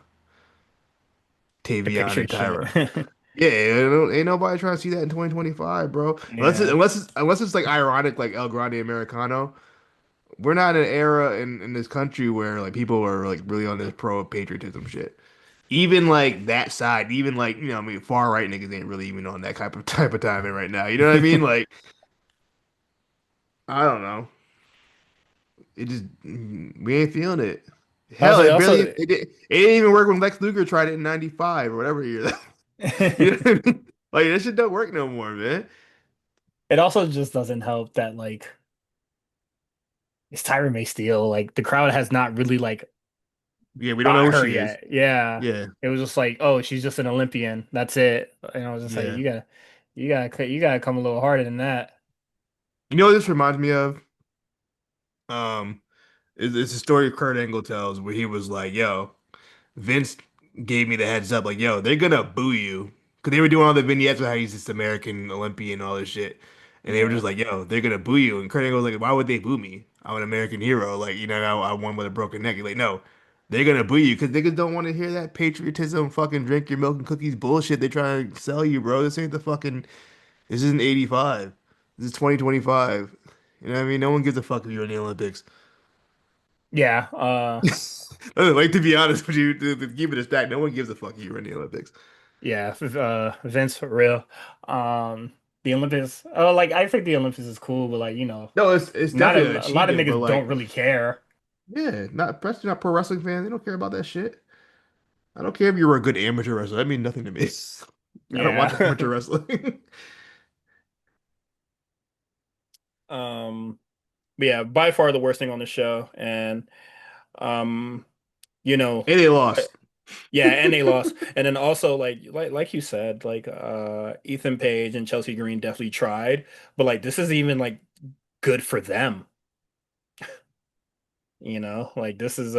Tavion and Patriot shit. Tyra. Yeah, ain't nobody trying to see that in 2025, bro. Yeah. Unless it's like ironic, like El Grande Americano. We're not in an era in this country where like people are like really on this pro patriotism shit. Even like that side, even like I mean, far right niggas ain't really even on that type of timing right now. You know what I mean? Like, I don't know. It just we ain't feeling it. Hell, Also, it barely also, it didn't even work when Lex Luger tried it in '95 or whatever year that. You know what I mean? Like that shit don't work no more, man. it also just doesn't help that like it's Tyra May Steele. Like the crowd has not really like Yeah, we don't know got who her she is. yet. Yeah. Yeah, It was just like, oh, she's just an Olympian. That's it. And I was just like, yeah. you gotta come a little harder than that. You know what this reminds me of? Um, it's a story Kurt Angle tells where he was like, "Yo, Vince gave me the heads up, like, yo, they're gonna boo you." Because they were doing all the vignettes with how he's this American Olympian and all this shit. And they were just Yeah. like, yo, they're gonna boo you. And Kurt Angle was like, why would they boo me? I'm an American hero. Like, I won with a broken neck. He's like, no, they're gonna boo you because niggas don't want to hear that patriotism, fucking drink your milk and cookies bullshit they try to sell you, bro. This ain't the fucking, this isn't 85. This is 2025. You know what I mean? No one gives a fuck if you're in the Olympics. Yeah. Like, to be honest with you, to keep it a stack, no one gives a fuck if you're in the Olympics. Yeah, Vince for real. The Olympics. Oh, like I think the Olympics is cool, but like No, it's not definitely an a lot of achievement, but niggas don't like, really care. yeah, not especially not pro wrestling fans. They don't care about that shit. I don't care if you were a good amateur wrestler. That means nothing to me. I don't watch Yeah. amateur wrestling. Um, but yeah, by far the worst thing on the show, and um, you know, And they I- lost. yeah, and they lost, and then also like you said, like Ethan Page and Chelsea Green definitely tried, but like this is even like good for them, like this is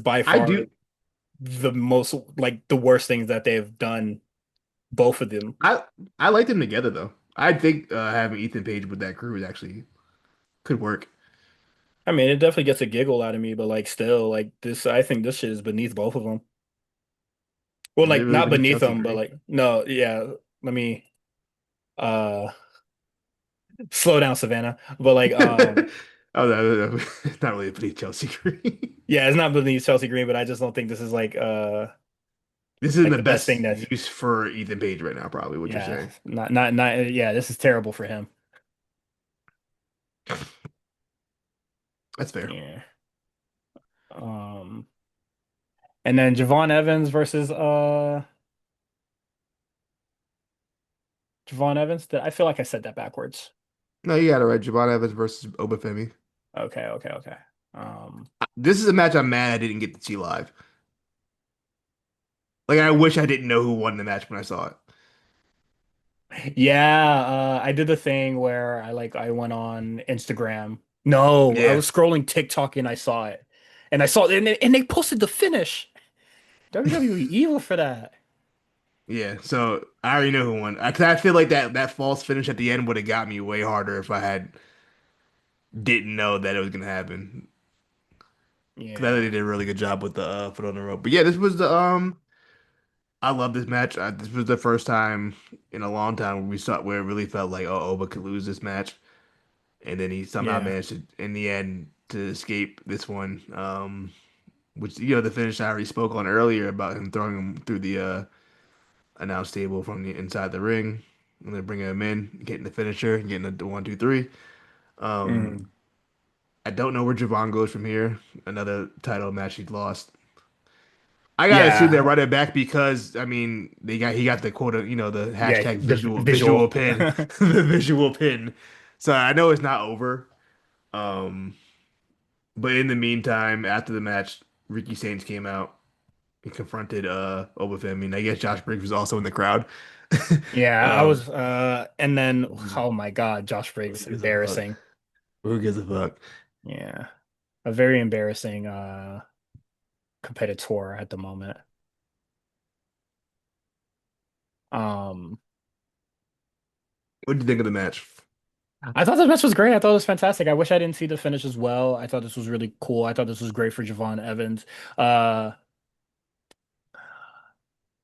by I far do. the most like the worst things that they've done, both of them. I I like them together though. I think having Ethan Page with that crew is actually could work. I mean, it definitely gets a giggle out of me, but like still, like this, I think this shit is beneath both of them. Well, Is it like really not beneath beneath Chelsea them, but Green? like no, yeah. Let me uh slow down, Savannah. But like Oh no, it's not really beneath Chelsea Green. yeah, it's not beneath Chelsea Green, but I just don't think this is This isn't like the the best thing best that's use for Ethan Page right now, probably what you're yeah, saying. not yeah, this is terrible for him. That's fair. Yeah. Um and then Javon Evans versus Javon Evans. I feel like I said that backwards. No, you got it right. Javon Evans versus Obafemi. Okay, okay, okay. Um This is a match I'm mad I didn't get to see live. Like I wish I didn't know who won the match when I saw it. Yeah, I did the thing where I went on Instagram. No, I Yeah, was scrolling TikTok and I saw it. And I saw it and they posted the finish. WWE evil for that. yeah. So I already know who won. 'Cause I feel like that false finish at the end would have got me way harder if I had didn't know that it was gonna happen. Because I think Yeah. they did a really good job with the foot on the rope. But yeah, this was the I love this match. This was the first time in a long time where we saw where it really felt like oh Oba could lose this match, and then he somehow Yeah. managed to in the end to escape this one. Which the finish I already spoke on earlier about him throwing him through the announce table from the inside the ring, and then bringing him in, getting the finisher, getting the 1, 2, 3. Um, Mhm. I don't know where Javon goes from here. Another title match he lost. I gotta assume they're Yeah. running back because I mean he got the quote the Yeah, hashtag the visual visual. pin the visual pin. So I know it's not over. Um, but in the meantime, after the match, Ricky Saints came out and confronted Obafemi. And I guess Josh Briggs was also in the crowd. Yeah, I Um, was and then oh my God, Josh who Briggs, gives a fuck? embarrassing. Who gives a fuck? Yeah. A very embarrassing competitor at the moment. Um What did you think of the match? I thought the match was great. I thought it was fantastic. I wish I didn't see the finish as well. I thought this was really cool. I thought this was great for Javon Evans. Uh,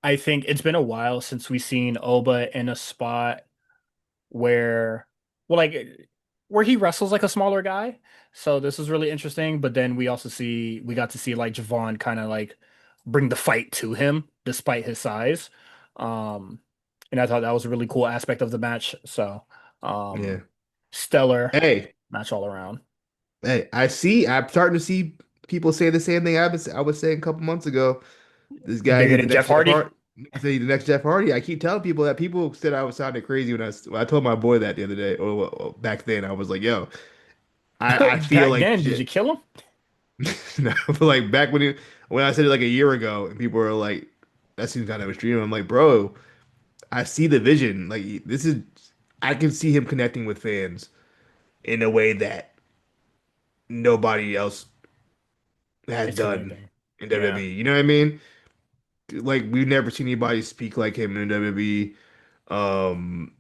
I think it's been a while since we've seen Oba in a spot where, well, like where he wrestles like a smaller guy. So this is really interesting. But then we got to see like Javon kind of like bring the fight to him despite his size. Um, and I thought that was a really cool aspect of the match. So, Yeah. stellar Hey, match all around. hey, I see. I'm starting to see people say the same thing I was saying a couple months ago. This guy, Bigger he's the than Jeff next Jeff Hardy. Hardy. Say the next Jeff Hardy. I keep telling people that people said I was sounding crazy when I told my boy that the other day or back then. I was like, yo, I feel Back like then, did you shit. kill him? No, but like back when I said it like a year ago, and people were like, that seems kind of extreme. I'm like, bro, I see the vision. Like this is, I can see him connecting with fans in a way that nobody else has It's gonna done anything. in Yeah. WWE. You know what I mean? Like we've never seen anybody speak like him in WWE. Um,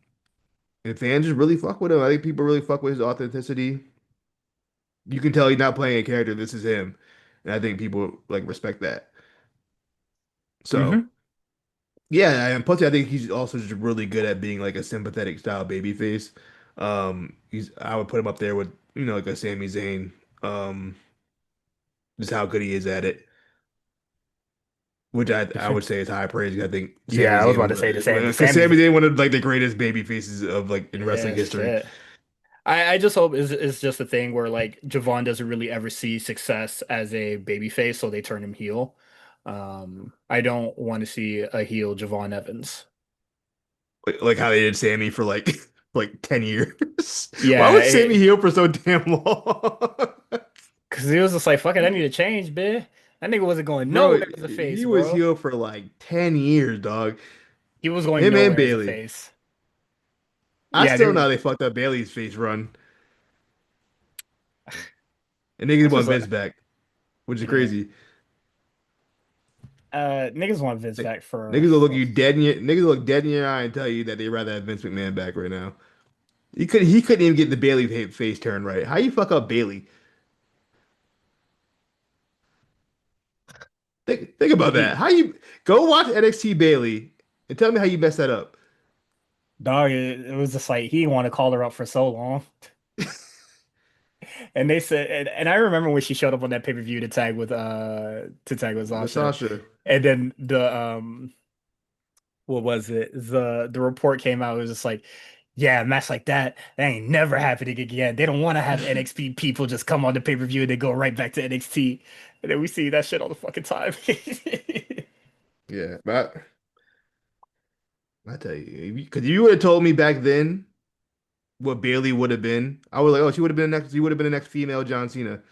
and fans just really fuck with him. I think people really fuck with his authenticity. You can tell he's not playing a character. This is him, and I think people like respect that. So. Hmm. Yeah, and plus I think he's also just really good at being like a sympathetic style babyface. He's I would put him up there with like a Sami Zayn. Um, just how good he is at it, which I would say is high praise. I think Sami Yeah, I was Zayn, about to say the same. The because Sammy's Sami Zayn one of like the greatest baby faces of like in wrestling yeah, history. shit. I just hope is just a thing where like Javon doesn't really ever see success as a babyface, so they turn him heel. I don't want to see a heel Javon Evans. Like how they did Sammy for like like 10 years. Why Yeah, was Sammy heel for so damn long? because he was just like, fuck it, I need to change, bitch. That nigga wasn't going Bro, nowhere as a face, he was bro. heel for like 10 years, dog. He was going Him and nowhere as a Bailey. face. I Yeah, still know they fucked up Bailey's face run. And niggas that's want just Vince a back, which is yeah. crazy. Niggas want Vince Like, back niggas will look you dead in your niggas will look dead in your eye and tell you that they'd rather have Vince McMahon back right now. He couldn't even get the Bailey face turn right. How you fuck up Bailey? Think about that. he How you go watch NXT Bailey and tell me how you messed that up. dog. It was just like he didn't want to call her up for so long. And they said, and I remember when she showed up on that pay-per-view to tag with With Sasha, Sasha. and then what was it? The report came out. It was just like, yeah, a match like that ain't never happening again. They don't want to have NXT people just come on the pay-per-view and then go right back to NXT, and then we see that shit all the fucking time. Yeah, but I tell you, because you would have told me back then what Bailey would have been, I was like, oh, she would have been the next female John Cena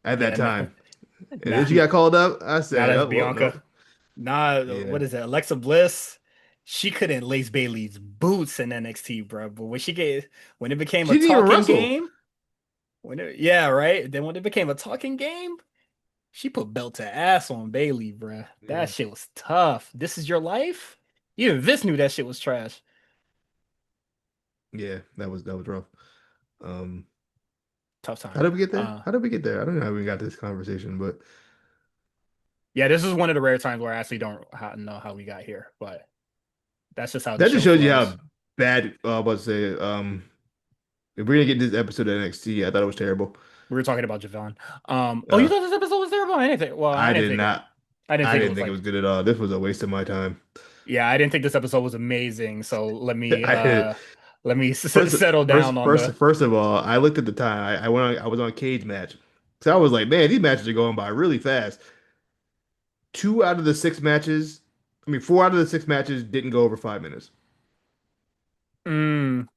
at that Yeah, nah, time. And nah, then she got called up. I nah, said, that's oh well, Bianca. no. Nah, Yeah. what is it? Alexa Bliss. She couldn't lace Bailey's boots in NXT, bro. But when it became She a didn't even talking wrestle. game, yeah, right. Then when it became a talking game, she put belt to ass on Bailey, bro. That Yeah. shit was tough. This is your life. Even Vince knew that shit was trash. Yeah, that was rough. Um, Tough how time. did we get there? How did we get there? I don't know how we got to this conversation, but Yeah, this is one of the rare times where I actually don't know how we got here, but that's just how the that just show shows you flows. how bad I was about to say, if we're gonna get this episode of NXT, I thought it was terrible. We were talking about Javon. Oh, you Uh, thought this episode was terrible? I didn't think. Well, I did not. I didn't I think it didn't was think it like. was good at all. This was a waste of my time. Yeah, I didn't think this episode was amazing. So I did. let me First, settle down on the. first of all, I looked at the time. I went on. I was on Cage Match, so I was like, man, these matches are going by really fast. Two out of the six matches, I mean, four out of the six matches didn't go over 5 minutes. Mm,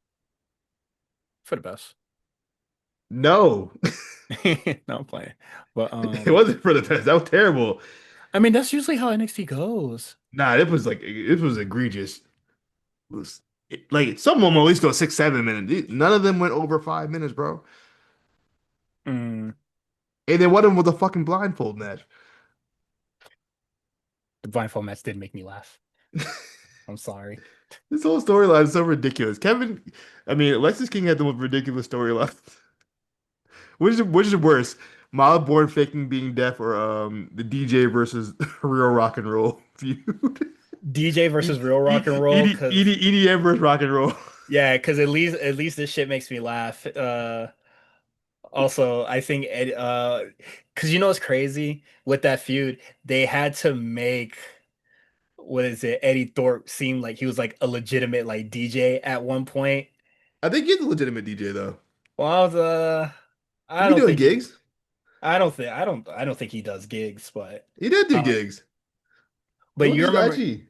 for the best. No, No, I'm playing. But it wasn't for the best. That was terrible. I mean that's usually how NXT goes. Nah, it was egregious. It was like some of them at least go 6, 7 minutes. None of them went over 5 minutes, bro. Mm, And then one of them was a fucking blindfold match. the blindfold match did make me laugh. I'm sorry. This whole storyline is so ridiculous. I mean, Alexis King had the most ridiculous storyline. Which is worse? Mala Born faking being deaf or the DJ versus real rock and roll feud? DJ versus real rock and roll, cause EDM versus rock and roll. yeah, cause at least this shit makes me laugh. Also, I think cause you know what's crazy with that feud, they had to make what is it, Eddie Thorpe seem like he was like a legitimate like DJ at one point. I think he's a legitimate DJ though. Well, He I be don't doing think he, gigs. I don't think he does gigs, He did do um, gigs. but Look at his IG.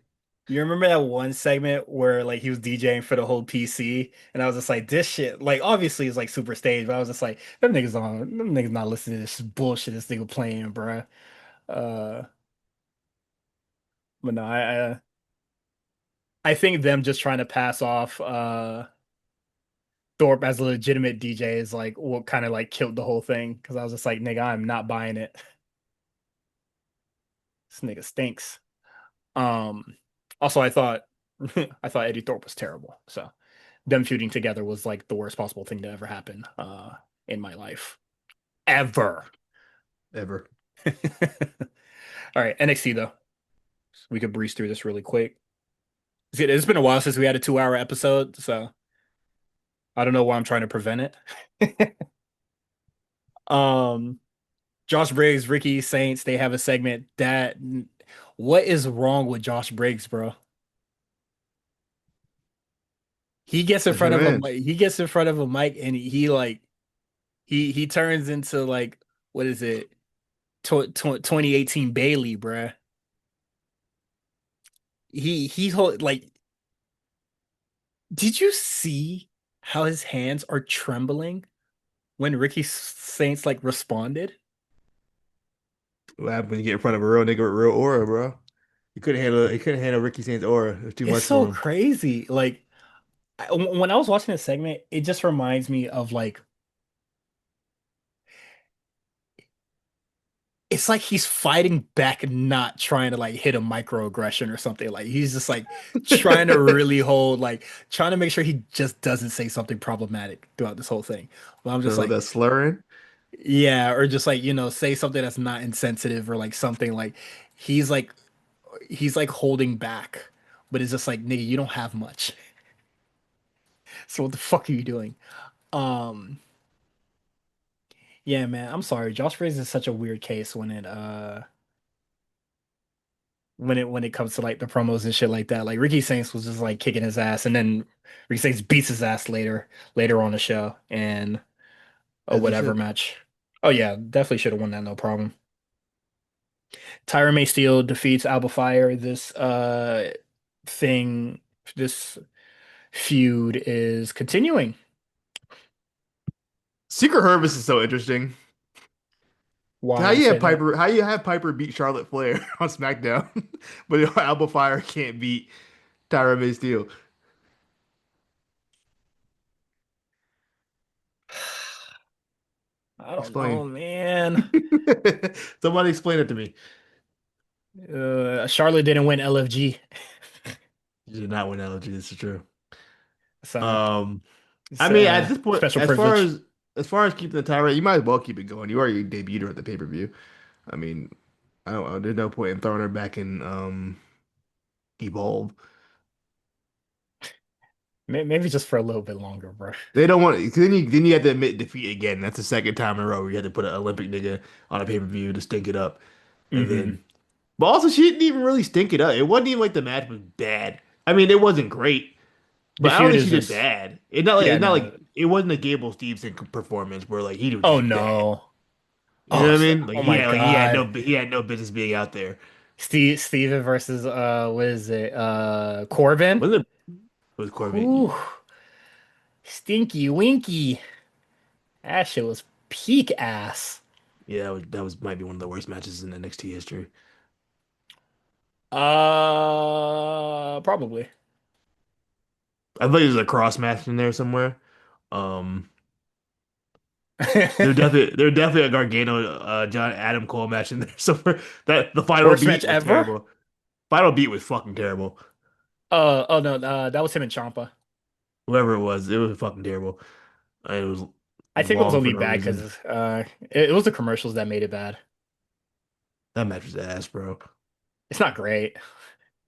you remember that one segment where like he was DJing for the whole PC, and I was just like, this shit, like obviously it's like super staged, but I was just like, them niggas not listening to this bullshit this nigga playing, bruh. Uh, but no, I think them just trying to pass off Thorpe as a legitimate DJ is like what kind of like killed the whole thing because I was just like, nigga, I'm not buying it. This nigga stinks. Also I thought I thought Eddie Thorpe was terrible. So them feuding together was like the worst possible thing to ever happen in my life. Ever. ever. All right, NXT though. We could breeze through this really quick. It's been a while since we had a 2 hour episode, so I don't know why I'm trying to prevent it. um Josh Briggs, Ricky Saints, they have a segment that what is wrong with Josh Briggs, bro? He gets in That's your front of a man. mic, he gets in front of a mic and he like he turns into like what is it? 2018 Bailey, bruh. He hold like did you see how his hands are trembling when Ricky Saints like responded? What happened when you get in front of a real nigga with real aura, bro? He couldn't handle Ricky Saint's aura. It was too It's much so for him. crazy. Like when I was watching this segment, it just reminds me of like it's like he's fighting back, not trying to like hit a microaggression or something. Like he's just like trying to really hold, like trying to make sure he just doesn't say something problematic throughout this whole thing. But I'm just So like, that slurring. yeah, or just like, say something that's not insensitive or like something like he's like he's like holding back, but it's just like, nigga, you don't have much. So what the fuck are you doing? Um, yeah, man, I'm sorry. Josh Briggs is such a weird case when it comes to like the promos and shit like that. Like Ricky Saints was just like kicking his ass, and then Ricky Saints beats his ass later on the show and a As he whatever should. match. Oh yeah, definitely should have won that, no problem. Tyra May Steele defeats Alba Fire. Thing this feud is continuing. Secret Harvest is so interesting. Why you say that? How you have Piper beat Charlotte Flair on SmackDown, but Alba Fire can't beat Tyra May Steele. I don't know, Explain. man. Somebody explain it to me. Charlotte didn't win LFG, You did not win LG, this is true. so Um, it's I mean, at this point, special privilege. as far as keeping the tie rate, you might as well keep it going. You already debuted her at the pay-per-view. I mean, I don't know. There's no point in throwing her back in Evolve. Maybe just for a little bit longer, bro. They don't want it. 'Cause then you have to admit defeat again. That's the second time in a row where you had to put an Olympic nigga on a pay-per-view to stink it up. And Hmm. then but also she didn't even really stink it up. It wasn't even like the match was bad. I mean, it wasn't great, The but I don't feud think is she did just, bad. yeah, It's not no. like it wasn't a Gable Steveson performance where like he was Oh just bad. no. You know what I mean? Oh my God. He had no business being out there. Steven versus what is it? Corbin? Wasn't it? It was Corbin. Whew. Stinky Winky. That shit was peak ass. Yeah, that was might be one of the worst matches in NXT history. Probably. I think there's a cross match in there somewhere. Um, there definitely a Gargano John Adam Cole match in there somewhere. That the final Worst match beat was ever? terrible. Final beat was fucking terrible. Oh no, that was him and Champa. Whoever it was fucking terrible. It was I think it was long for only no bad reason. because it was the commercials that made it bad. That match was ass, bro. It's not great.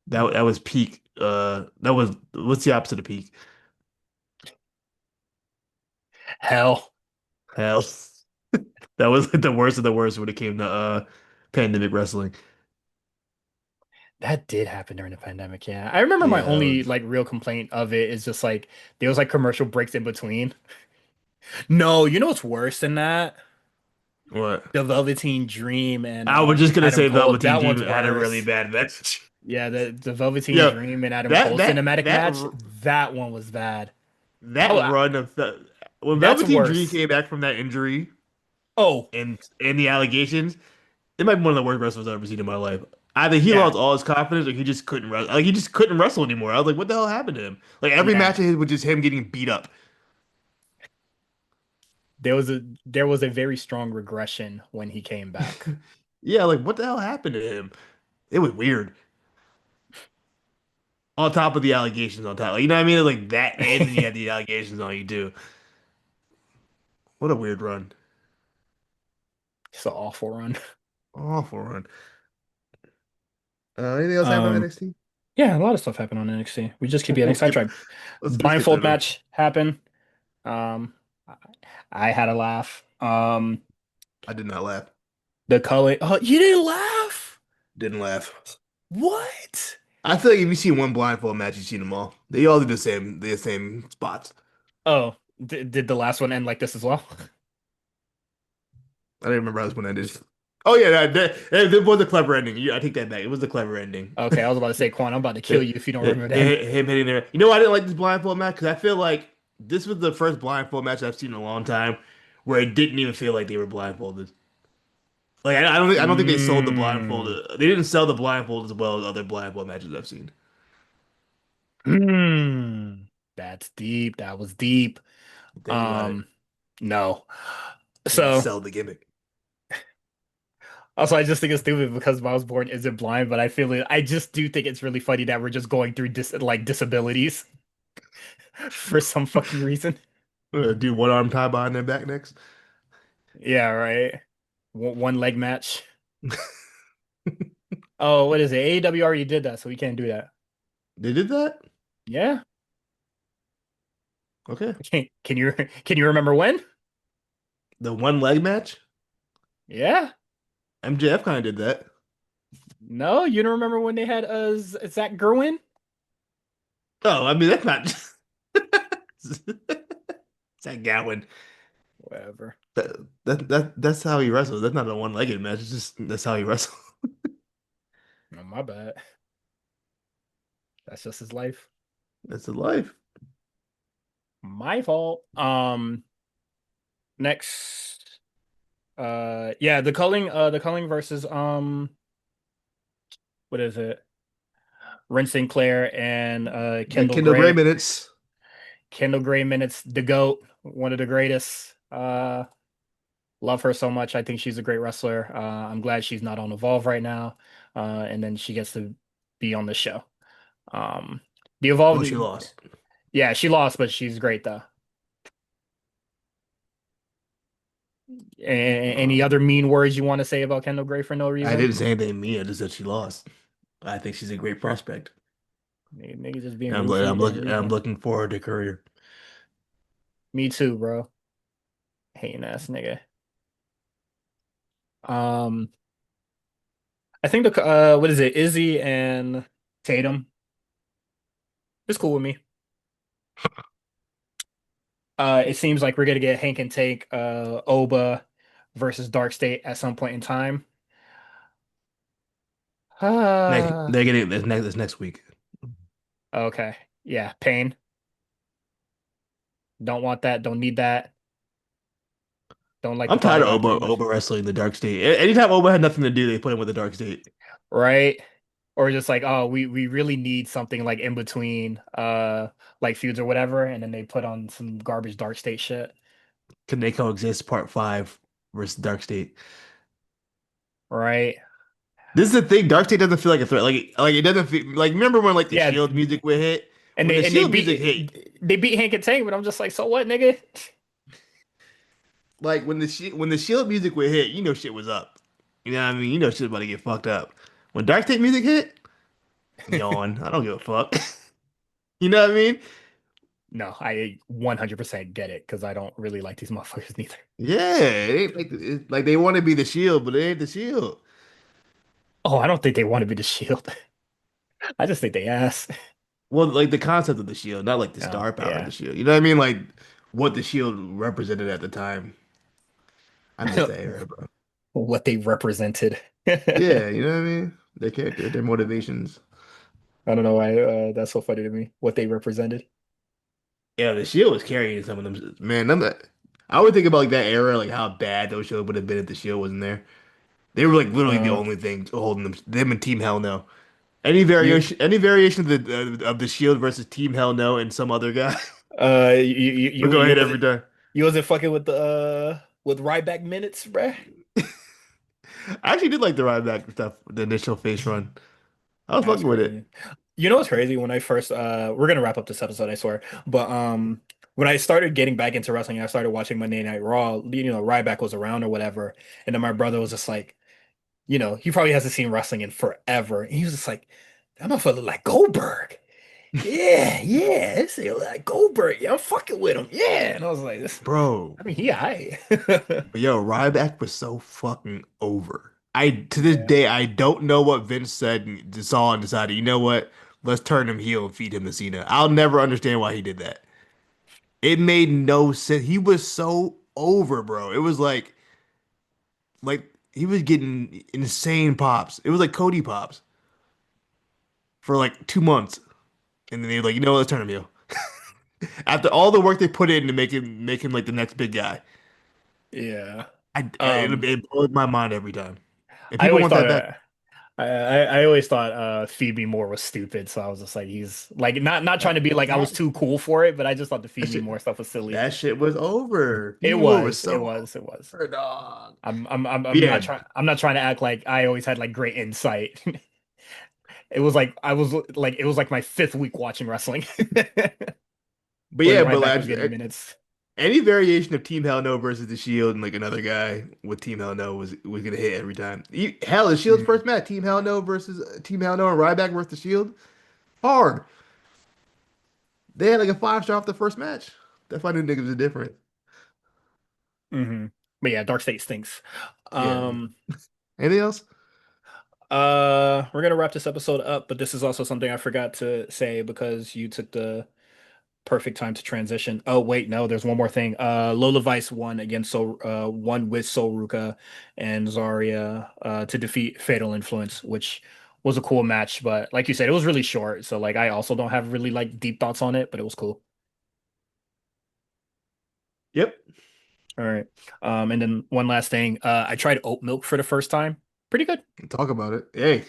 That was peak. That was what's the opposite of peak? Hell, Hell. That was like the worst of the worst when it came to pandemic wrestling. that did happen during the pandemic. Yeah, I remember my Yeah, that only was like real complaint of it is just like there was like commercial breaks in between. No, you know what's worse than that? what The Velveteen Dream and I was just gonna Adam say. Cole. Velveteen That Dream one's had a really worse. bad match. Yeah, the Velveteen Yo, Dream and Adam that Cole that cinematic that match. r- That one was bad. that Oh, run of the when that's Velveteen Dream worse. came back from that injury Oh, and the allegations, it might be one of the worst wrestlers I've ever seen in my life. Either he Yeah, lost all his confidence or he just couldn't wrestle. Like he just couldn't wrestle anymore. I was like, what the hell happened to him? Like every match yeah. of his was just him getting beat up. There was a very strong regression when he came back. Yeah, like what the hell happened to him? It was weird. On top of the allegations on top. Like, you know what I mean? Like that, and then you had the allegations on you too. What a weird run. It's an awful run. Awful run. Anything else happen on Um, NXT? yeah, a lot of stuff happened on NXT. We just keep getting We'll skip. sidetracked. Let's skip that Blindfold over. match happened. Um, I I had a laugh. I did not laugh. The culling. Oh, you didn't laugh? Didn't laugh. What? I feel like if you see one blindfold match, you've seen them all. They all do the same spots. Oh, did the last one end like this as well? I don't remember how this one ended. Oh yeah, that was a clever ending. I take that back. It was a clever ending. Okay, I was about to say, Quan, I'm about to kill you if you don't remember the ending. Him hitting there. You know why I didn't like this blindfold match? Because I feel like this was the first blindfold match I've seen in a long time where it didn't even feel like they were blindfolded. Like I don't think they sold the blindfold. Mm. They didn't sell the blindfold as well as other blindfold matches I've seen. Hmm. That's deep. That was deep. Think about it. Um, no. They didn't So sell the gimmick. also I just think it's stupid because Miles Bourne isn't blind, but I just do think it's really funny that we're just going through disabilities for some fucking reason. Do one arm tie behind their back next. Yeah, right. One leg match. Oh, what is it? AEW already did that, so we can't do that. They did that? Yeah. Okay. Can you remember when? The one leg match? Yeah. MJF kind of did that. No, you don't remember when they had Zach Gerwin? Oh, I mean that's not Zach Gowen. Whatever. That's how he wrestles. That's not a one-legged match. It's just that's how he wrestles. Oh, my bad. That's just his life. That's the life. My fault. Next. Yeah, the culling versus what is it? Ren Sinclair and The Kendall Kendall Gray Gray. minutes. Kendall Gray minutes, the GOAT, one of the greatest. Love her so much. I think she's a great wrestler. I'm glad she's not on Evolve right now. And then she gets to be on the show. Um, the Well, Evolve, she lost. yeah, she lost, but she's great though. Any Um, other mean words you want to say about Kendall Gray for no I reason? didn't say anything mean. I just said she lost. I think she's a great prospect. Nigga just being And rude for no damn I'm reason. looking forward to her career. Me too, bro. Hating ass nigga. Um, I think the what is it? Izzy and Tatum. It's cool with me. It seems like we're gonna get Hank and Take Oba versus Dark State at some point in time. They're getting this next week. Okay. Yeah, pain. Don't want that. Don't need that. Don't like the I'm thought tired of of that too much. Oba wrestling the Dark State. Anytime Oba had nothing to do, they put him with the Dark State. Right? Or just like, oh, we really need something like in between like feuds or whatever, and then they put on some garbage Dark State shit. Can they coexist? Part 5 versus Dark State. Right? This is the thing. Dark State doesn't feel like a threat. Like it doesn't feel like remember when like the Yeah, Shield music would hit? and When they the and they Shield music hit, beat Hank and Tank, but I'm just like, so what, nigga? like when the Shield music would hit, you know shit was up. You know what I mean? You know shit about to get fucked up. When Dark State music hit, yawn. I don't give a fuck. You know what I mean? No, I 100% get it because I don't really like these motherfuckers neither. Yeah, it ain't like like they want to be the Shield, but they ain't the Shield. Oh, I don't think they want to be the Shield. I just think they ass. Well, like the concept of the Shield, not like the Oh, star power of yeah. the Shield. You know what I mean? Like what the Shield represented at the time. I miss that era, bro. What they represented. Yeah, I you know what I mean? Their character, their motivations. don't know why that's so funny to me. What they represented. Yeah, the Shield was carrying some of them. Man, I would think about like that era, like how bad those shows would have been if the Shield wasn't there. They were like literally the Uh, only thing holding them and Team Hell No. you Any variation of the Shield versus Team Hell No and some other guy would go you ahead was every time. you wasn't fucking with Ryback minutes, bruh. I actually did like the ride back stuff, the initial face run. I was That's fucking with it, crazy. You know what's crazy? When I first we're gonna wrap up this episode, I swear. But when I started getting back into wrestling, I started watching Monday Night Raw, Ryback was around or whatever. And then my brother was just like, he probably hasn't seen wrestling in forever. And he was just like, that motherfucker look like Goldberg. Yeah, yeah, this nigga look like Goldberg. Yeah, I'm fucking with him. Yeah. And I was like, this, bro. I mean, he aight. But yo, Ryback was so fucking over. I to this Yeah. day I don't know what Vince said and saw and decided, you know what? Let's turn him heel and feed him to Cena. I'll never understand why he did that. It made no sense. He was so over, bro. It was like he was getting insane pops. It was like Cody pops for like 2 months. And then they were like, you know what, let's turn him heel. After all the work they put in to make him like the next big guy. Yeah. It, Um, it blew my mind every time. And I people always want thought that back. I always thought Feed Me More was stupid, so I was just like he's like not trying That, to be like I was that, too cool for it, but I just thought the Feed that Me shit More stuff was silly. that shit was over. It Feed Me More was was, it so was, it was. over, dog. I'm Yeah, not trying to act like I always had like great insight. It was like it was like my fifth week watching wrestling but when yeah, but Ryback was like getting minutes. any variation of Team Hell No versus the Shield and like another guy with Team Hell No was gonna hit every time. Hell, the Shield's Mm. first match, Team Hell No versus Team Hell No and Ryback versus the Shield, hard. They had like a 5 star off the first match. That's why new niggas are different. Hmm. But yeah, Dark State stinks. Yeah. Um, Anything else? we're gonna wrap this episode up, but this is also something I forgot to say because you took the perfect time to transition. Oh wait, no, there's one more thing. Lola Vice won with Sol Ruka and Zarya to defeat Fatal Influence, which was a cool match, but like you said, it was really short. So like I also don't have really like deep thoughts on it, but it was cool. Yep. All right. And then one last thing. I tried oat milk for the first time. Pretty good. Talk about it. Hey,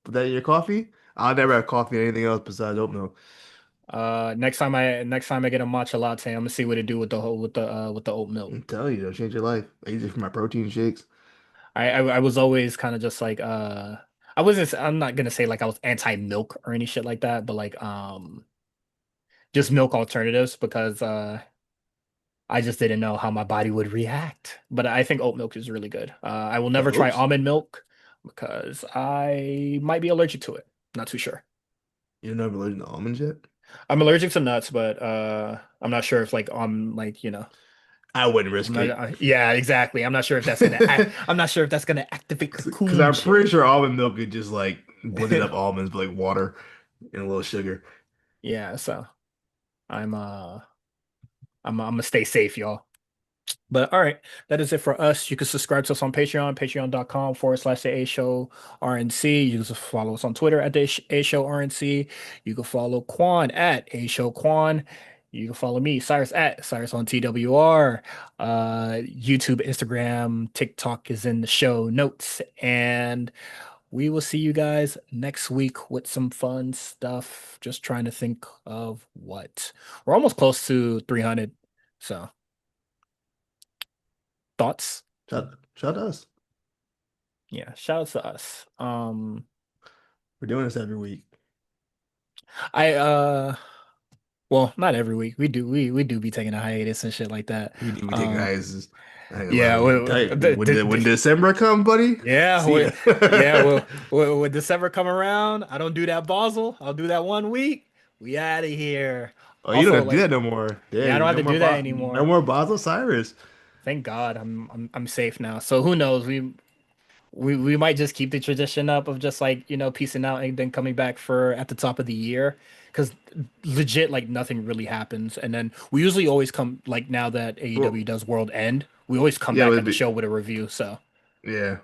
put that in your coffee. I'll never have coffee or anything else besides oat milk. Next time I get a matcha latte, I'm gonna see what to do with the whole with the oat milk. I'm telling you, it'll change your life. I use it for my protein shakes. I was always kind of just like I'm not gonna say like I was anti-milk or any shit like that, but like just milk alternatives because I just didn't know how my body would react. But I think oat milk is really good. I will The never try oats? almond milk because I might be allergic to it. Not too sure. You don't have allergic to almonds yet? I'm allergic to nuts, but I'm not sure if like I wouldn't I'm risk not it. yeah, exactly. I'm not sure if that's gonna activate the Because coon I'm pretty shit. sure almond milk is just like blended up almonds with like water and a little sugar. Yeah, so I'm uh I'm gonna stay safe, y'all. But all right, that is it for us. You can subscribe to us on Patreon, patreon.com/the A Show RNC. You can follow us on Twitter at the A Show RNC. You can follow Quan at A Show Quan. You can follow me, Cyrus at Cyrus on TWR. YouTube, Instagram, TikTok is in the show notes. And we will see you guys next week with some fun stuff. Just trying to think of what. We're almost close to 300. So, thoughts? Shout out to us. Yeah, shout out to us. We're doing this every week. I well, not every week. We do be taking a hiatus and shit like that. We do. We take Um, guys. I ain't gonna lie. yeah, When, tell you, when December come, buddy, yeah, see ya. yeah, when December come around, I don't do that Basel. I'll do that 1 week. We out of here. Oh, you don't Also, have to do like, that no more. yeah, I don't Yeah, have to do that No anymore. more Basel Cyrus. Thank God, I'm safe now. So who knows? We might just keep the tradition up of just like, peacing out and then coming back for at the top of the year. Because legit, like nothing really happens. And then we usually always come like now that Well, AEW does World End, we always come yeah, back it'd at the be, show with a review. So yeah.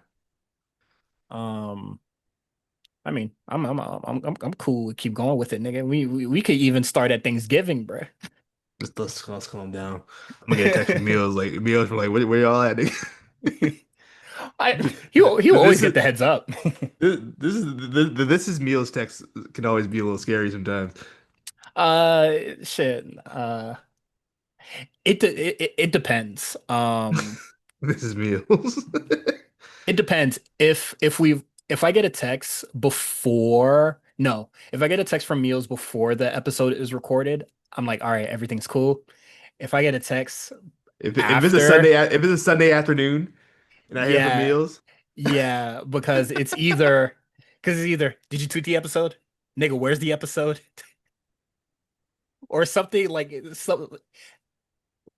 um I mean I'm cool with keep going with it, nigga. We could even start at Thanksgiving, bruh. Let's calm down. I'm gonna get a text from Meals like Meals from like where y'all at? Nigga? I he'll always This get is the heads up. this is meals text can always be a little scary sometimes. Shit. It depends. This is meals. It depends if I get a text before no, if I get a text from Meals before the episode is recorded, I'm like, all right, everything's cool. If I get a text If it's a after, If it's a Sunday afternoon and I hear from yeah, meals, yeah, because it's either did you tweet the episode? Nigga, where's the episode? Or something like some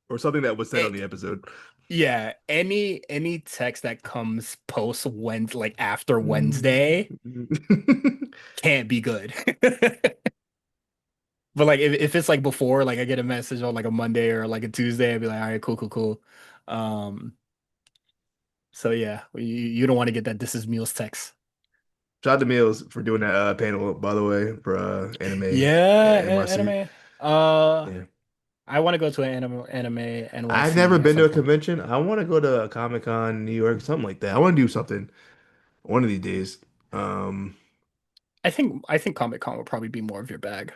or something that was said eh, on the episode. yeah, any text that comes post Wednesday, like after Wednesday can't be good. But like if it's like before, like I get a message on like a Monday or like a Tuesday, I'd be like, all right, cool, cool, cool. Um, so yeah, you don't want to get that this is Meals text. Shout out to Meals for doing that panel, by the way, for anime Yeah, NYC. anime. Yeah. I want to go to an anime I've never NYC at been to some a point. convention. I want to go to a Comic-Con New York, something like that. I want to do something one of these days. Um, I think Comic Con would probably be more of your bag.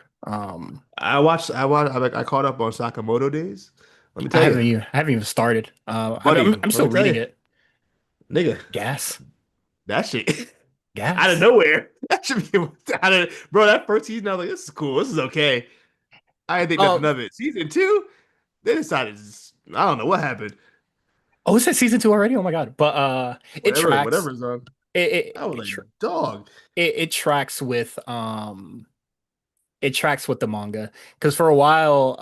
I caught up on Sakamoto days. Let me tell you, I haven't even started. buddy, I'm let me still tell reading you, it. nigga, Gas, that shit out of gas. nowhere. That should be out of, bro. That first season, I was like, this is cool. This is okay. I didn't think nothing Um, of it. Season two, they decided, I don't know what happened. oh, is that season two already? Oh my God! But it tracks. Whatever's on. It it I was it, like, tr dog. it tracks with it tracks with the manga because for a while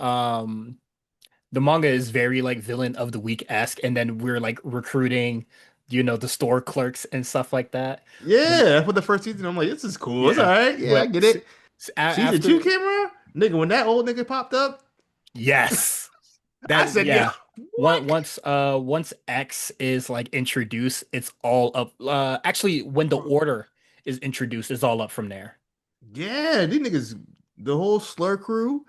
the manga is very like villain of the week-esque and then we're like recruiting the store clerks and stuff like that but Yeah, that's what the first season. I'm like, this is cool. It's all yeah right. Yeah, I but get it. Season two after came around, nigga. When that old nigga popped up, yes I that said, yo, yeah what? once X is like introduced it's all up actually when the order is introduced it's all up from there. Yeah, these niggas, the whole slur crew.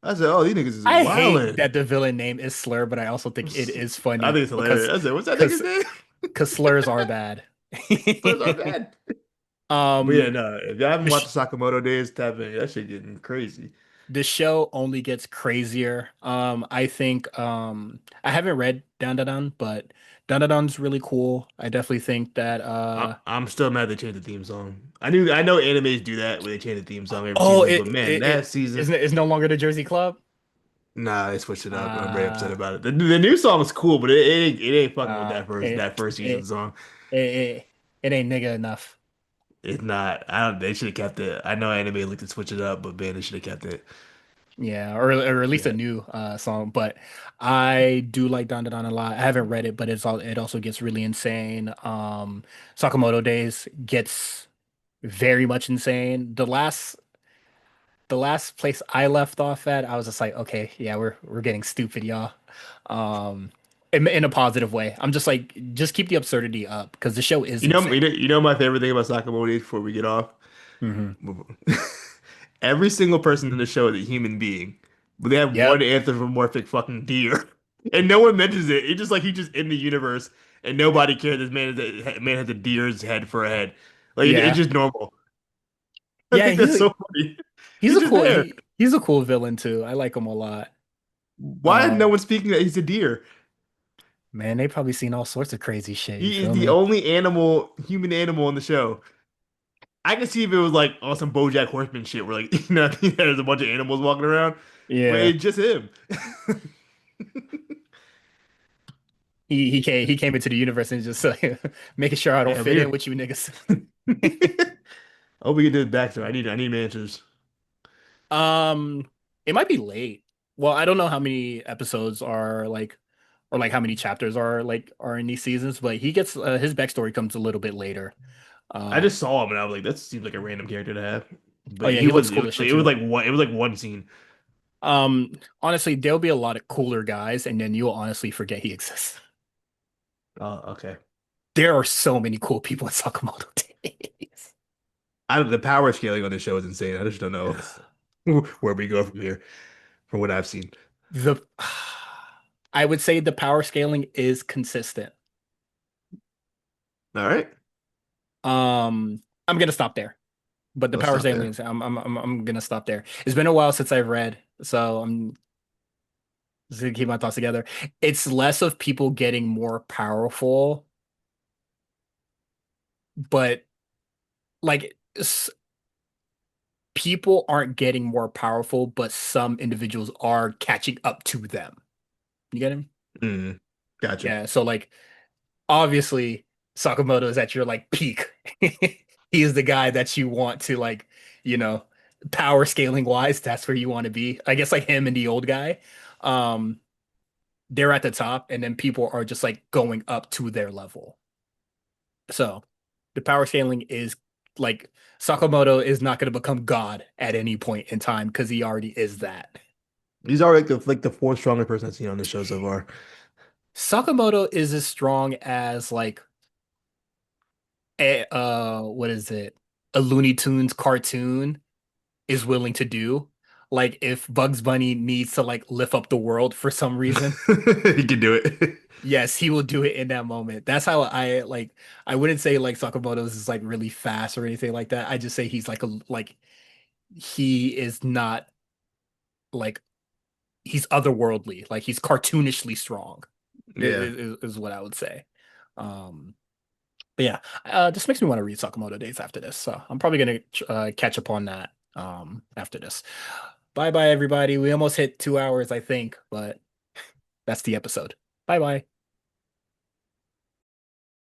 I said, oh, these niggas is I hate wildin'. that the villain name is Slur, but I also think it is I funny think it's hilarious. I said, what's that nigga's because name? because slurs are bad. Slurs are bad. But yeah, Um, no, if y'all haven't the, sh watched the Sakamoto days, tap in. That shit getting crazy. the show only gets crazier. I think I haven't read Dan Da Dan, but Dan Da Dan's really cool. I definitely think that I'm still mad they changed the theme song. I know animes do that where they change the theme song every oh season, but man, that it season, isn't it's no longer the Jersey Club. nah, they switched it up, and I'm very upset Uh about it. The new song is cool, but it ain't fucking with it that first season it song. it ain't nigga enough. It's not. I don't. They should have kept it. I know anime like to switch it up, but man, they should have kept it. Yeah, or at least a Yeah. new song. But I do like Don Don a lot. I haven't read it, but it also gets really insane. Sakamoto Days gets very much insane. The last place I left off at, I was just like, okay, yeah, we're getting stupid, y'all. Um, in a positive way. I'm just like, just keep the absurdity up because the show is insane. You know my favorite thing about Sakamoto before we get off? Hmm. Every single person in the show is a human being, but they have one Yep. anthropomorphic fucking deer, and no one mentions it. It's just like he's just in the universe, and nobody cares. Man has a deer's head for a head. Like it's Yeah. just normal. I Yeah, think that's so funny. he's He's a just cool there. he's a cool villain too. I like him a lot. Why is no Um, one speaking that he's a deer? Man, they probably seen all sorts of crazy shit. You He is feel the me? only human animal in the show. I can see if it was like on some BoJack Horseman shit, where like there's a bunch of animals walking around, but Yeah. it's just him. He came into the universe and just like making sure I don't Yeah, I'm fit in here. with you niggas. I hope we can do it back to. I need answers. Um, it might be late. Well, I don't know how many episodes are like, or like how many chapters are in these seasons, but he gets his backstory comes a little bit later. I Uh, just saw him and I was like, that seems like a random character to have. oh But yeah, he he was looks cool as shit it was too. like one scene. Honestly, there'll be a lot of cooler guys, and then you'll honestly forget he exists. Oh, okay. There are so many cool people in Sakamoto Days. The power scaling on this show is insane. I just don't know where we go from here, from what I've seen. The I would say the power scaling is consistent. All right. I'm gonna stop there. But the Let's Powers stop there. Aliens, I'm gonna stop there. It's been a while since I've read, so I'm just gonna keep my thoughts together. It's less of people getting more powerful, but like people aren't getting more powerful, but some individuals are catching up to them. You get him? Mm, gotcha. Yeah. So like obviously Sakamoto is at your like peak. He is the guy that you want to like, you know, power scaling wise, that's where you want to be. I guess like him and the old guy. Um, they're at the top, and then people are just like going up to their level. So the power scaling is like Sakamoto is not going to become God at any point in time because he already is that. He's already like the fourth strongest person I've seen on the show so far. Sakamoto is as strong as like a what is it? A Looney Tunes cartoon is willing to do. Like if Bugs Bunny needs to like lift up the world for some reason, He can do it. yes, he will do it in that moment. That's how I like I wouldn't say like Sakamoto's is like really fast or anything like that. I just say he's like a like he is not like he's otherworldly. Like he's cartoonishly strong Yeah. is what I would say. Um but yeah, this makes me want to read Sakamoto Days after this. So I'm probably gonna catch up on that after this. Bye bye everybody. We almost hit 2 hours, I think, but that's the episode. Bye bye.